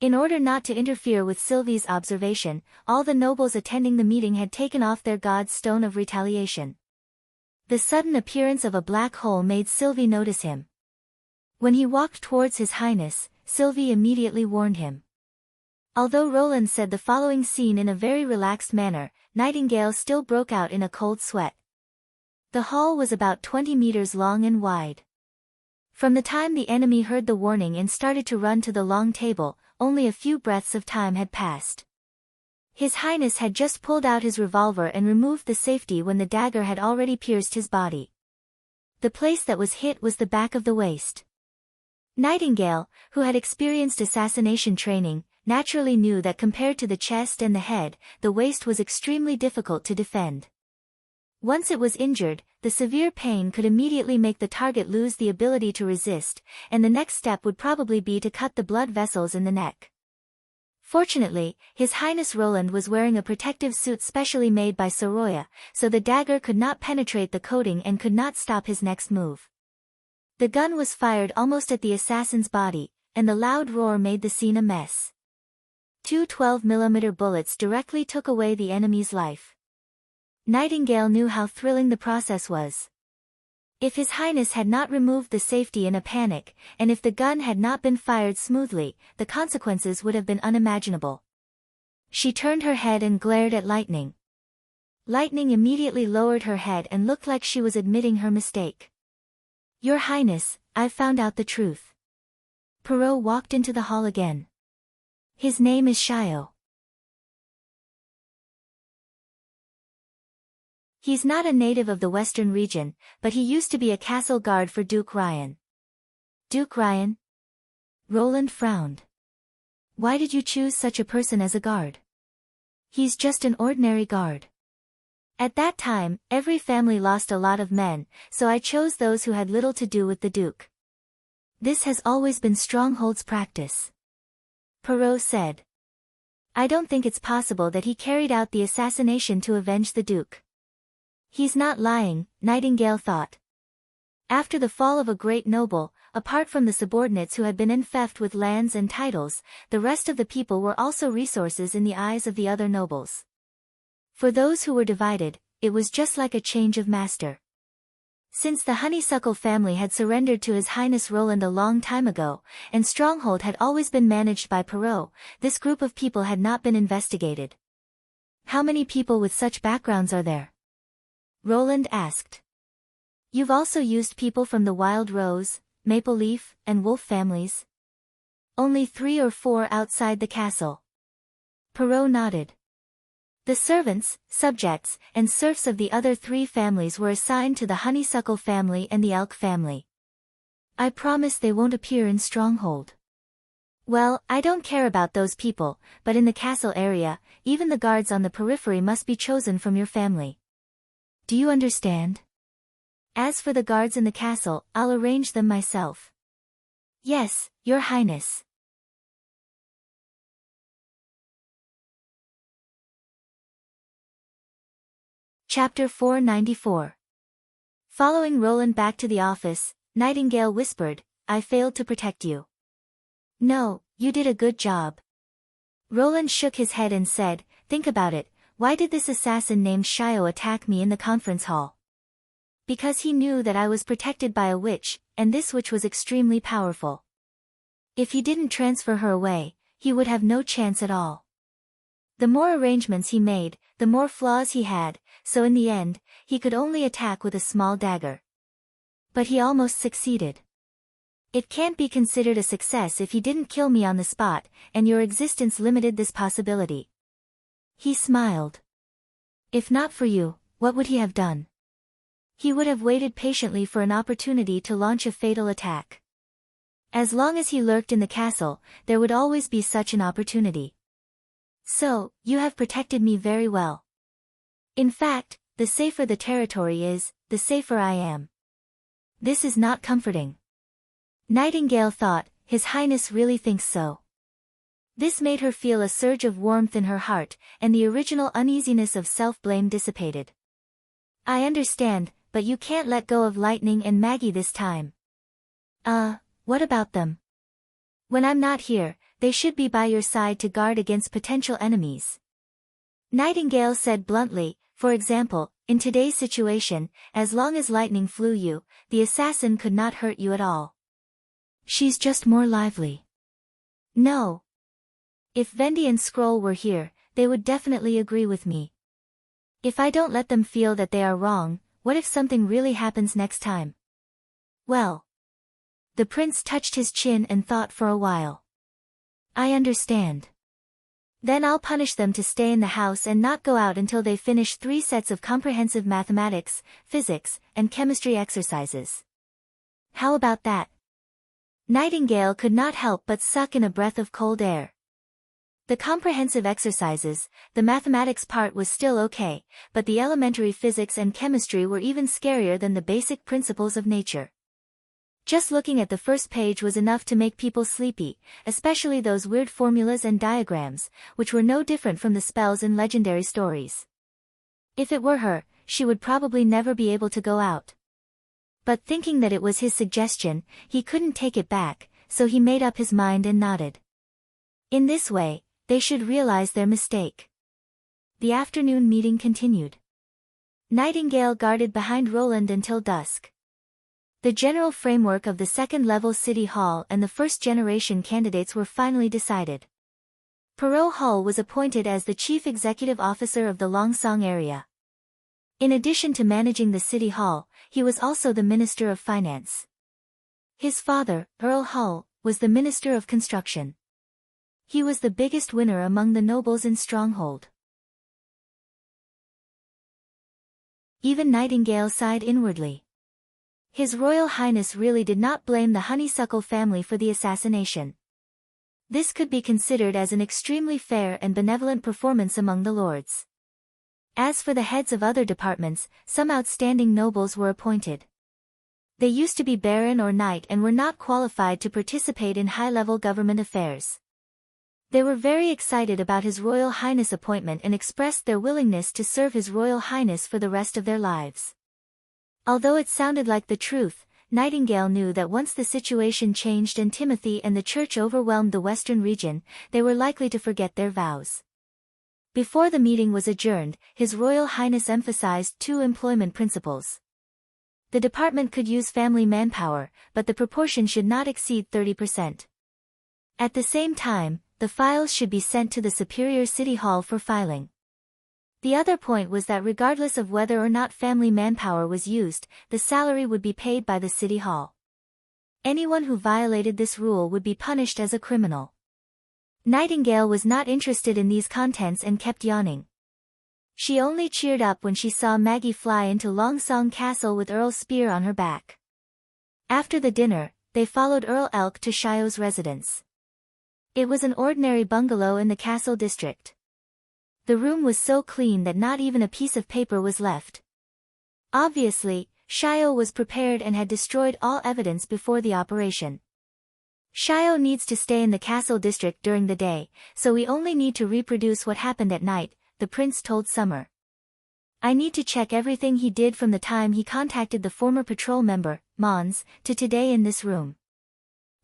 In order not to interfere with Sylvie's observation, all the nobles attending the meeting had taken off their god's stone of retaliation. The sudden appearance of a black hole made Sylvie notice him. When he walked towards His Highness, Sylvie immediately warned him. Although Roland said the following scene in a very relaxed manner, Nightingale still broke out in a cold sweat. The hall was about 20 meters long and wide. From the time the enemy heard the warning and started to run to the long table, only a few breaths of time had passed. His Highness had just pulled out his revolver and removed the safety when the dagger had already pierced his body. The place that was hit was the back of the waist. Nightingale, who had experienced assassination training, naturally knew that compared to the chest and the head, the waist was extremely difficult to defend. Once it was injured, the severe pain could immediately make the target lose the ability to resist, and the next step would probably be to cut the blood vessels in the neck. Fortunately, His Highness Roland was wearing a protective suit specially made by Soroya, so the dagger could not penetrate the coating and could not stop his next move. The gun was fired almost at the assassin's body, and the loud roar made the scene a mess. 2 12mm bullets directly took away the enemy's life. Nightingale knew how thrilling the process was. If His Highness had not removed the safety in a panic, and if the gun had not been fired smoothly, the consequences would have been unimaginable. She turned her head and glared at Lightning. Lightning immediately lowered her head and looked like she was admitting her mistake. "Your Highness, I've found out the truth." Perrault walked into the hall again. "His name is Shio. He's not a native of the western region, but he used to be a castle guard for Duke Ryan." "Duke Ryan?" Roland frowned. "Why did you choose such a person as a guard?" "He's just an ordinary guard. At that time, every family lost a lot of men, so I chose those who had little to do with the Duke. This has always been Stronghold's practice," Perrault said. I don't think it's possible that he carried out the assassination to avenge the Duke. He's not lying, Nightingale thought. After the fall of a great noble, apart from the subordinates who had been enfeoffed with lands and titles, the rest of the people were also resources in the eyes of the other nobles. For those who were divided, it was just like a change of master. Since the Honeysuckle family had surrendered to His Highness Roland a long time ago, and Stronghold had always been managed by Perrault, this group of people had not been investigated. How many people with such backgrounds are there? Roland asked. You've also used people from the Wild Rose, Maple Leaf, and Wolf families? Only 3 or 4 outside the castle. Perrault nodded. The servants, subjects, and serfs of the other 3 families were assigned to the Honeysuckle family and the Elk family. I promise they won't appear in Stronghold. Well, I don't care about those people, but in the castle area, even the guards on the periphery must be chosen from your family. Do you understand? As for the guards in the castle, I'll arrange them myself. Yes, Your Highness. Chapter 494. Following Roland back to the office, Nightingale whispered, I failed to protect you. No, you did a good job. Roland shook his head and said, think about it, why did this assassin named Shio attack me in the conference hall? Because he knew that I was protected by a witch, and this witch was extremely powerful. If he didn't transfer her away, he would have no chance at all. The more arrangements he made, the more flaws he had, so in the end, he could only attack with a small dagger. But he almost succeeded. It can't be considered a success if he didn't kill me on the spot, and your existence limited this possibility. He smiled. If not for you, what would he have done? He would have waited patiently for an opportunity to launch a fatal attack. As long as he lurked in the castle, there would always be such an opportunity. So, you have protected me very well. In fact, the safer the territory is, the safer I am. This is not comforting. Nightingale thought, His Highness really thinks so. This made her feel a surge of warmth in her heart, and the original uneasiness of self-blame dissipated. I understand, but you can't let go of Lightning and Maggie this time. What about them? When I'm not here, they should be by your side to guard against potential enemies. Nightingale said bluntly, for example, in today's situation, as long as lightning flew you, the assassin could not hurt you at all. She's just more lively. No. If Vendi and Scroll were here, they would definitely agree with me. If I don't let them feel that they are wrong, what if something really happens next time? Well. The prince touched his chin and thought for a while. I understand. Then I'll punish them to stay in the house and not go out until they finish 3 sets of comprehensive mathematics, physics, and chemistry exercises. How about that? Nightingale could not help but suck in a breath of cold air. The comprehensive exercises, the mathematics part was still okay, but the elementary physics and chemistry were even scarier than the basic principles of nature. Just looking at the first page was enough to make people sleepy, especially those weird formulas and diagrams, which were no different from the spells in legendary stories. If it were her, she would probably never be able to go out. But thinking that it was his suggestion, he couldn't take it back, so he made up his mind and nodded. In this way, they should realize their mistake. The afternoon meeting continued. Nightingale guarded behind Roland until dusk. The general framework of the second-level City Hall and the first-generation candidates were finally decided. Perrault Hall was appointed as the chief executive officer of the Longsong area. In addition to managing the City Hall, he was also the Minister of Finance. His father, Earl Hull, was the Minister of Construction. He was the biggest winner among the nobles in Stronghold. Even Nightingale sighed inwardly. His Royal Highness really did not blame the Honeysuckle family for the assassination. This could be considered as an extremely fair and benevolent performance among the lords. As for the heads of other departments, some outstanding nobles were appointed. They used to be baron or knight and were not qualified to participate in high-level government affairs. They were very excited about His Royal Highness' appointment and expressed their willingness to serve His Royal Highness for the rest of their lives. Although it sounded like the truth, Nightingale knew that once the situation changed and Timothy and the church overwhelmed the western region, they were likely to forget their vows. Before the meeting was adjourned, His Royal Highness emphasized 2 employment principles. The department could use family manpower, but the proportion should not exceed 30%. At the same time, the files should be sent to the Superior City Hall for filing. The other point was that regardless of whether or not family manpower was used, the salary would be paid by the City Hall. Anyone who violated this rule would be punished as a criminal. Nightingale was not interested in these contents and kept yawning. She only cheered up when she saw Maggie fly into Longsong Castle with Earl Spear on her back. After the dinner, they followed Earl Elk to Shio's residence. It was an ordinary bungalow in the castle district. The room was so clean that not even a piece of paper was left. Obviously, Shio was prepared and had destroyed all evidence before the operation. Shio needs to stay in the castle district during the day, so we only need to reproduce what happened at night, the prince told Summer. I need to check everything he did from the time he contacted the former patrol member, Mons, to today in this room.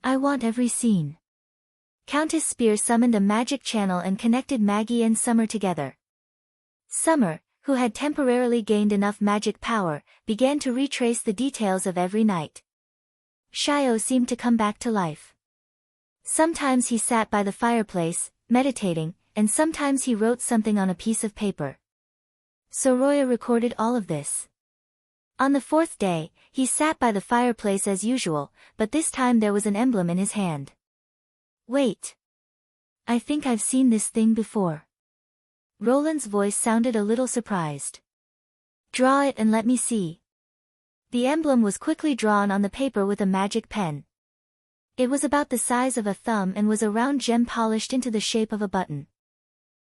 I want every scene. Countess Spear summoned a magic channel and connected Maggie and Summer together. Summer, who had temporarily gained enough magic power, began to retrace the details of every night. Shio seemed to come back to life. Sometimes he sat by the fireplace, meditating, and sometimes he wrote something on a piece of paper. Soroya recorded all of this. On the 4th day, he sat by the fireplace as usual, but this time there was an emblem in his hand. Wait. I think I've seen this thing before. Roland's voice sounded a little surprised. Draw it and let me see. The emblem was quickly drawn on the paper with a magic pen. It was about the size of a thumb and was a round gem polished into the shape of a button.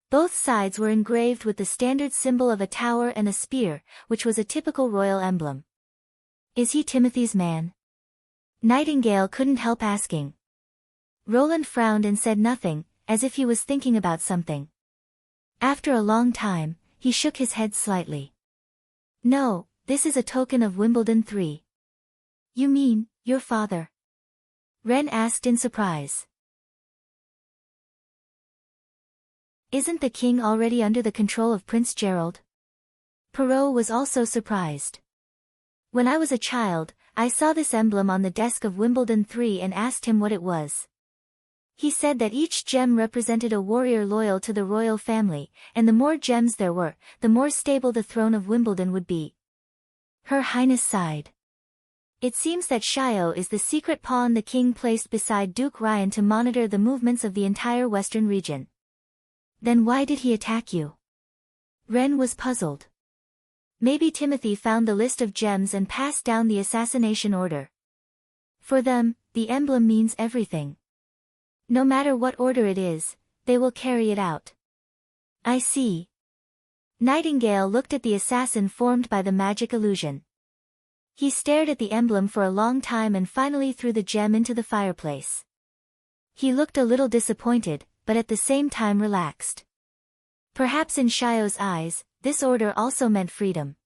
Both sides were engraved with the standard symbol of a tower and a spear, which was a typical royal emblem. Is he Timothy's man? Nightingale couldn't help asking. Roland frowned and said nothing, as if he was thinking about something. After a long time, he shook his head slightly. No, this is a token of Wimbledon 3. You mean, your father? Ren asked in surprise. Isn't the king already under the control of Prince Gerald? Perrault was also surprised. When I was a child, I saw this emblem on the desk of Wimbledon 3 and asked him what it was. He said that each gem represented a warrior loyal to the royal family, and the more gems there were, the more stable the throne of Wimbledon would be. Her Highness sighed. It seems that Shio is the secret pawn the king placed beside Duke Ryan to monitor the movements of the entire western region. Then why did he attack you? Ren was puzzled. Maybe Timothy found the list of gems and passed down the assassination order. For them, the emblem means everything. No matter what order it is, they will carry it out. I see. Nightingale looked at the assassin formed by the magic illusion. He stared at the emblem for a long time and finally threw the gem into the fireplace. He looked a little disappointed, but at the same time relaxed. Perhaps in Shio's eyes, this order also meant freedom.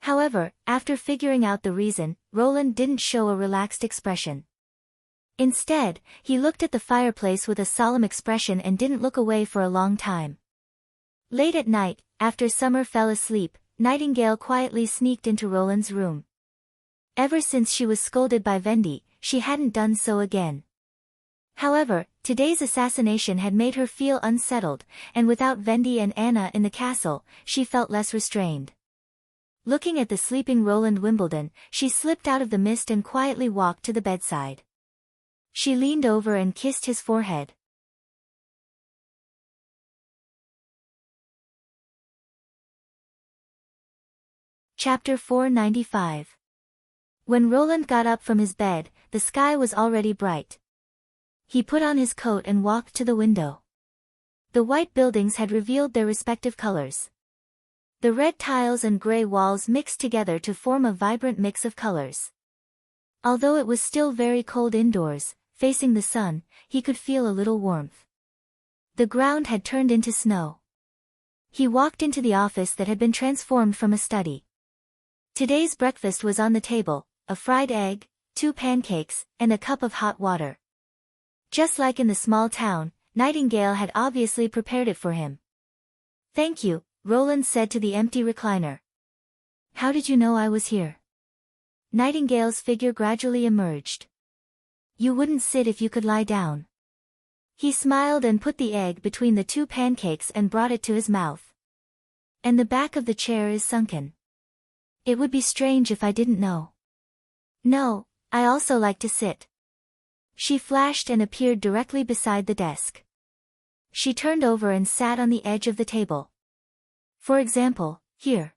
However, after figuring out the reason, Roland didn't show a relaxed expression. Instead, he looked at the fireplace with a solemn expression and didn't look away for a long time. Late at night, after Summer fell asleep, Nightingale quietly sneaked into Roland's room. Ever since she was scolded by Vendi, she hadn't done so again. However, today's assassination had made her feel unsettled, and without Vendi and Anna in the castle, she felt less restrained. Looking at the sleeping Roland Wimbledon, she slipped out of the mist and quietly walked to the bedside. She leaned over and kissed his forehead. Chapter 495. When Roland got up from his bed, the sky was already bright. He put on his coat and walked to the window. The white buildings had revealed their respective colors. The red tiles and gray walls mixed together to form a vibrant mix of colors. Although it was still very cold indoors, facing the sun, he could feel a little warmth. The ground had turned into snow. He walked into the office that had been transformed from a study. Today's breakfast was on the table, a fried egg, 2 pancakes, and a cup of hot water. Just like in the small town, Nightingale had obviously prepared it for him. "Thank you," Roland said to the empty recliner. "How did you know I was here?" Nightingale's figure gradually emerged. "You wouldn't sit if you could lie down." He smiled and put the egg between the 2 pancakes and brought it to his mouth. "And the back of the chair is sunken. It would be strange if I didn't know." "No, I also like to sit." She flashed and appeared directly beside the desk. She turned over and sat on the edge of the table. "For example, here.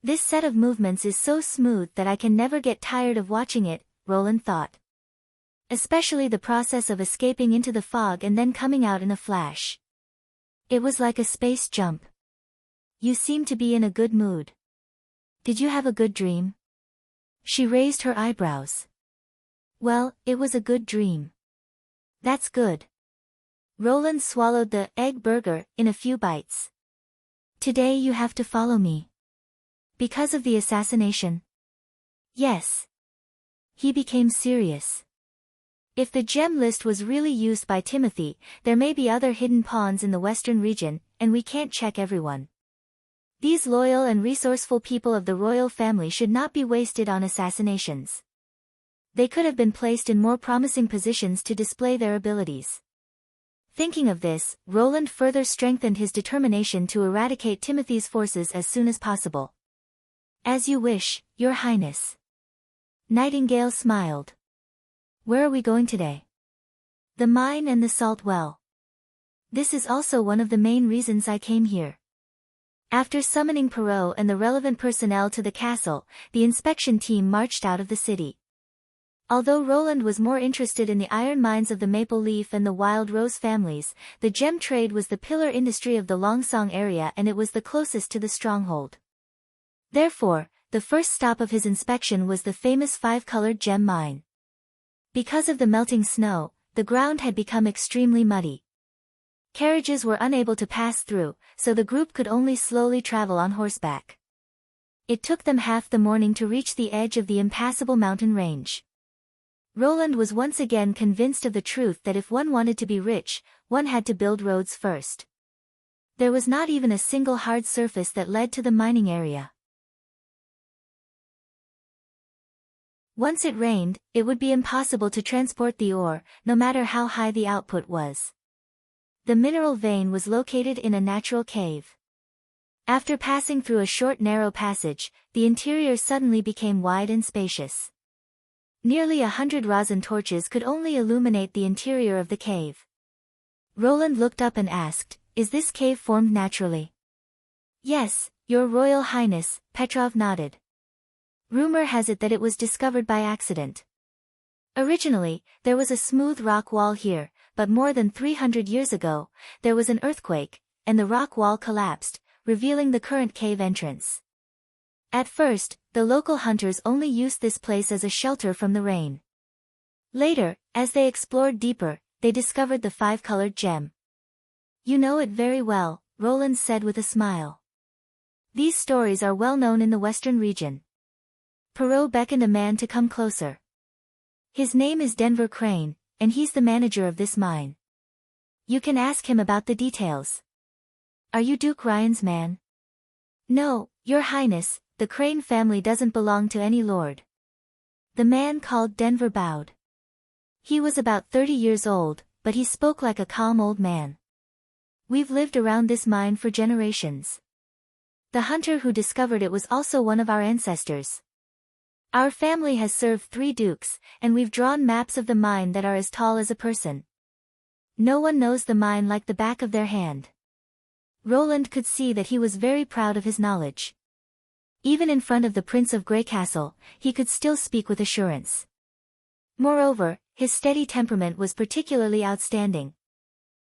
This set of movements is so smooth that I can never get tired of watching it," Roland thought. Especially the process of escaping into the fog and then coming out in a flash. It was like a space jump. "You seem to be in a good mood. Did you have a good dream?" She raised her eyebrows. "Well, it was a good dream." "That's good." Roland swallowed the egg burger in a few bites. "Today you have to follow me." "Because of the assassination?" "Yes." He became serious. If the gem list was really used by Timothy, there may be other hidden pawns in the western region, and we can't check everyone. These loyal and resourceful people of the royal family should not be wasted on assassinations. They could have been placed in more promising positions to display their abilities. Thinking of this, Roland further strengthened his determination to eradicate Timothy's forces as soon as possible. "As you wish, Your Highness." Nightingale smiled. "Where are we going today?" "The mine and the salt well. This is also one of the main reasons I came here." After summoning Perrault and the relevant personnel to the castle, the inspection team marched out of the city. Although Roland was more interested in the iron mines of the Maple Leaf and the Wild Rose families, the gem trade was the pillar industry of the Longsong area and it was the closest to the stronghold. Therefore, the first stop of his inspection was the famous 5-colored gem mine. Because of the melting snow, the ground had become extremely muddy. Carriages were unable to pass through, so the group could only slowly travel on horseback. It took them half the morning to reach the edge of the impassable mountain range. Roland was once again convinced of the truth that if one wanted to be rich, one had to build roads first. There was not even a single hard surface that led to the mining area. Once it rained, it would be impossible to transport the ore, no matter how high the output was. The mineral vein was located in a natural cave. After passing through a short narrow passage, the interior suddenly became wide and spacious. Nearly 100 rosin torches could only illuminate the interior of the cave. Roland looked up and asked, "Is this cave formed naturally?" "Yes, Your Royal Highness," Petrov nodded. "Rumor has it that it was discovered by accident. Originally, there was a smooth rock wall here, but more than 300 years ago, there was an earthquake, and the rock wall collapsed, revealing the current cave entrance. At first, the local hunters only used this place as a shelter from the rain. Later, as they explored deeper, they discovered the 5-colored gem." "You know it very well," Roland said with a smile. "These stories are well known in the western region." Perrault beckoned a man to come closer. "His name is Denver Crane, and he's the manager of this mine. You can ask him about the details." "Are you Duke Ryan's man?" "No, Your Highness, the Crane family doesn't belong to any lord." The man called Denver bowed. He was about 30 years old, but he spoke like a calm old man. "We've lived around this mine for generations. The hunter who discovered it was also one of our ancestors. Our family has served 3 dukes, and we've drawn maps of the mine that are as tall as a person. No one knows the mine like the back of their hand." Roland could see that he was very proud of his knowledge. Even in front of the Prince of Greycastle, he could still speak with assurance. Moreover, his steady temperament was particularly outstanding.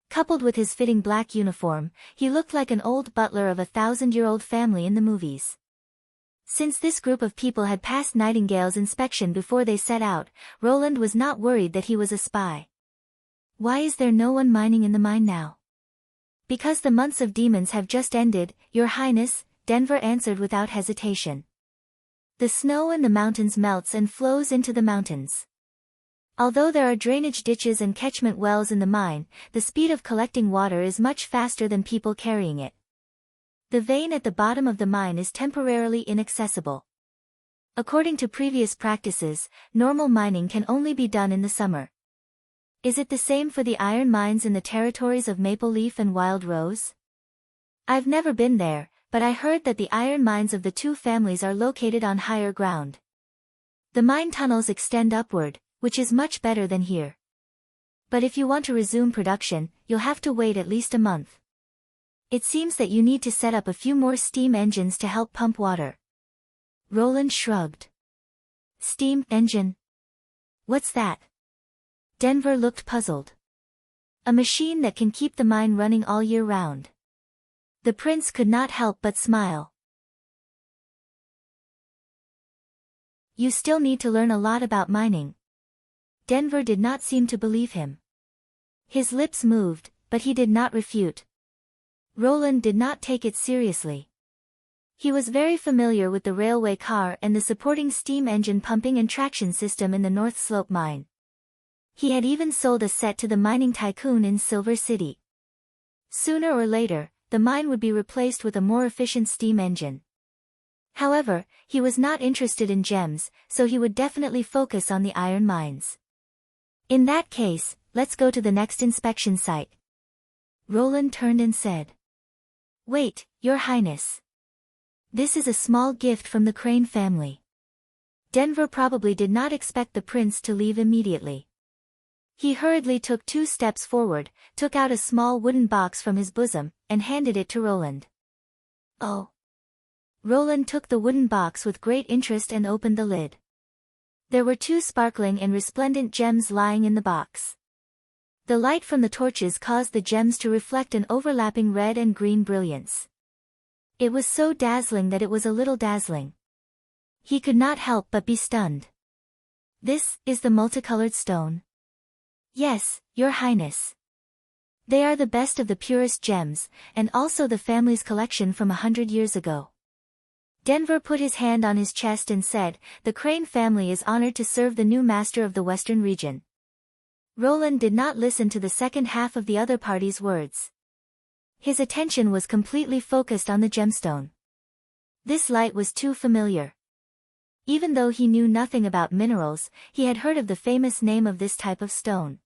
Coupled with his fitting black uniform, he looked like an old butler of a 1,000-year-old family in the movies. Since this group of people had passed Nightingale's inspection before they set out, Roland was not worried that he was a spy. "Why is there no one mining in the mine now?" Because the months of demons have just ended, Your Highness, Denver answered without hesitation. The snow in the mountains melts and flows into the mountains. Although there are drainage ditches and catchment wells in the mine, the speed of collecting water is much faster than people carrying it. The vein at the bottom of the mine is temporarily inaccessible. According to previous practices, normal mining can only be done in the summer. Is it the same for the iron mines in the territories of Maple Leaf and Wild Rose? I've never been there, but I heard that the iron mines of the two families are located on higher ground. The mine tunnels extend upward, which is much better than here. But if you want to resume production, you'll have to wait at least a month. It seems that you need to set up a few more steam engines to help pump water. Roland shrugged. Steam engine? What's that? Denver looked puzzled. A machine that can keep the mine running all year round. The prince could not help but smile. You still need to learn a lot about mining. Denver did not seem to believe him. His lips moved, but he did not refute. Roland did not take it seriously. He was very familiar with the railway car and the supporting steam engine pumping and traction system in the North Slope mine. He had even sold a set to the mining tycoon in Silver City. Sooner or later, the mine would be replaced with a more efficient steam engine. However, he was not interested in gems, so he would definitely focus on the iron mines. In that case, let's go to the next inspection site. Roland turned and said. Wait, Your Highness. This is a small gift from the Crane family. Denver probably did not expect the prince to leave immediately. He hurriedly took 2 steps forward, took out a small wooden box from his bosom, and handed it to Roland. Oh. Roland took the wooden box with great interest and opened the lid. There were 2 sparkling and resplendent gems lying in the box. The light from the torches caused the gems to reflect an overlapping red and green brilliance. It was so dazzling that it was a little dazzling. He could not help but be stunned. This is the multicolored stone. Yes, Your Highness. They are the best of the purest gems, and also the family's collection from 100 years ago. Denver put his hand on his chest and said, The Crane family is honored to serve the new master of the Western region. Roland did not listen to the second half of the other party's words. His attention was completely focused on the gemstone. This light was too familiar. Even though he knew nothing about minerals, he had heard of the famous name of this type of stone.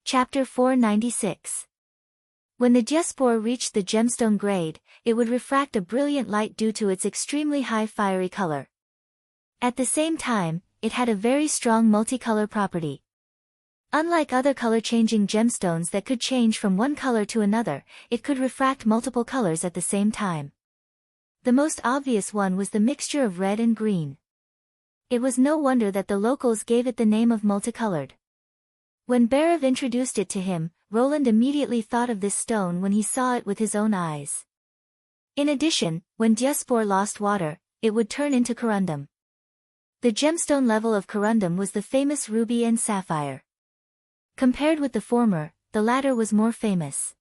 Chapter 496. When the diaspora reached the gemstone grade, it would refract a brilliant light due to its extremely high fiery color. At the same time, it had a very strong multicolor property. Unlike other color-changing gemstones that could change from one color to another, it could refract multiple colors at the same time. The most obvious one was the mixture of red and green. It was no wonder that the locals gave it the name of multicolored. When Berev introduced it to him, Roland immediately thought of this stone when he saw it with his own eyes. In addition, when diaspora lost water, it would turn into corundum. The gemstone level of corundum was the famous ruby and sapphire. Compared with the former, the latter was more famous.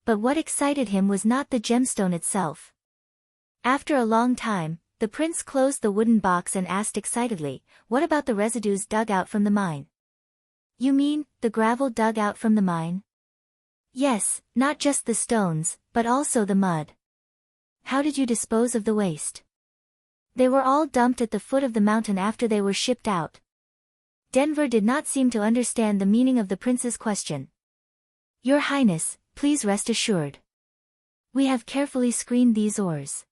But what excited him was not the gemstone itself. After a long time, the prince closed the wooden box and asked excitedly, What about the residues dug out from the mine? You mean, the gravel dug out from the mine? Yes, not just the stones, but also the mud. How did you dispose of the waste? They were all dumped at the foot of the mountain after they were shipped out. Denver did not seem to understand the meaning of the prince's question. Your Highness, please rest assured. We have carefully screened these ores.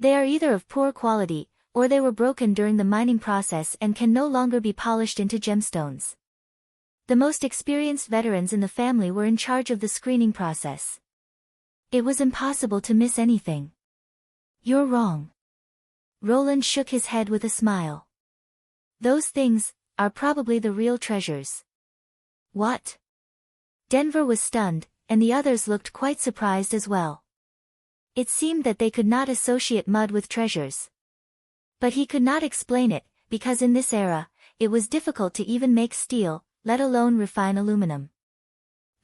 They are either of poor quality, or they were broken during the mining process and can no longer be polished into gemstones. The most experienced veterans in the family were in charge of the screening process. It was impossible to miss anything. You're wrong. Roland shook his head with a smile. Those things are probably the real treasures. What? Denver was stunned, and the others looked quite surprised as well. It seemed that they could not associate mud with treasures. But he could not explain it, because in this era, it was difficult to even make steel, let alone refine aluminum.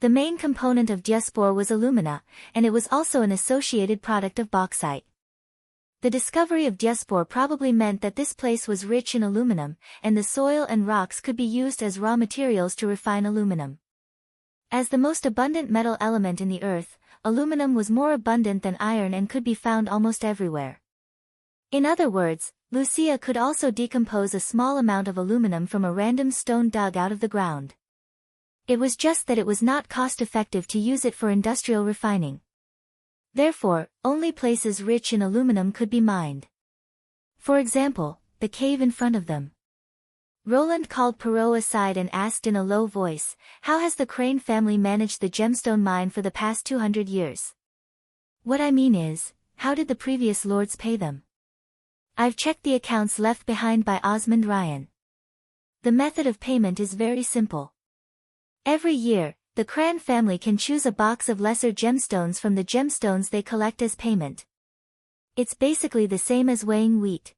The main component of diaspora was alumina, and it was also an associated product of bauxite. The discovery of diaspora probably meant that this place was rich in aluminum, and the soil and rocks could be used as raw materials to refine aluminum. As the most abundant metal element in the earth, aluminum was more abundant than iron and could be found almost everywhere. In other words, Lucia could also decompose a small amount of aluminum from a random stone dug out of the ground. It was just that it was not cost-effective to use it for industrial refining. Therefore, only places rich in aluminum could be mined. For example, the cave in front of them. Roland called Perrault aside and asked in a low voice, "How has the Crane family managed the gemstone mine for the past 200 years? What I mean is, how did the previous lords pay them? I've checked the accounts left behind by Osmond Ryan. The method of payment is very simple. Every year, the Crane family can choose a box of lesser gemstones from the gemstones they collect as payment. It's basically the same as weighing wheat."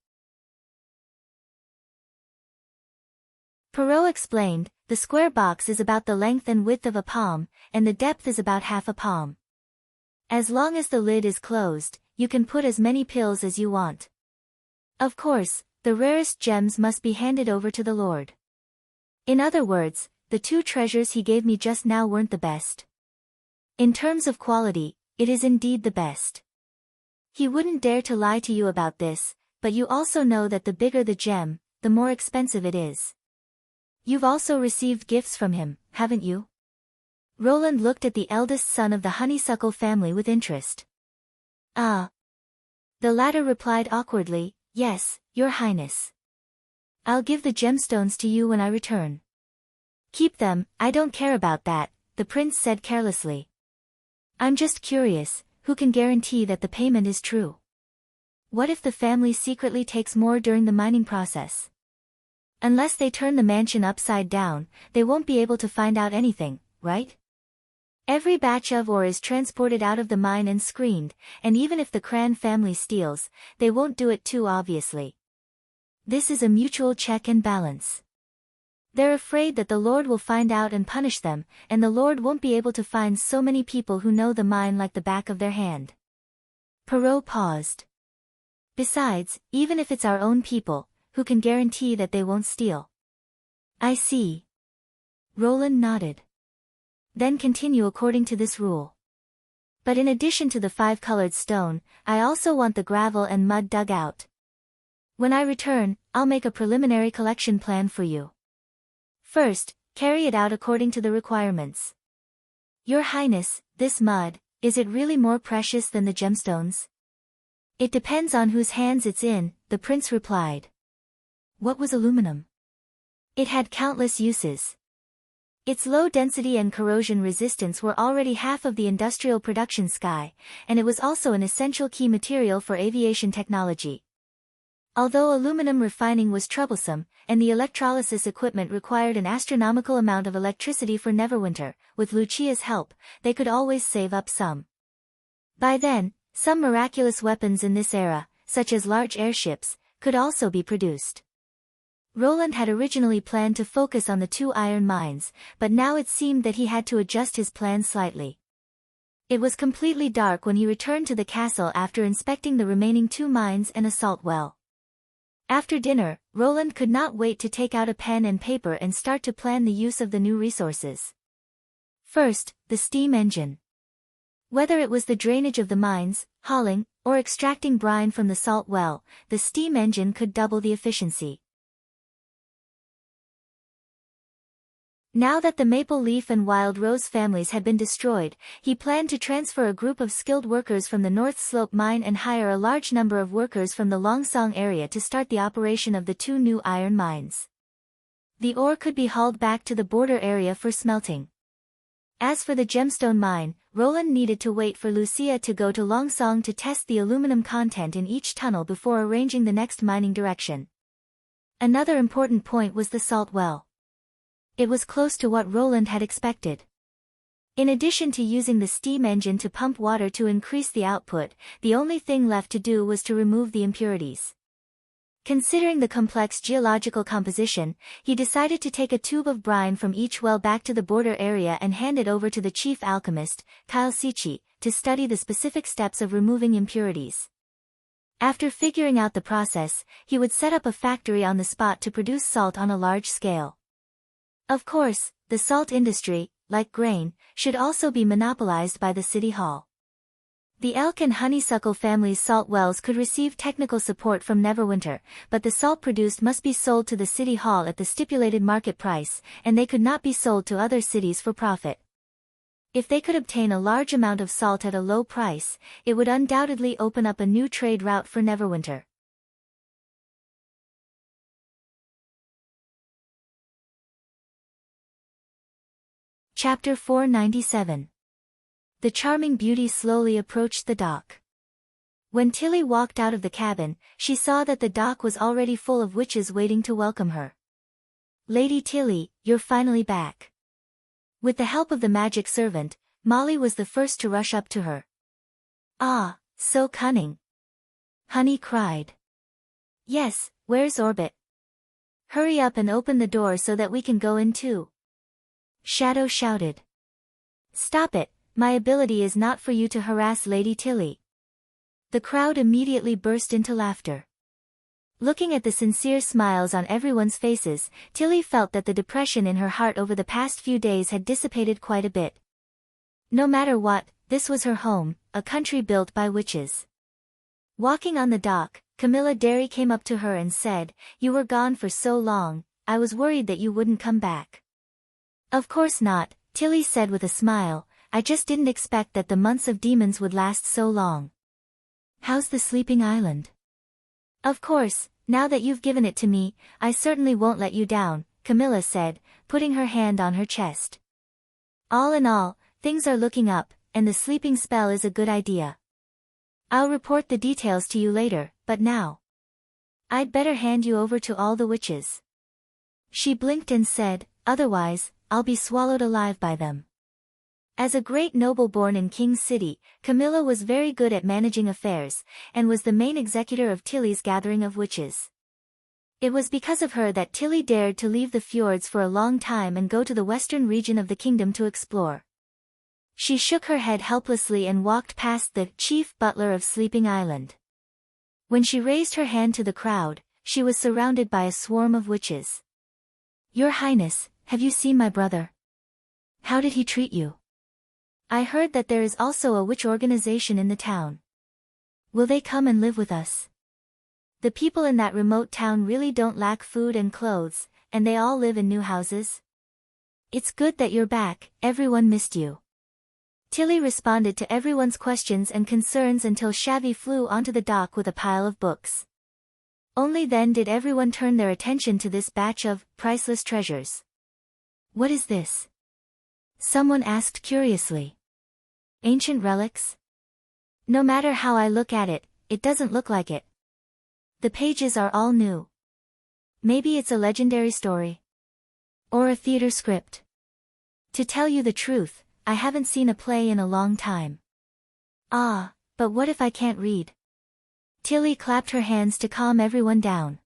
Perrault explained, "The square box is about the length and width of a palm, and the depth is about half a palm. As long as the lid is closed, you can put as many pills as you want. Of course, the rarest gems must be handed over to the Lord." In other words, the two treasures he gave me just now weren't the best. In terms of quality, it is indeed the best. He wouldn't dare to lie to you about this, but you also know that the bigger the gem, the more expensive it is. You've also received gifts from him, haven't you? Roland looked at the eldest son of the honeysuckle family with interest. "Ah." The latter replied awkwardly, "Yes, Your Highness. I'll give the gemstones to you when I return." "Keep them, I don't care about that," the prince said carelessly. "I'm just curious, who can guarantee that the payment is true? What if the family secretly takes more during the mining process? Unless they turn the mansion upside down, they won't be able to find out anything, right? Every batch of ore is transported out of the mine and screened, and even if the Cran family steals, they won't do it too obviously. This is a mutual check and balance. They're afraid that the Lord will find out and punish them, and the Lord won't be able to find so many people who know the mine like the back of their hand." Perrault paused. "Besides, even if it's our own people, who can guarantee that they won't steal?" "I see." Roland nodded. "Then continue according to this rule. But in addition to the 5-colored stone, I also want the gravel and mud dug out. When I return, I'll make a preliminary collection plan for you. First, carry it out according to the requirements." "Your Highness, this mud, is it really more precious than the gemstones?" "It depends on whose hands it's in," the prince replied. What was aluminum? It had countless uses. Its low density and corrosion resistance were already half of the industrial production sky, and it was also an essential key material for aviation technology. Although aluminum refining was troublesome, and the electrolysis equipment required an astronomical amount of electricity for Neverwinter, with Lucia's help, they could always save up some. By then, some miraculous weapons in this era, such as large airships, could also be produced. Roland had originally planned to focus on the 2 iron mines, but now it seemed that he had to adjust his plan slightly. It was completely dark when he returned to the castle after inspecting the remaining 2 mines and a salt well. After dinner, Roland could not wait to take out a pen and paper and start to plan the use of the new resources. First, the steam engine. Whether it was the drainage of the mines, hauling, or extracting brine from the salt well, the steam engine could double the efficiency. Now that the Maple Leaf and Wild Rose families had been destroyed, he planned to transfer a group of skilled workers from the North Slope mine and hire a large number of workers from the Longsong area to start the operation of the 2 new iron mines. The ore could be hauled back to the border area for smelting. As for the gemstone mine, Roland needed to wait for Lucia to go to Longsong to test the aluminum content in each tunnel before arranging the next mining direction. Another important point was the salt well. It was close to what Roland had expected. In addition to using the steam engine to pump water to increase the output, the only thing left to do was to remove the impurities. Considering the complex geological composition, he decided to take a tube of brine from each well back to the border area and hand it over to the chief alchemist, Kailsichi, to study the specific steps of removing impurities. After figuring out the process, he would set up a factory on the spot to produce salt on a large scale. Of course, the salt industry, like grain, should also be monopolized by the city hall. The elk and honeysuckle families' salt wells could receive technical support from Neverwinter, but the salt produced must be sold to the city hall at the stipulated market price, and they could not be sold to other cities for profit. If they could obtain a large amount of salt at a low price, it would undoubtedly open up a new trade route for Neverwinter. Chapter 497. The charming beauty slowly approached the dock. When Tilly walked out of the cabin, she saw that the dock was already full of witches waiting to welcome her. "Lady Tilly, you're finally back." With the help of the magic servant, Molly was the first to rush up to her. "Ah, so cunning!" Honey cried. "Yes, where's Orbit? Hurry up and open the door so that we can go in too." Shadow shouted. "Stop it, my ability is not for you to harass Lady Tilly." The crowd immediately burst into laughter. Looking at the sincere smiles on everyone's faces, Tilly felt that the depression in her heart over the past few days had dissipated quite a bit. No matter what, this was her home, a country built by witches. Walking on the dock, Camilla Derry came up to her and said, "You were gone for so long, I was worried that you wouldn't come back." "Of course not," Tilly said with a smile, "I just didn't expect that the months of demons would last so long." "How's the sleeping island?" "Of course, now that you've given it to me, I certainly won't let you down," Camilla said, putting her hand on her chest. "All in all, things are looking up, and the sleeping spell is a good idea. I'll report the details to you later, but now I'd better hand you over to all the witches." She blinked and said, "Otherwise, I'll be swallowed alive by them." As a great noble born in King's City, Camilla was very good at managing affairs, and was the main executor of Tilly's gathering of witches. It was because of her that Tilly dared to leave the fjords for a long time and go to the western region of the kingdom to explore. She shook her head helplessly and walked past the chief butler of Sleeping Island. When she raised her hand to the crowd, she was surrounded by a swarm of witches. "Your Highness, have you seen my brother? How did he treat you? I heard that there is also a witch organization in the town. Will they come and live with us? The people in that remote town really don't lack food and clothes, and they all live in new houses. It's good that you're back, everyone missed you." Tilly responded to everyone's questions and concerns until Shavy flew onto the dock with a pile of books. Only then did everyone turn their attention to this batch of priceless treasures. "What is this?" someone asked curiously. "Ancient relics? No matter how I look at it, it doesn't look like it. The pages are all new. Maybe it's a legendary story. Or a theater script. To tell you the truth, I haven't seen a play in a long time. Ah, but what if I can't read?" Tilly clapped her hands to calm everyone down.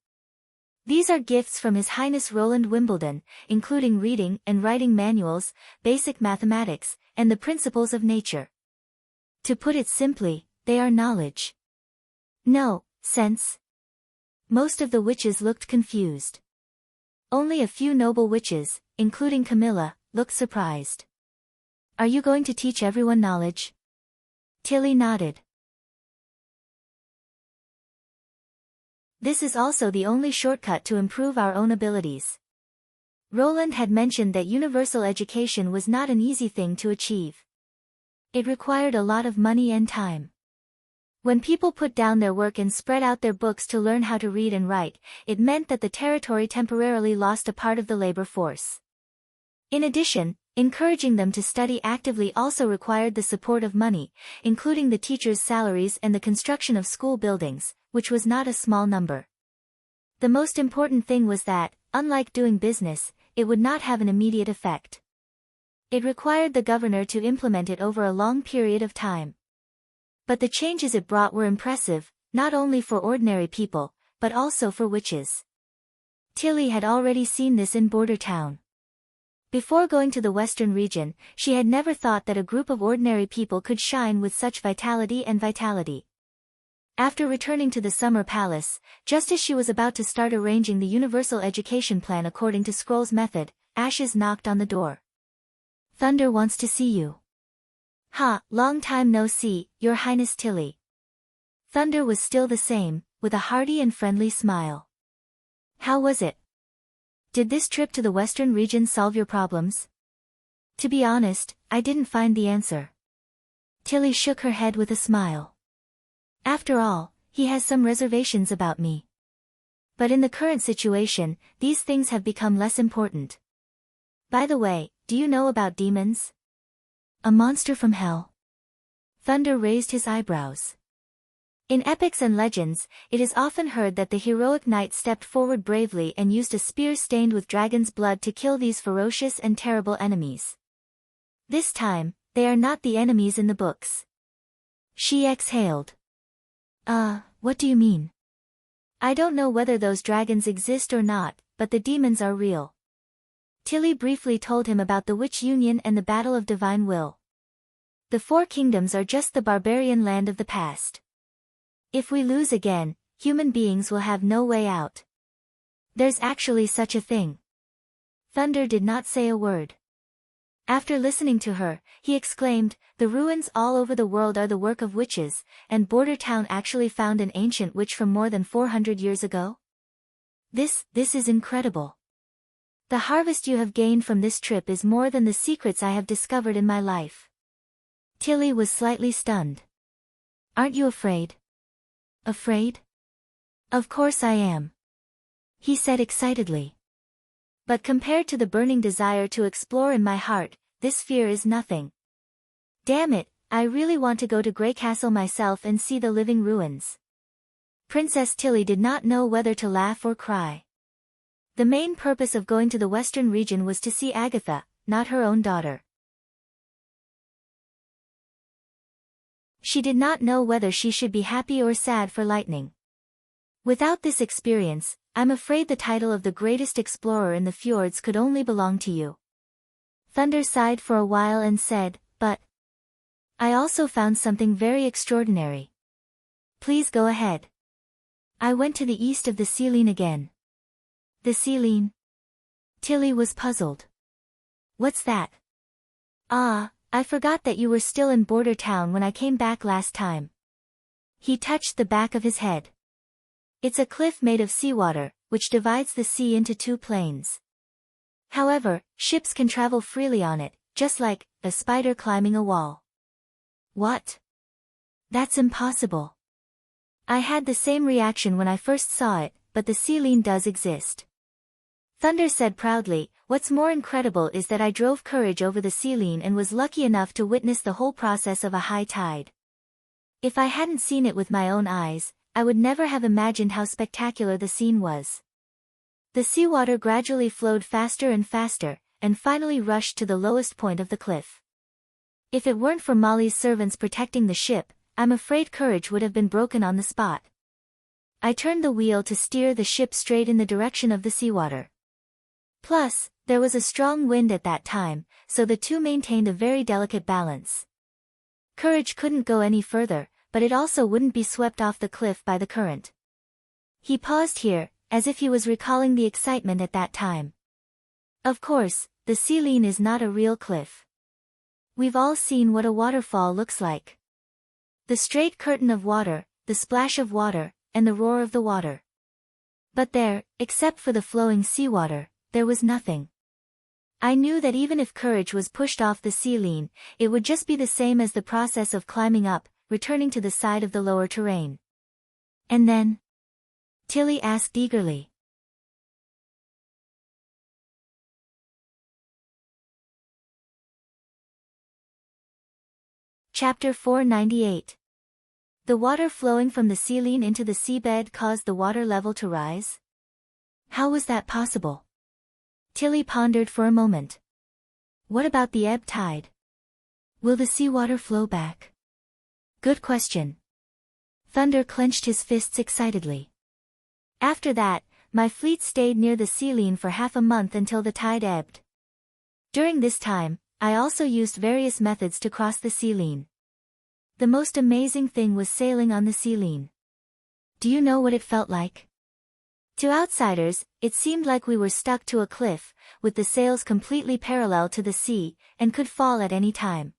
"These are gifts from His Highness Roland Wimbledon, including reading and writing manuals, basic mathematics, and the principles of nature. To put it simply, they are knowledge. No, sense." Most of the witches looked confused. Only a few noble witches, including Camilla, looked surprised. "Are you going to teach everyone knowledge?" Tilly nodded. "This is also the only shortcut to improve our own abilities." Roland had mentioned that universal education was not an easy thing to achieve. It required a lot of money and time. When people put down their work and spread out their books to learn how to read and write, it meant that the territory temporarily lost a part of the labor force. In addition, encouraging them to study actively also required the support of money, including the teachers' salaries and the construction of school buildings, which was not a small number. The most important thing was that, unlike doing business, it would not have an immediate effect. It required the governor to implement it over a long period of time. But the changes it brought were impressive, not only for ordinary people, but also for witches. Tilly had already seen this in Border Town. Before going to the western region, she had never thought that a group of ordinary people could shine with such vitality and vitality. After returning to the Summer Palace, just as she was about to start arranging the universal education plan according to Scroll's method, Ashes knocked on the door. Thunder wants to see you. Ha, long time no see, Your Highness Tilly. Thunder was still the same, with a hearty and friendly smile. How was it? Did this trip to the western region solve your problems? To be honest, I didn't find the answer. Tilly shook her head with a smile. After all, he has some reservations about me. But in the current situation, these things have become less important. By the way, do you know about demons? A monster from hell? Thunder raised his eyebrows. In epics and legends, it is often heard that the heroic knight stepped forward bravely and used a spear stained with dragon's blood to kill these ferocious and terrible enemies. This time, they are not the enemies in the books. She exhaled. What do you mean? I don't know whether those dragons exist or not, but the demons are real. Tilly briefly told him about the Witch Union and the Battle of Divine Will. The Four Kingdoms are just the barbarian land of the past. If we lose again, human beings will have no way out. There's actually such a thing. Thunder did not say a word. After listening to her, he exclaimed, the ruins all over the world are the work of witches, and Border Town actually found an ancient witch from more than 400 years ago? This is incredible. The harvest you have gained from this trip is more than the secrets I have discovered in my life. Tilly was slightly stunned. Aren't you afraid? Afraid? Of course I am. He said excitedly. But compared to the burning desire to explore in my heart, this fear is nothing. Damn it, I really want to go to Grey Castle myself and see the living ruins. Princess Tilly did not know whether to laugh or cry. The main purpose of going to the western region was to see Agatha, not her own daughter. She did not know whether she should be happy or sad for Lightning. Without this experience, I'm afraid the title of the greatest explorer in the fjords could only belong to you. Thunder sighed for a while and said, but I also found something very extraordinary. Please go ahead. I went to the east of the Celine again. The Celine? Tilly was puzzled. What's that? I forgot that you were still in Border Town when I came back last time. He touched the back of his head. It's a cliff made of seawater, which divides the sea into two plains. However, ships can travel freely on it, just like a spider climbing a wall. What? That's impossible. I had the same reaction when I first saw it, but the Celine does exist. Thunder said proudly, what's more incredible is that I drove Courage over the Celine and was lucky enough to witness the whole process of a high tide. If I hadn't seen it with my own eyes, I would never have imagined how spectacular the scene was. The seawater gradually flowed faster and faster, and finally rushed to the lowest point of the cliff. If it weren't for Molly's servants protecting the ship, I'm afraid Courage would have been broken on the spot. I turned the wheel to steer the ship straight in the direction of the seawater. Plus, there was a strong wind at that time, so the two maintained a very delicate balance. Courage couldn't go any further, but it also wouldn't be swept off the cliff by the current. He paused here, as if he was recalling the excitement at that time. Of course, the Celine is not a real cliff. We've all seen what a waterfall looks like. The straight curtain of water, the splash of water, and the roar of the water. But there, except for the flowing seawater, there was nothing. I knew that even if Courage was pushed off the Celine, it would just be the same as the process of climbing up, returning to the side of the lower terrain. And then? Tilly asked eagerly. Chapter 498. The water flowing from the Celine into the seabed caused the water level to rise? How was that possible? Tilly pondered for a moment. What about the ebb tide? Will the seawater flow back? Good question. Thunder clenched his fists excitedly. After that, my fleet stayed near the Sealine for half a month until the tide ebbed. During this time, I also used various methods to cross the Sealine. The most amazing thing was sailing on the Sealine. Do you know what it felt like? To outsiders, it seemed like we were stuck to a cliff, with the sails completely parallel to the sea, and could fall at any time.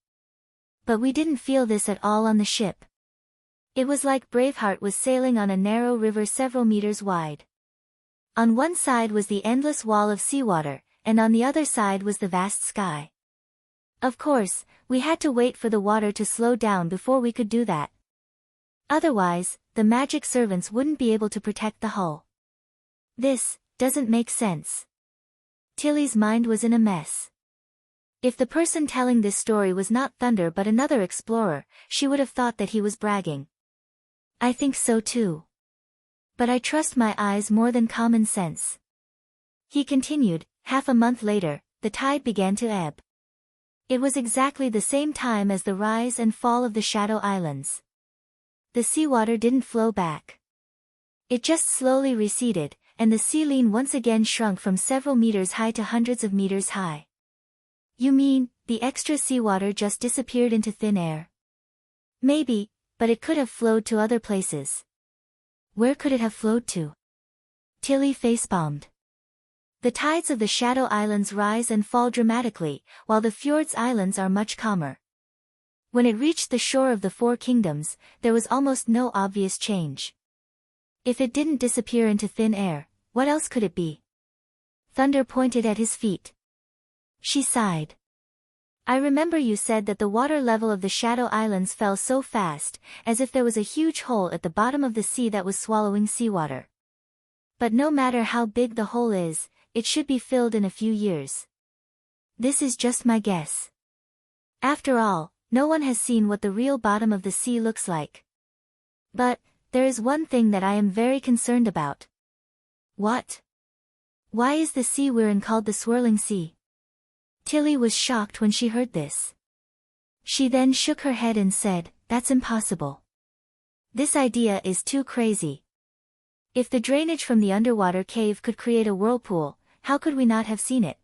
But we didn't feel this at all on the ship. It was like Braveheart was sailing on a narrow river several meters wide. On one side was the endless wall of seawater, and on the other side was the vast sky. Of course, we had to wait for the water to slow down before we could do that. Otherwise, the magic servants wouldn't be able to protect the hull. This doesn't make sense. Tilly's mind was in a mess. If the person telling this story was not Thunder but another explorer, she would have thought that he was bragging. I think so too. But I trust my eyes more than common sense. He continued. Half a month later, the tide began to ebb. It was exactly the same time as the rise and fall of the Shadow Islands. The seawater didn't flow back. It just slowly receded, and the Sealine once again shrunk from several meters high to hundreds of meters high. You mean, the extra seawater just disappeared into thin air? Maybe, but it could have flowed to other places. Where could it have flowed to? Tilly facepalmed. The tides of the Shadow Islands rise and fall dramatically, while the Fjords Islands are much calmer. When it reached the shore of the Four Kingdoms, there was almost no obvious change. If it didn't disappear into thin air, what else could it be? Thunder pointed at his feet. She sighed. I remember you said that the water level of the Shadow Islands fell so fast, as if there was a huge hole at the bottom of the sea that was swallowing seawater. But no matter how big the hole is, it should be filled in a few years. This is just my guess. After all, no one has seen what the real bottom of the sea looks like. But there is one thing that I am very concerned about. What? Why is the sea we're in called the Swirling Sea? Tilly was shocked when she heard this. She then shook her head and said, That's impossible. This idea is too crazy. If the drainage from the underwater cave could create a whirlpool, how could we not have seen it?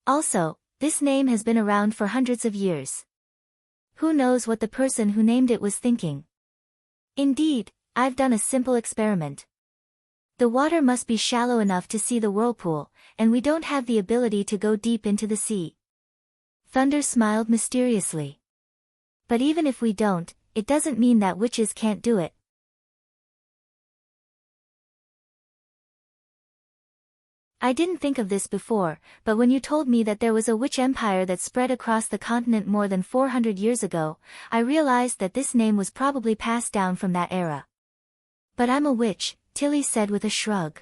Also, this name has been around for hundreds of years. Who knows what the person who named it was thinking? Indeed, I've done a simple experiment. The water must be shallow enough to see the whirlpool, and we don't have the ability to go deep into the sea. Thunder smiled mysteriously. But even if we don't, it doesn't mean that witches can't do it. I didn't think of this before, but when you told me that there was a witch empire that spread across the continent more than 400 years ago, I realized that this name was probably passed down from that era. But I'm a witch, Tilly said with a shrug.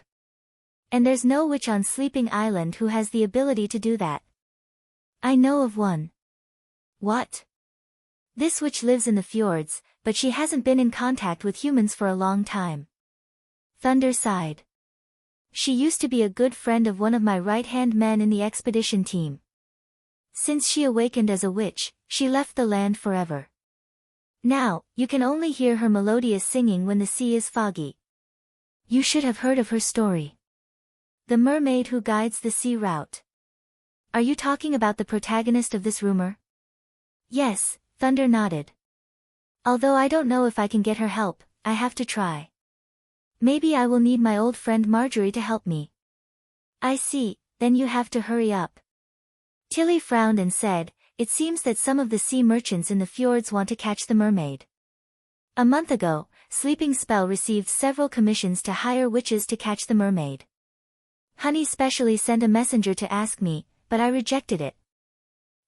And there's no witch on Sleeping Island who has the ability to do that. I know of one. What? This witch lives in the fjords, but she hasn't been in contact with humans for a long time. Thunder sighed. She used to be a good friend of one of my right-hand men in the expedition team. Since she awakened as a witch, she left the land forever. Now, you can only hear her melodious singing when the sea is foggy. You should have heard of her story. The mermaid who guides the sea route. Are you talking about the protagonist of this rumor? Yes, Thunder nodded. Although I don't know if I can get her help, I have to try. Maybe I will need my old friend Marjorie to help me. I see, then you have to hurry up. Tilly frowned and said, It seems that some of the sea merchants in the fjords want to catch the mermaid. A month ago, Sleeping Spell received several commissions to hire witches to catch the mermaid. Honey specially sent a messenger to ask me, but I rejected it.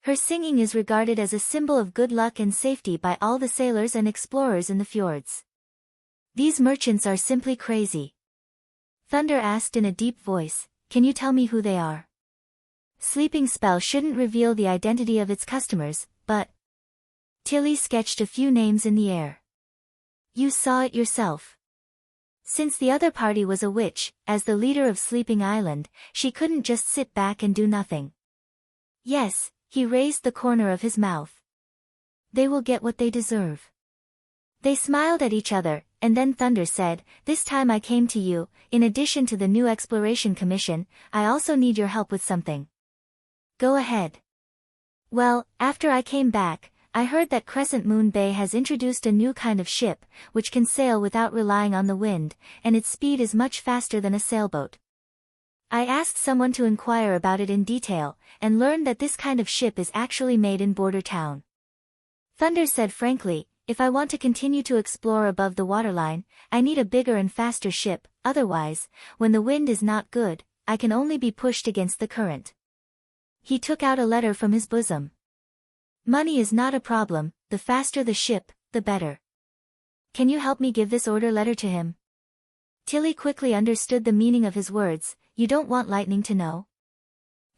Her singing is regarded as a symbol of good luck and safety by all the sailors and explorers in the fjords. These merchants are simply crazy. Thunder asked in a deep voice, Can you tell me who they are? Sleeping Spell shouldn't reveal the identity of its customers, but... Tilly sketched a few names in the air. You saw it yourself. Since the other party was a witch, as the leader of Sleeping Island, she couldn't just sit back and do nothing. Yes, he raised the corner of his mouth. They will get what they deserve. They smiled at each other, and then Thunder said, "This time I came to you. In addition to the new exploration commission, I also need your help with something." "Go ahead." "Well, after I came back, I heard that Crescent Moon Bay has introduced a new kind of ship, which can sail without relying on the wind, and its speed is much faster than a sailboat. I asked someone to inquire about it in detail, and learned that this kind of ship is actually made in Border Town." Thunder said frankly, "If I want to continue to explore above the waterline, I need a bigger and faster ship, otherwise, when the wind is not good, I can only be pushed against the current." He took out a letter from his bosom. "Money is not a problem, the faster the ship, the better. Can you help me give this order letter to him?" Tilly quickly understood the meaning of his words. "You don't want Lightning to know?"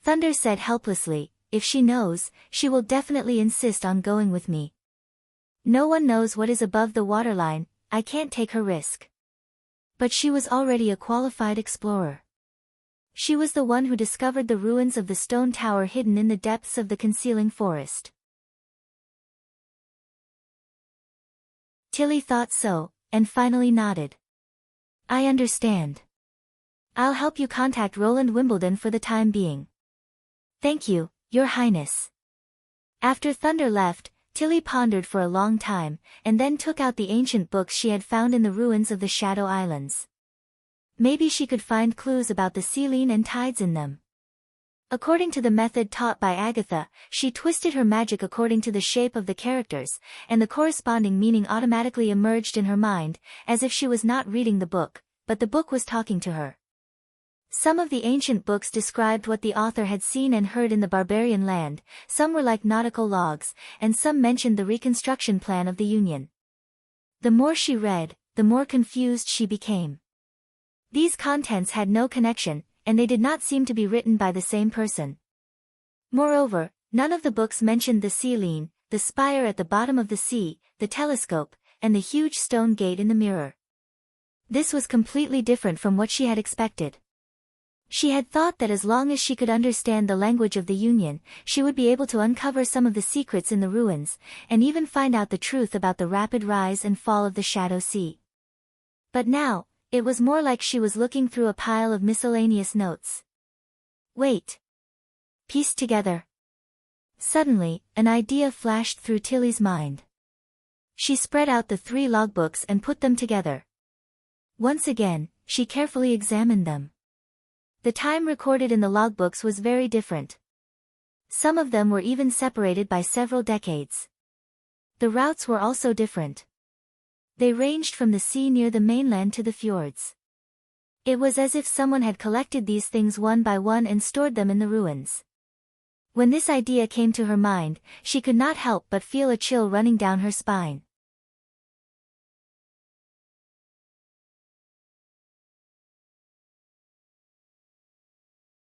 Thunder said helplessly, "If she knows, she will definitely insist on going with me. No one knows what is above the waterline, I can't take her risk." But she was already a qualified explorer. She was the one who discovered the ruins of the stone tower hidden in the depths of the concealing forest. Tilly thought so, and finally nodded. "I understand. I'll help you contact Roland Wimbledon for the time being." "Thank you, Your Highness." After Thunder left, Tilly pondered for a long time, and then took out the ancient books she had found in the ruins of the Shadow Islands. Maybe she could find clues about the Selene and tides in them. According to the method taught by Agatha, she twisted her magic according to the shape of the characters, and the corresponding meaning automatically emerged in her mind, as if she was not reading the book, but the book was talking to her. Some of the ancient books described what the author had seen and heard in the barbarian land, some were like nautical logs, and some mentioned the reconstruction plan of the Union. The more she read, the more confused she became. These contents had no connection, and they did not seem to be written by the same person. Moreover, none of the books mentioned the Selene, the spire at the bottom of the sea, the telescope, and the huge stone gate in the mirror. This was completely different from what she had expected. She had thought that as long as she could understand the language of the Union, she would be able to uncover some of the secrets in the ruins, and even find out the truth about the rapid rise and fall of the Shadow Sea. But now, it was more like she was looking through a pile of miscellaneous notes. Wait. Pieced together. Suddenly, an idea flashed through Tilly's mind. She spread out the 3 logbooks and put them together. Once again, she carefully examined them. The time recorded in the logbooks was very different. Some of them were even separated by several decades. The routes were also different. They ranged from the sea near the mainland to the fjords. It was as if someone had collected these things one by one and stored them in the ruins. When this idea came to her mind, she could not help but feel a chill running down her spine.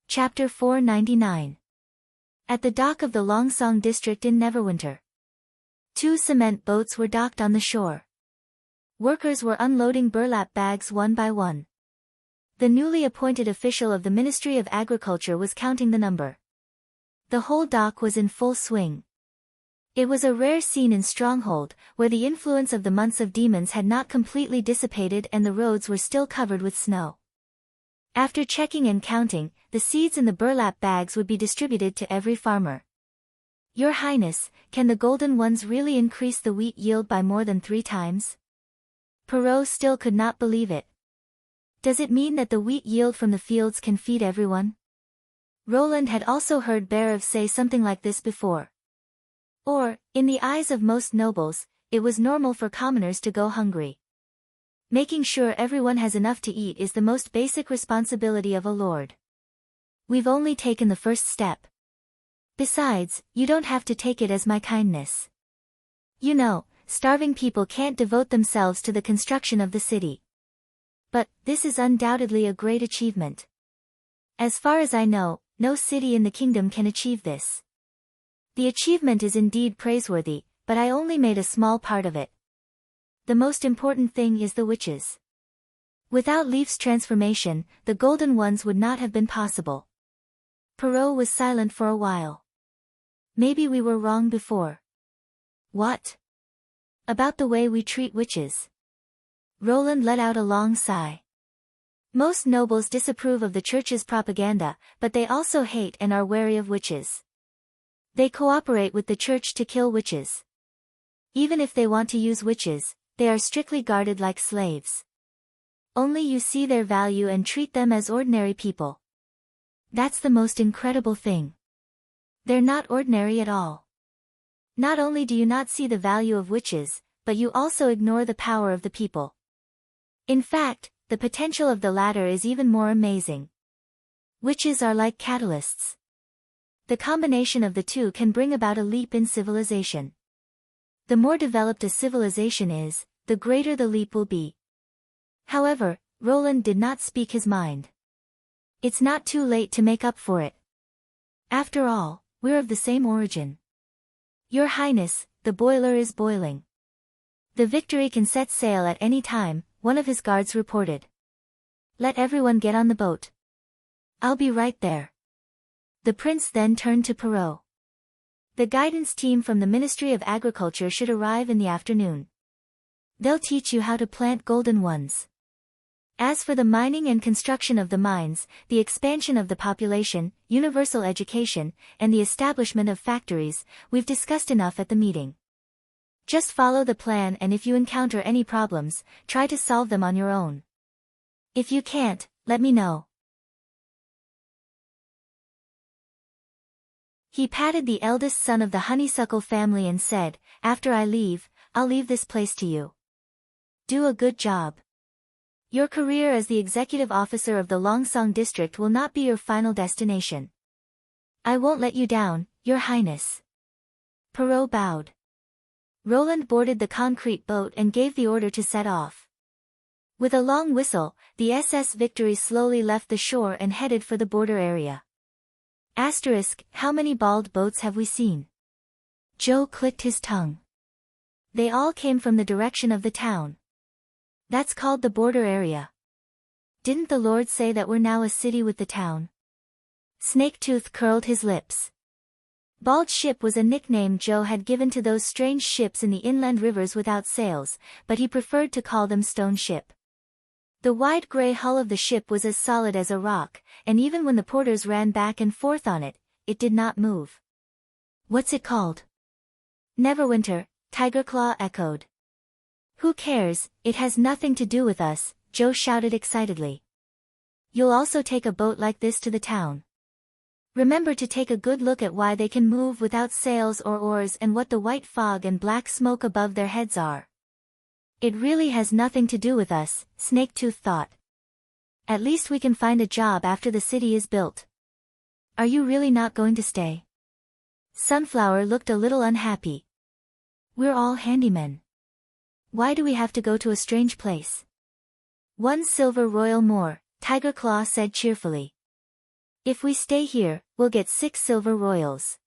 Chapter 499. At the dock of the Longsong district in Neverwinter. 2 cement boats were docked on the shore. Workers were unloading burlap bags one by one. The newly appointed official of the Ministry of Agriculture was counting the number. The whole dock was in full swing. It was a rare scene in Stronghold, where the influence of the months of demons had not completely dissipated and the roads were still covered with snow. After checking and counting, the seeds in the burlap bags would be distributed to every farmer. "Your Highness, can the golden ones really increase the wheat yield by more than 3 times? Perrault still could not believe it. "Does it mean that the wheat yield from the fields can feed everyone?" Roland had also heard Berev say something like this before. Or, in the eyes of most nobles, it was normal for commoners to go hungry. Making sure everyone has enough to eat is the most basic responsibility of a lord. "We've only taken the first step. Besides, you don't have to take it as my kindness. You know, starving people can't devote themselves to the construction of the city. But, this is undoubtedly a great achievement. As far as I know, no city in the kingdom can achieve this. The achievement is indeed praiseworthy, but I only made a small part of it. The most important thing is the witches. Without Leaf's transformation, the Golden Ones would not have been possible." Perrault was silent for a while. "Maybe we were wrong before." "What?" "About the way we treat witches." Roland let out a long sigh. Most nobles disapprove of the church's propaganda, but they also hate and are wary of witches. They cooperate with the church to kill witches. Even if they want to use witches, they are strictly guarded like slaves. Only you see their value and treat them as ordinary people. That's the most incredible thing. They're not ordinary at all. Not only do you not see the value of witches, but you also ignore the power of the people. In fact, the potential of the latter is even more amazing. Witches are like catalysts. The combination of the two can bring about a leap in civilization. The more developed a civilization is, the greater the leap will be. However, Roland did not speak his mind. It's not too late to make up for it. After all, we're of the same origin. Your Highness, the boiler is boiling. The Victory can set sail at any time, one of his guards reported. Let everyone get on the boat. I'll be right there. The prince then turned to Perrault. The guidance team from the Ministry of Agriculture should arrive in the afternoon. They'll teach you how to plant golden ones. As for the mining and construction of the mines, the expansion of the population, universal education, and the establishment of factories, we've discussed enough at the meeting. Just follow the plan, and if you encounter any problems, try to solve them on your own. If you can't, let me know. He patted the eldest son of the honeysuckle family and said, After I leave, I'll leave this place to you. Do a good job. Your career as the executive officer of the Longsong district will not be your final destination. I won't let you down, Your Highness. Perrault bowed. Roland boarded the concrete boat and gave the order to set off. With a long whistle, the SS Victory slowly left the shore and headed for the border area. How many bald boats have we seen? Joe clicked his tongue. They all came from the direction of the town. That's called the border area. Didn't the Lord say that we're now a city with the town? Snaketooth curled his lips. Bald Ship was a nickname Joe had given to those strange ships in the inland rivers without sails, but he preferred to call them Stone Ship. The wide gray hull of the ship was as solid as a rock, and even when the porters ran back and forth on it, it did not move. What's it called? Neverwinter, Tigerclaw echoed. Who cares, it has nothing to do with us, Joe shouted excitedly. You'll also take a boat like this to the town. Remember to take a good look at why they can move without sails or oars and what the white fog and black smoke above their heads are. It really has nothing to do with us, Snaketooth thought. At least we can find a job after the city is built. Are you really not going to stay? Sunflower looked a little unhappy. We're all handymen. Why do we have to go to a strange place? 1 silver royal more, Tigerclaw said cheerfully. If we stay here, we'll get 6 silver royals.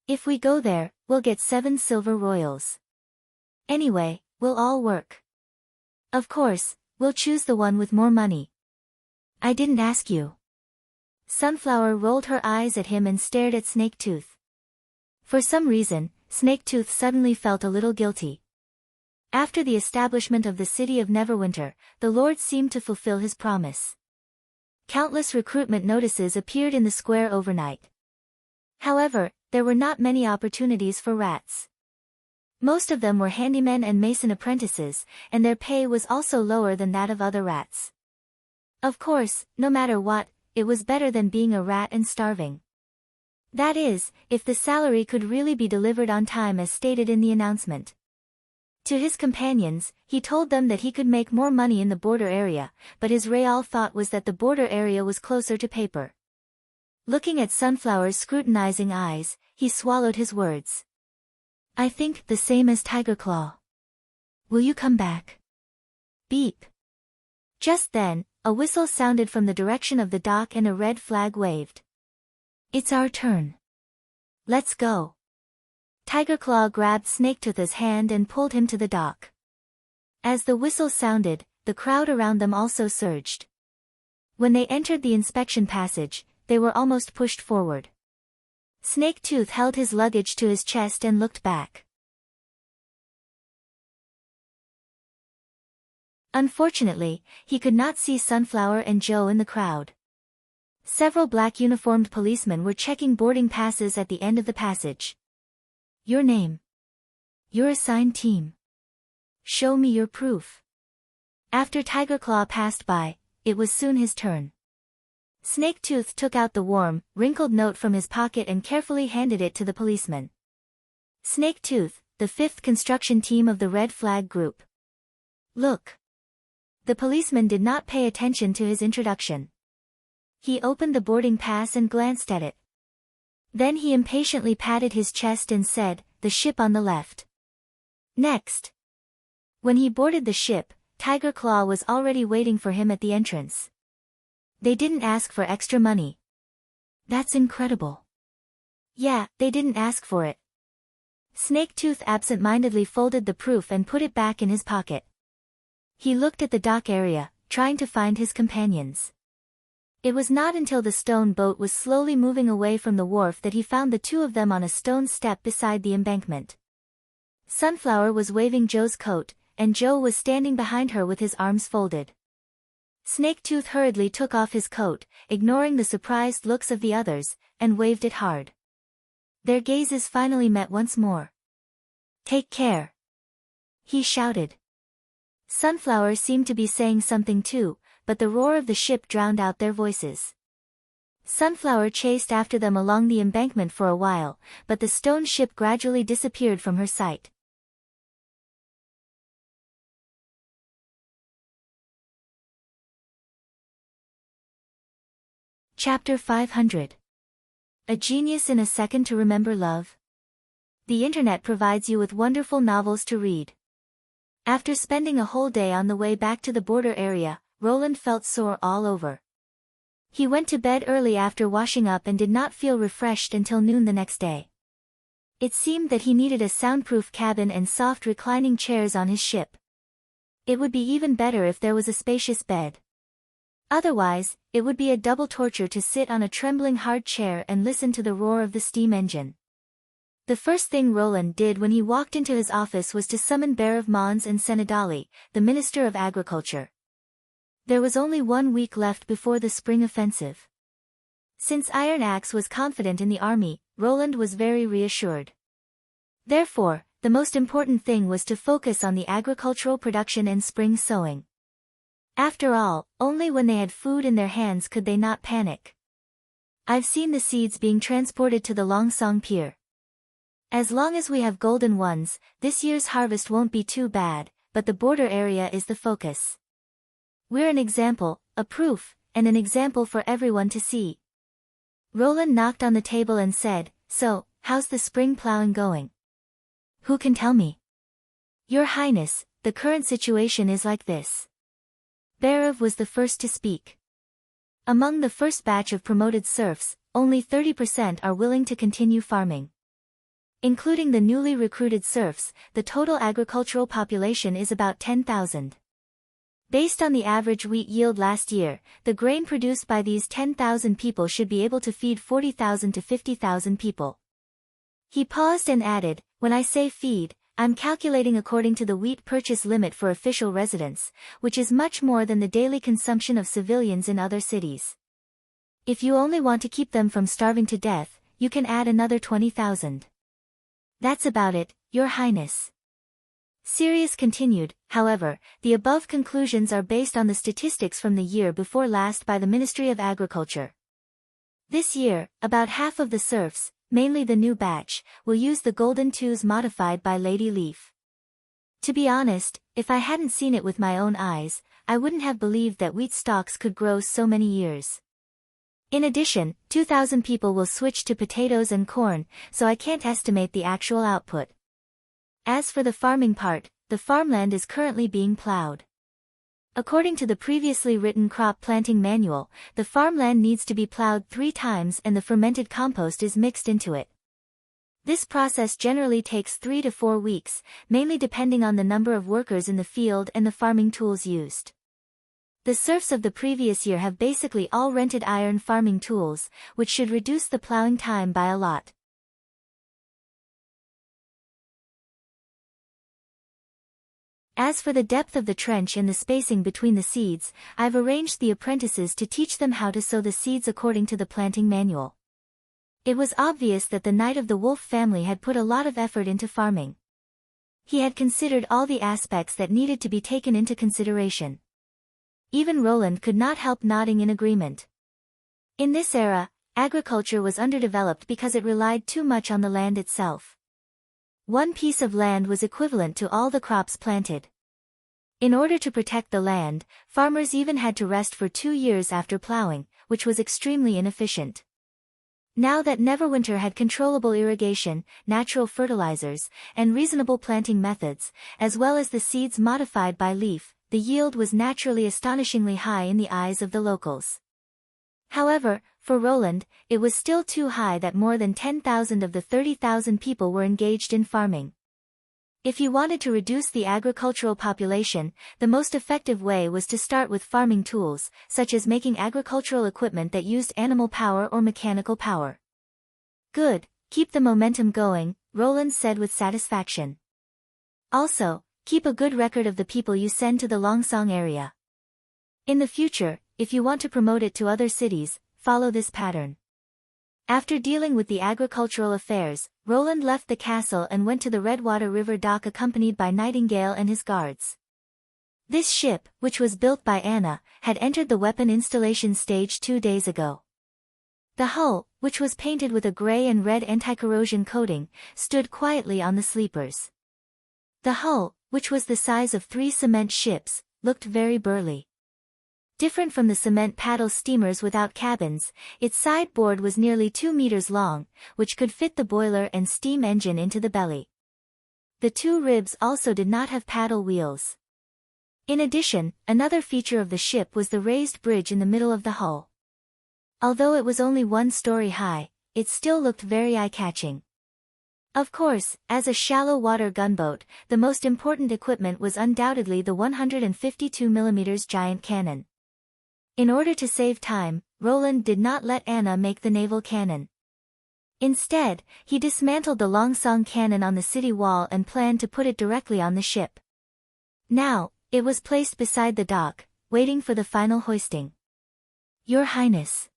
If we go there, we'll get 7 silver royals. Anyway, we'll all work. Of course, we'll choose the one with more money. I didn't ask you. Sunflower rolled her eyes at him and stared at Snaketooth. For some reason, Snaketooth suddenly felt a little guilty. After the establishment of the city of Neverwinter, the Lord seemed to fulfill his promise. Countless recruitment notices appeared in the square overnight. However, there were not many opportunities for rats. Most of them were handymen and mason apprentices, and their pay was also lower than that of other rats. Of course, no matter what, it was better than being a rat and starving. That is, if the salary could really be delivered on time as stated in the announcement. To his companions, he told them that he could make more money in the border area, but his real thought was that the border area was closer to paper. Looking at Sunflower's scrutinizing eyes, he swallowed his words. I think the same as Tigerclaw. Will you come back? Beep. Just then, a whistle sounded from the direction of the dock and a red flag waved. It's our turn. Let's go. Tigerclaw grabbed Snaketooth's hand and pulled him to the dock. As the whistle sounded, the crowd around them also surged. When they entered the inspection passage, they were almost pushed forward. Snaketooth held his luggage to his chest and looked back. Unfortunately, he could not see Sunflower and Joe in the crowd. Several black uniformed policemen were checking boarding passes at the end of the passage. Your name. Your assigned team. Show me your proof. After Tiger Claw passed by, it was soon his turn. Snake Tooth took out the warm, wrinkled note from his pocket and carefully handed it to the policeman. Snake Tooth, the 5th construction team of the Red Flag Group. Look. The policeman did not pay attention to his introduction. He opened the boarding pass and glanced at it. Then he impatiently patted his chest and said, "The ship on the left." Next. When he boarded the ship, Tiger Claw was already waiting for him at the entrance. They didn't ask for extra money. That's incredible. Yeah, they didn't ask for it. Snake Tooth absent-mindedly folded the proof and put it back in his pocket. He looked at the dock area, trying to find his companions. It was not until the stone boat was slowly moving away from the wharf that he found the two of them on a stone step beside the embankment. Sunflower was waving Joe's coat, and Joe was standing behind her with his arms folded. Snake Tooth hurriedly took off his coat, ignoring the surprised looks of the others, and waved it hard. Their gazes finally met once more. "Take care," he shouted. Sunflower seemed to be saying something too, but the roar of the ship drowned out their voices. Sunflower chased after them along the embankment for a while, but the stone ship gradually disappeared from her sight. Chapter 500. A Genius in a Second to Remember Love. The internet provides you with wonderful novels to read. After spending a whole day on the way back to the border area, Roland felt sore all over. He went to bed early after washing up and did not feel refreshed until noon the next day. It seemed that he needed a soundproof cabin and soft reclining chairs on his ship. It would be even better if there was a spacious bed. Otherwise, it would be a double torture to sit on a trembling hard chair and listen to the roar of the steam engine. The first thing Roland did when he walked into his office was to summon Bear of Mons and Senadali, the Minister of Agriculture. There was only 1 week left before the spring offensive. Since Iron Axe was confident in the army, Roland was very reassured. Therefore, the most important thing was to focus on the agricultural production and spring sowing. After all, only when they had food in their hands could they not panic. I've seen the seeds being transported to the Longsong Pier. As long as we have golden ones, this year's harvest won't be too bad, but the border area is the focus. We're an example, a proof, and an example for everyone to see. Roland knocked on the table and said, "So, how's the spring plowing going?" "Who can tell me?" "Your Highness, the current situation is like this." Barav was the first to speak. Among the first batch of promoted serfs, only 30% are willing to continue farming. Including the newly recruited serfs, the total agricultural population is about 10,000. Based on the average wheat yield last year, the grain produced by these 10,000 people should be able to feed 40,000 to 50,000 people. He paused and added, "When I say feed, I'm calculating according to the wheat purchase limit for official residents, which is much more than the daily consumption of civilians in other cities. If you only want to keep them from starving to death, you can add another 20,000. That's about it, Your Highness." Sirius continued, "However, the above conclusions are based on the statistics from the year before last by the Ministry of Agriculture. This year, about half of the serfs, mainly the new batch, will use the Golden Twos modified by Lady Leaf. To be honest, if I hadn't seen it with my own eyes, I wouldn't have believed that wheat stalks could grow so many years. In addition, 2,000 people will switch to potatoes and corn, so I can't estimate the actual output. As for the farming part, the farmland is currently being plowed. According to the previously written crop planting manual, the farmland needs to be plowed 3 times and the fermented compost is mixed into it. This process generally takes 3 to 4 weeks, mainly depending on the number of workers in the field and the farming tools used. The serfs of the previous year have basically all rented iron farming tools, which should reduce the plowing time by a lot. As for the depth of the trench and the spacing between the seeds, I've arranged the apprentices to teach them how to sow the seeds according to the planting manual. It was obvious that the Knight of the Wolf family had put a lot of effort into farming. He had considered all the aspects that needed to be taken into consideration. Even Roland could not help nodding in agreement. In this era, agriculture was underdeveloped because it relied too much on the land itself. One piece of land was equivalent to all the crops planted. In order to protect the land, farmers even had to rest for 2 years after plowing, which was extremely inefficient. Now that Neverwinter had controllable irrigation, natural fertilizers, and reasonable planting methods, as well as the seeds modified by leaf, the yield was naturally astonishingly high in the eyes of the locals. However, for Roland, it was still too high that more than 10,000 of the 30,000 people were engaged in farming. If he wanted to reduce the agricultural population, the most effective way was to start with farming tools, such as making agricultural equipment that used animal power or mechanical power. Good, keep the momentum going, Roland said with satisfaction. Also, keep a good record of the people you send to the Longsong area. In the future, if you want to promote it to other cities, follow this pattern. After dealing with the agricultural affairs, Roland left the castle and went to the Redwater River dock accompanied by Nightingale and his guards. This ship, which was built by Anna, had entered the weapon installation stage 2 days ago. The hull, which was painted with a gray and red anti-corrosion coating, stood quietly on the sleepers. The hull, which was the size of 3 cement ships, looked very burly. Different from the cement paddle steamers without cabins, its sideboard was nearly 2 meters long, which could fit the boiler and steam engine into the belly. The 2 ribs also did not have paddle wheels. In addition, another feature of the ship was the raised bridge in the middle of the hull. Although it was only 1 story high, it still looked very eye-catching. Of course, as a shallow-water gunboat, the most important equipment was undoubtedly the 152mm giant cannon. In order to save time, Roland did not let Anna make the naval cannon. Instead, he dismantled the Longsong cannon on the city wall and planned to put it directly on the ship. Now, it was placed beside the dock, waiting for the final hoisting. Your Highness.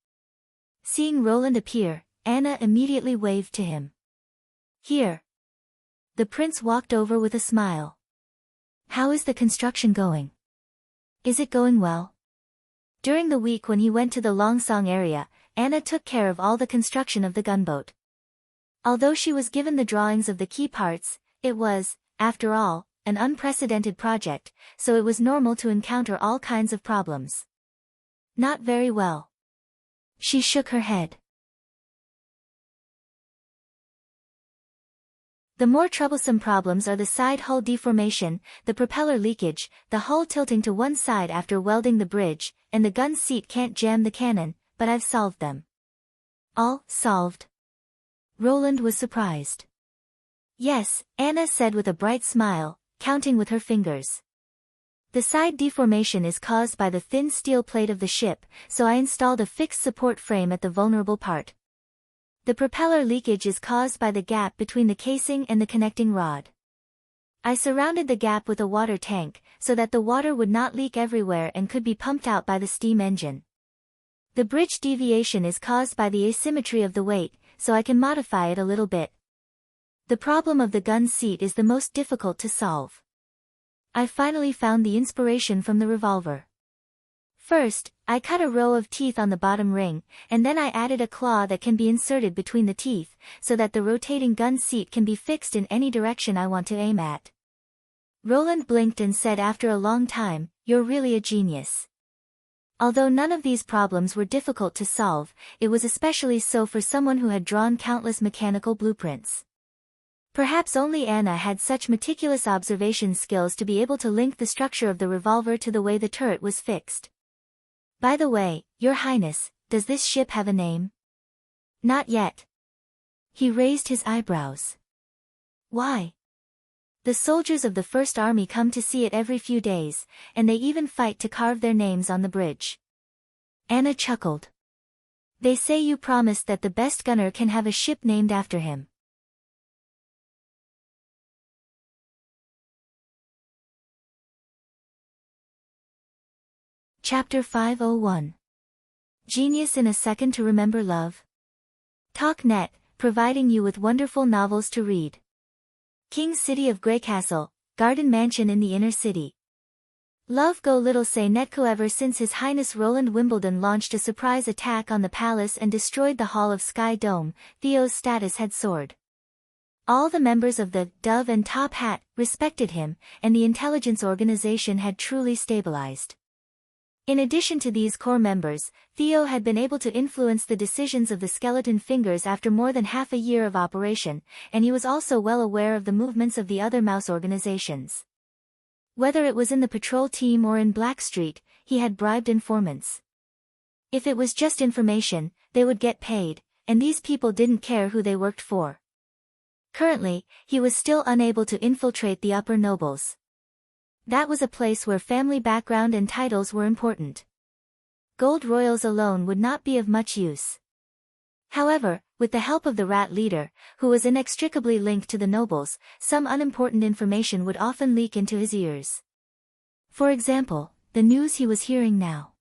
Seeing Roland appear, Anna immediately waved to him. Here. The prince walked over with a smile. How is the construction going? Is it going well? During the week when he went to the Longsong area, Anna took care of all the construction of the gunboat. Although she was given the drawings of the key parts, it was, after all, an unprecedented project, so it was normal to encounter all kinds of problems. Not very well. She shook her head. The more troublesome problems are the side hull deformation, the propeller leakage, the hull tilting to one side after welding the bridge, and the gun seat can't jam the cannon, but I've solved them. All solved? Roland was surprised. Yes, Anna said with a bright smile, counting with her fingers. The side deformation is caused by the thin steel plate of the ship, so I installed a fixed support frame at the vulnerable part. The propeller leakage is caused by the gap between the casing and the connecting rod. I surrounded the gap with a water tank, so that the water would not leak everywhere and could be pumped out by the steam engine. The bridge deviation is caused by the asymmetry of the weight, so I can modify it a little bit. The problem of the gun seat is the most difficult to solve. I finally found the inspiration from the revolver. First, I cut a row of teeth on the bottom ring, and then I added a claw that can be inserted between the teeth, so that the rotating gun seat can be fixed in any direction I want to aim at. Roland blinked and said after a long time, "You're really a genius." Although none of these problems were difficult to solve, it was especially so for someone who had drawn countless mechanical blueprints. Perhaps only Anna had such meticulous observation skills to be able to link the structure of the revolver to the way the turret was fixed. By the way, Your Highness, does this ship have a name? Not yet. He raised his eyebrows. Why? The soldiers of the First Army come to see it every few days, and they even fight to carve their names on the bridge. Anna chuckled. They say you promised that the best gunner can have a ship named after him. Chapter 501. Genius in a Second to Remember Love. TalkNet, providing you with wonderful novels to read. King's City of Greycastle, Garden Mansion in the Inner City. Love go little say Netco. Ever since His Highness Roland Wimbledon launched a surprise attack on the palace and destroyed the Hall of Sky Dome, Theo's status had soared. All the members of the Dove and Top Hat respected him, and the intelligence organization had truly stabilized. In addition to these core members, Theo had been able to influence the decisions of the Skeleton Fingers after more than half a year of operation, and he was also well aware of the movements of the other mouse organizations. Whether it was in the patrol team or in Blackstreet, he had bribed informants. If it was just information, they would get paid, and these people didn't care who they worked for. Currently, he was still unable to infiltrate the upper nobles. That was a place where family background and titles were important. Gold royals alone would not be of much use. However, with the help of the rat leader, who was inextricably linked to the nobles, some unimportant information would often leak into his ears. For example, the news he was hearing now.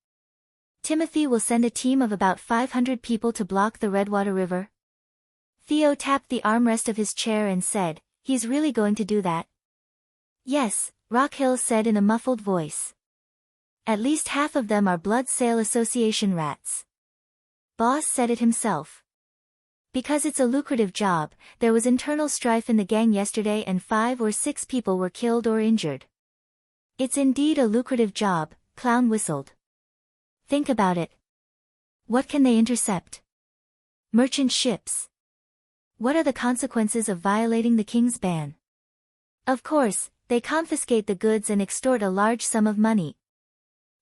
Timothy will send a team of about 500 people to block the Redwater River. Theo tapped the armrest of his chair and said, "He's really going to do that?" "Yes," Rockhill said in a muffled voice. "At least half of them are Blood Sale Association rats." Boss said it himself. Because it's a lucrative job, there was internal strife in the gang yesterday and 5 or 6 people were killed or injured. "It's indeed a lucrative job," Clown whistled. "Think about it. What can they intercept? Merchant ships. What are the consequences of violating the king's ban? Of course, they confiscate the goods and extort a large sum of money.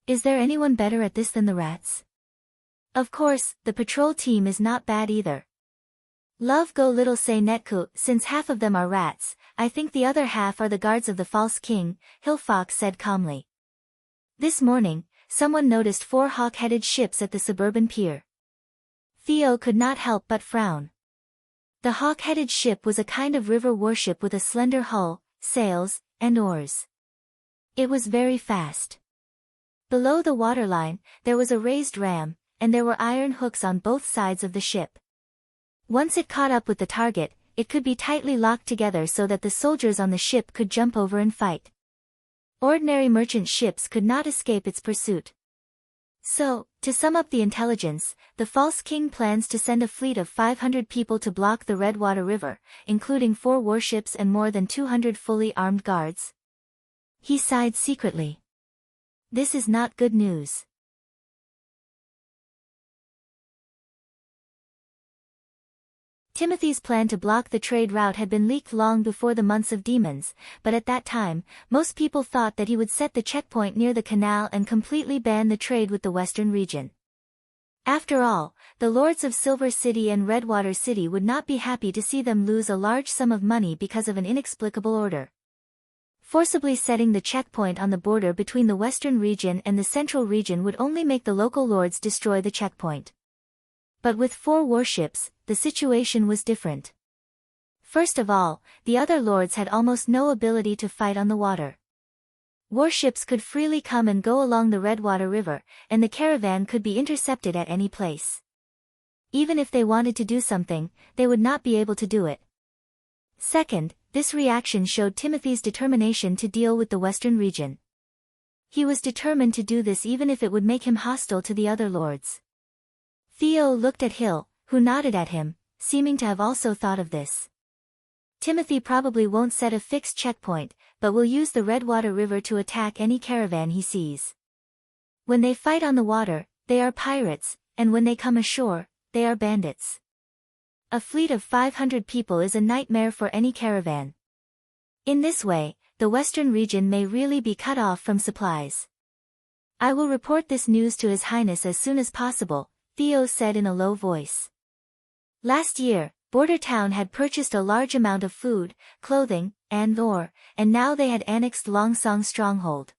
Is there anyone better at this than the rats? Of course, the patrol team is not bad either. Love go little say Netku, since half of them are rats, I think the other half are the guards of the false king," Hillfox said calmly. This morning, someone noticed 4 hawk-headed ships at the suburban pier. Theo could not help but frown. The hawk-headed ship was a kind of river warship with a slender hull, sails, and oars. It was very fast. Below the waterline, there was a raised ram, and there were iron hooks on both sides of the ship. Once it caught up with the target, it could be tightly locked together so that the soldiers on the ship could jump over and fight. Ordinary merchant ships could not escape its pursuit. So, to sum up the intelligence, the false king plans to send a fleet of 500 people to block the Redwater River, including 4 warships and more than 200 fully armed guards. He sighed secretly. This is not good news. Timothy's plan to block the trade route had been leaked long before the months of demons, but at that time, most people thought that he would set the checkpoint near the canal and completely ban the trade with the western region. After all, the lords of Silver City and Redwater City would not be happy to see them lose a large sum of money because of an inexplicable order. Forcibly setting the checkpoint on the border between the western region and the central region would only make the local lords destroy the checkpoint. But with 4 warships, the situation was different. First of all, the other lords had almost no ability to fight on the water. Warships could freely come and go along the Redwater River, and the caravan could be intercepted at any place. Even if they wanted to do something, they would not be able to do it. Second, this reaction showed Timothy's determination to deal with the western region. He was determined to do this even if it would make him hostile to the other lords. Theo looked at Hill, who nodded at him, seeming to have also thought of this. Timothy probably won't set a fixed checkpoint, but will use the Redwater River to attack any caravan he sees. When they fight on the water, they are pirates, and when they come ashore, they are bandits. A fleet of 500 people is a nightmare for any caravan. In this way, the western region may really be cut off from supplies. "I will report this news to His Highness as soon as possible," Theo said in a low voice. Last year, Border Town had purchased a large amount of food, clothing, and ore, and now they had annexed Longsong Stronghold.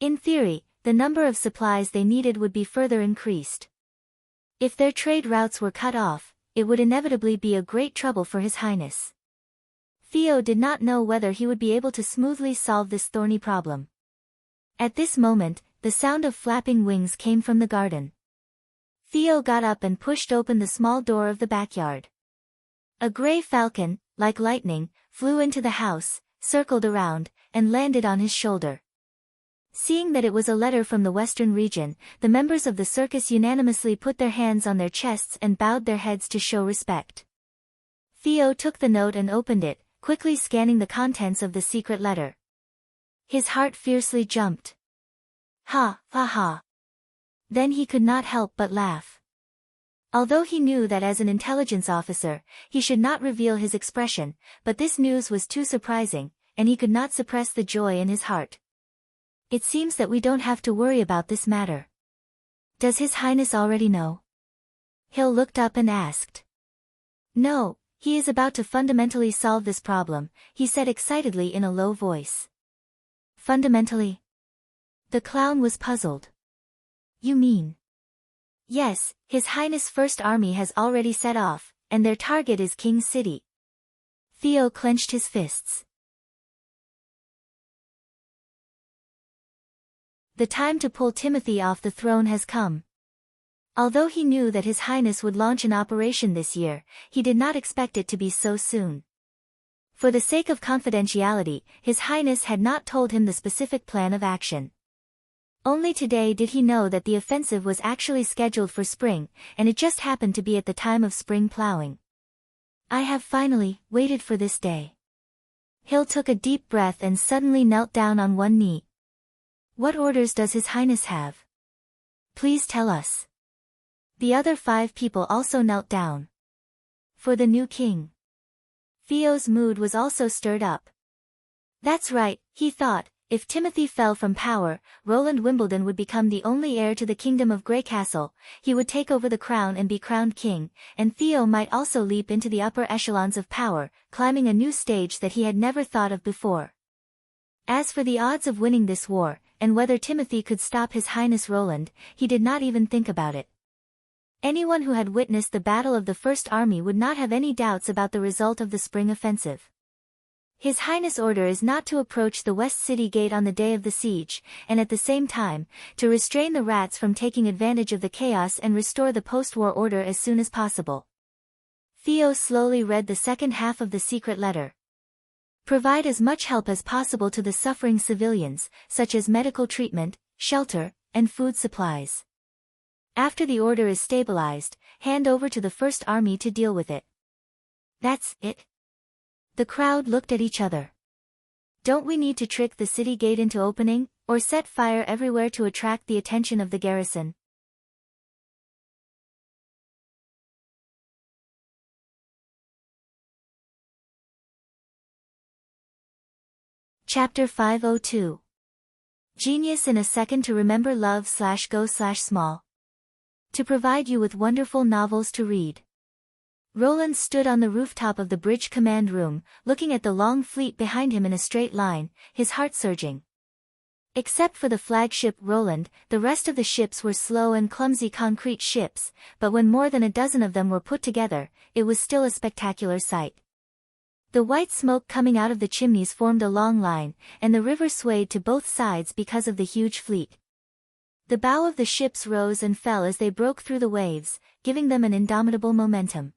In theory, the number of supplies they needed would be further increased. If their trade routes were cut off, it would inevitably be a great trouble for His Highness. Theo did not know whether he would be able to smoothly solve this thorny problem. At this moment, the sound of flapping wings came from the garden. Theo got up and pushed open the small door of the backyard. A gray falcon, like lightning, flew into the house, circled around, and landed on his shoulder. Seeing that it was a letter from the western region, the members of the circus unanimously put their hands on their chests and bowed their heads to show respect. Theo took the note and opened it, quickly scanning the contents of the secret letter. His heart fiercely jumped. Ha, ha, ha. Then he could not help but laugh. Although he knew that as an intelligence officer, he should not reveal his expression, but this news was too surprising, and he could not suppress the joy in his heart. It seems that we don't have to worry about this matter. Does His Highness already know? Hill looked up and asked. No, he is about to fundamentally solve this problem, he said excitedly in a low voice. Fundamentally? The clown was puzzled. You mean? Yes, His Highness' First Army has already set off, and their target is King City. Theo clenched his fists. The time to pull Timothy off the throne has come. Although he knew that His Highness would launch an operation this year, he did not expect it to be so soon. For the sake of confidentiality, His Highness had not told him the specific plan of action. Only today did he know that the offensive was actually scheduled for spring, and it just happened to be at the time of spring plowing. I have finally waited for this day. Hill took a deep breath and suddenly knelt down on one knee. What orders does His Highness have? Please tell us. The other 5 people also knelt down. For the new king. Theo's mood was also stirred up. That's right, he thought, if Timothy fell from power, Roland Wimbledon would become the only heir to the kingdom of Greycastle, he would take over the crown and be crowned king, and Theo might also leap into the upper echelons of power, climbing a new stage that he had never thought of before. As for the odds of winning this war, and whether Timothy could stop His Highness Roland, he did not even think about it. Anyone who had witnessed the Battle of the First Army would not have any doubts about the result of the spring offensive. His Highness' order is not to approach the West City Gate on the day of the siege, and at the same time, to restrain the rats from taking advantage of the chaos and restore the post-war order as soon as possible. Theo slowly read the second half of the secret letter. Provide as much help as possible to the suffering civilians, such as medical treatment, shelter, and food supplies. After the order is stabilized, hand over to the First Army to deal with it. That's it? The crowd looked at each other. Don't we need to trick the city gate into opening, or set fire everywhere to attract the attention of the garrison? Chapter 502. Genius in a second to remember love/go/small. To provide you with wonderful novels to read. Roland stood on the rooftop of the bridge command room, looking at the long fleet behind him in a straight line, his heart surging. Except for the flagship Roland, the rest of the ships were slow and clumsy concrete ships, but when more than a dozen of them were put together, it was still a spectacular sight. The white smoke coming out of the chimneys formed a long line, and the river swayed to both sides because of the huge fleet. The bow of the ships rose and fell as they broke through the waves, giving them an indomitable momentum.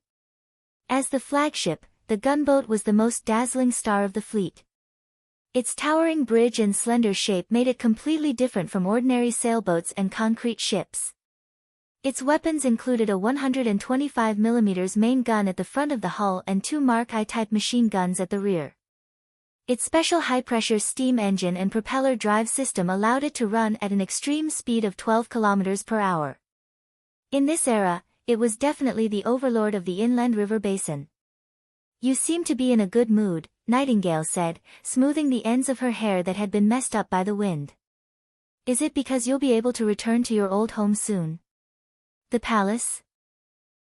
As the flagship, the gunboat was the most dazzling star of the fleet. Its towering bridge and slender shape made it completely different from ordinary sailboats and concrete ships. Its weapons included a 125mm main gun at the front of the hull and 2 Mark I-type machine guns at the rear. Its special high-pressure steam engine and propeller drive system allowed it to run at an extreme speed of 12 km per hour. In this era, it was definitely the overlord of the inland river basin. You seem to be in a good mood, Nightingale said, smoothing the ends of her hair that had been messed up by the wind. Is it because you'll be able to return to your old home soon? The palace?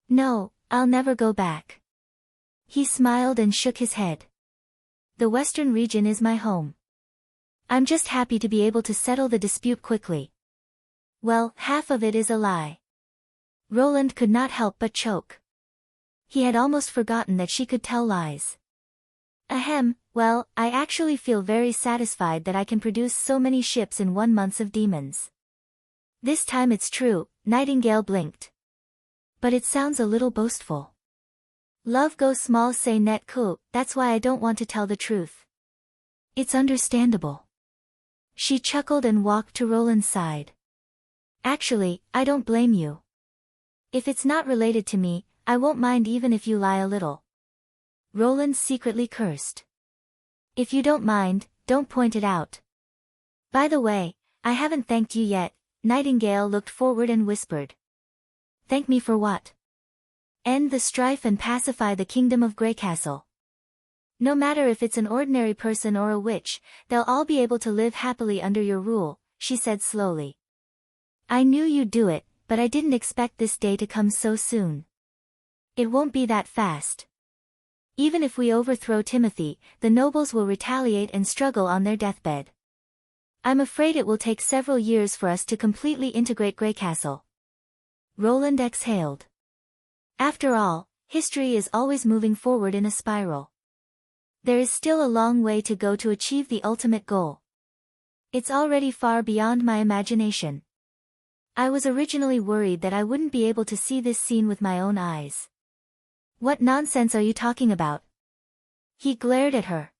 No, I'll never go back. He smiled and shook his head. The western region is my home. I'm just happy to be able to settle the dispute quickly. Well, half of it is a lie. Roland could not help but choke. He had almost forgotten that she could tell lies. Ahem, well, I actually feel very satisfied that I can produce so many ships in 1 month of demons. This time it's true, Nightingale blinked. But it sounds a little boastful. Love goes small say net cool, that's why I don't want to tell the truth. It's understandable. She chuckled and walked to Roland's side. Actually, I don't blame you. If it's not related to me, I won't mind even if you lie a little. Roland secretly cursed. If you don't mind, don't point it out. By the way, I haven't thanked you yet. Nightingale looked forward and whispered. Thank me for what? End the strife and pacify the kingdom of Greycastle. No matter if it's an ordinary person or a witch, they'll all be able to live happily under your rule, she said slowly. I knew you'd do it, but I didn't expect this day to come so soon. It won't be that fast. Even if we overthrow Timothy, the nobles will retaliate and struggle on their deathbed. I'm afraid it will take several years for us to completely integrate Greycastle. Roland exhaled. After all, history is always moving forward in a spiral. There is still a long way to go to achieve the ultimate goal. It's already far beyond my imagination. I was originally worried that I wouldn't be able to see this scene with my own eyes. What nonsense are you talking about? He glared at her.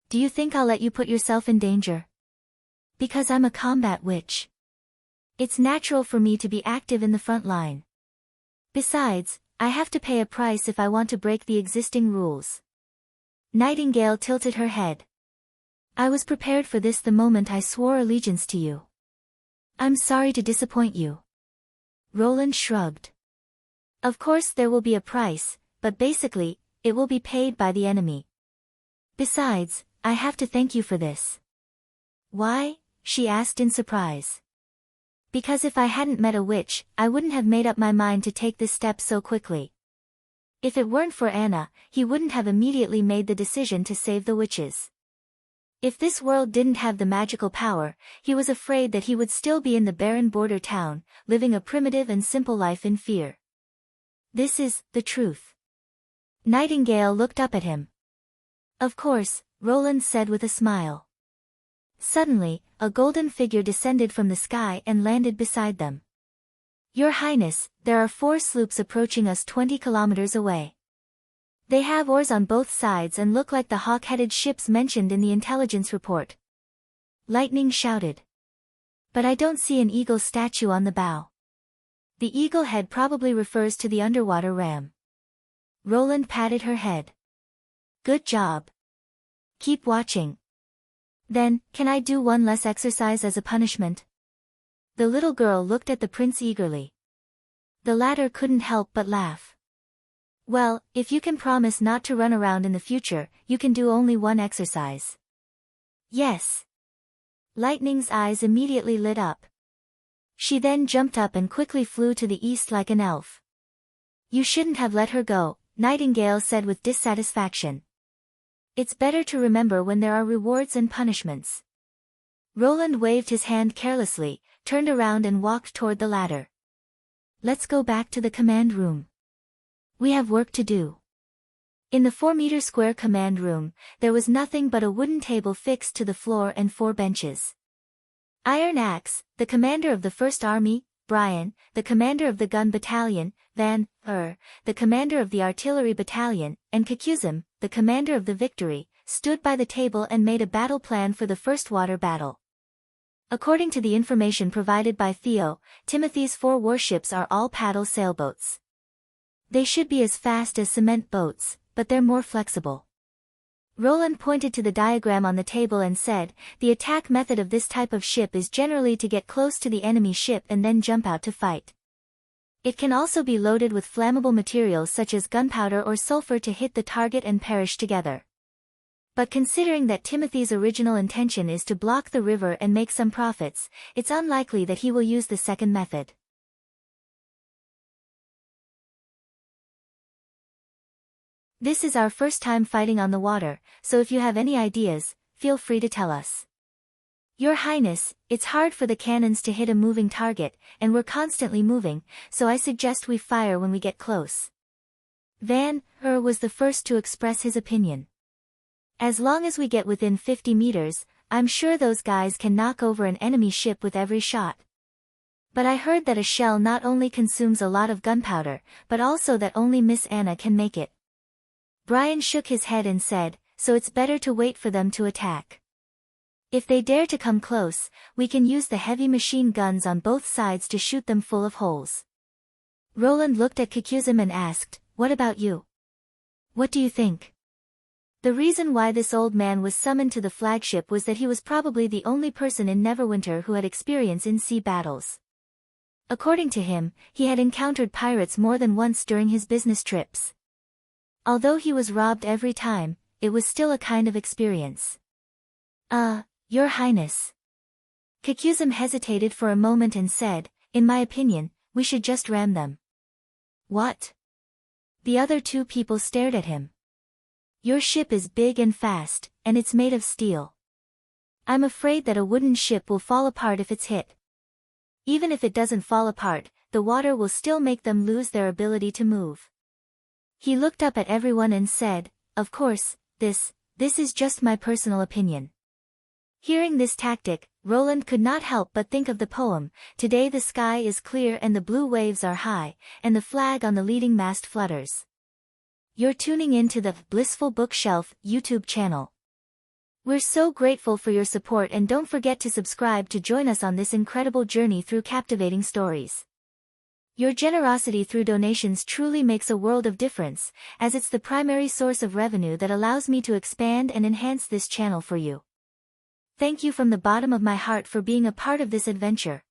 Do you think I'll let you put yourself in danger? Because I'm a combat witch. It's natural for me to be active in the front line. Besides, I have to pay a price if I want to break the existing rules. Nightingale tilted her head. I was prepared for this the moment I swore allegiance to you. I'm sorry to disappoint you. Roland shrugged. Of course there will be a price, but basically, it will be paid by the enemy. Besides, I have to thank you for this. Why? She asked in surprise. Because if I hadn't met a witch, I wouldn't have made up my mind to take this step so quickly. If it weren't for Anna, he wouldn't have immediately made the decision to save the witches. If this world didn't have the magical power, he was afraid that he would still be in the barren border town, living a primitive and simple life in fear. This is the truth. Nightingale looked up at him. Of course, Roland said with a smile. Suddenly, a golden figure descended from the sky and landed beside them. Your Highness, there are 4 sloops approaching us 20 kilometers away. They have oars on both sides and look like the hawk-headed ships mentioned in the intelligence report. Lightning shouted. But I don't see an eagle statue on the bow. The eagle head probably refers to the underwater ram. Roland patted her head. Good job. Keep watching. Then, can I do one less exercise as a punishment? The little girl looked at the prince eagerly. The latter couldn't help but laugh. Well, if you can promise not to run around in the future, you can do only one exercise. Yes. Lightning's eyes immediately lit up. She then jumped up and quickly flew to the east like an elf. You shouldn't have let her go, Nightingale said with dissatisfaction. It's better to remember when there are rewards and punishments. Roland waved his hand carelessly, turned around and walked toward the ladder. Let's go back to the command room. We have work to do. In the 4-meter square command room, there was nothing but a wooden table fixed to the floor and 4 benches. Iron Axe, the commander of the 1st Army, Brian, the commander of the gun battalion, Van, the commander of the artillery battalion, and Kakuzim, the commander of the Victory, stood by the table and made a battle plan for the first water battle. According to the information provided by Theo, Timothy's 4 warships are all paddle sailboats. They should be as fast as cement boats, but they're more flexible. Roland pointed to the diagram on the table and said, the attack method of this type of ship is generally to get close to the enemy ship and then jump out to fight. It can also be loaded with flammable materials such as gunpowder or sulfur to hit the target and perish together. But considering that Timothy's original intention is to block the river and make some profits, it's unlikely that he will use the second method. This is our first time fighting on the water, so if you have any ideas, feel free to tell us. Your Highness, it's hard for the cannons to hit a moving target, and we're constantly moving, so I suggest we fire when we get close. Van was the first to express his opinion. As long as we get within 50 meters, I'm sure those guys can knock over an enemy ship with every shot. But I heard that a shell not only consumes a lot of gunpowder, but also that only Miss Anna can make it. Brian shook his head and said, so it's better to wait for them to attack. If they dare to come close, we can use the heavy machine guns on both sides to shoot them full of holes. Roland looked at Kikuzim and asked, what about you? What do you think? The reason why this old man was summoned to the flagship was that he was probably the only person in Neverwinter who had experience in sea battles. According to him, he had encountered pirates more than once during his business trips. Although he was robbed every time, it was still a kind of experience. Your Highness. Kikuzim hesitated for a moment and said, in my opinion, we should just ram them. What? The other two people stared at him. Your ship is big and fast, and it's made of steel. I'm afraid that a wooden ship will fall apart if it's hit. Even if it doesn't fall apart, the water will still make them lose their ability to move. He looked up at everyone and said, of course, this is just my personal opinion. Hearing this tactic, Roland could not help but think of the poem, Today the sky is clear and the blue waves are high, and the flag on the leading mast flutters. You're tuning in to the Blissful Bookshelf YouTube channel. We're so grateful for your support, and don't forget to subscribe to join us on this incredible journey through captivating stories. Your generosity through donations truly makes a world of difference, as it's the primary source of revenue that allows me to expand and enhance this channel for you. Thank you from the bottom of my heart for being a part of this adventure.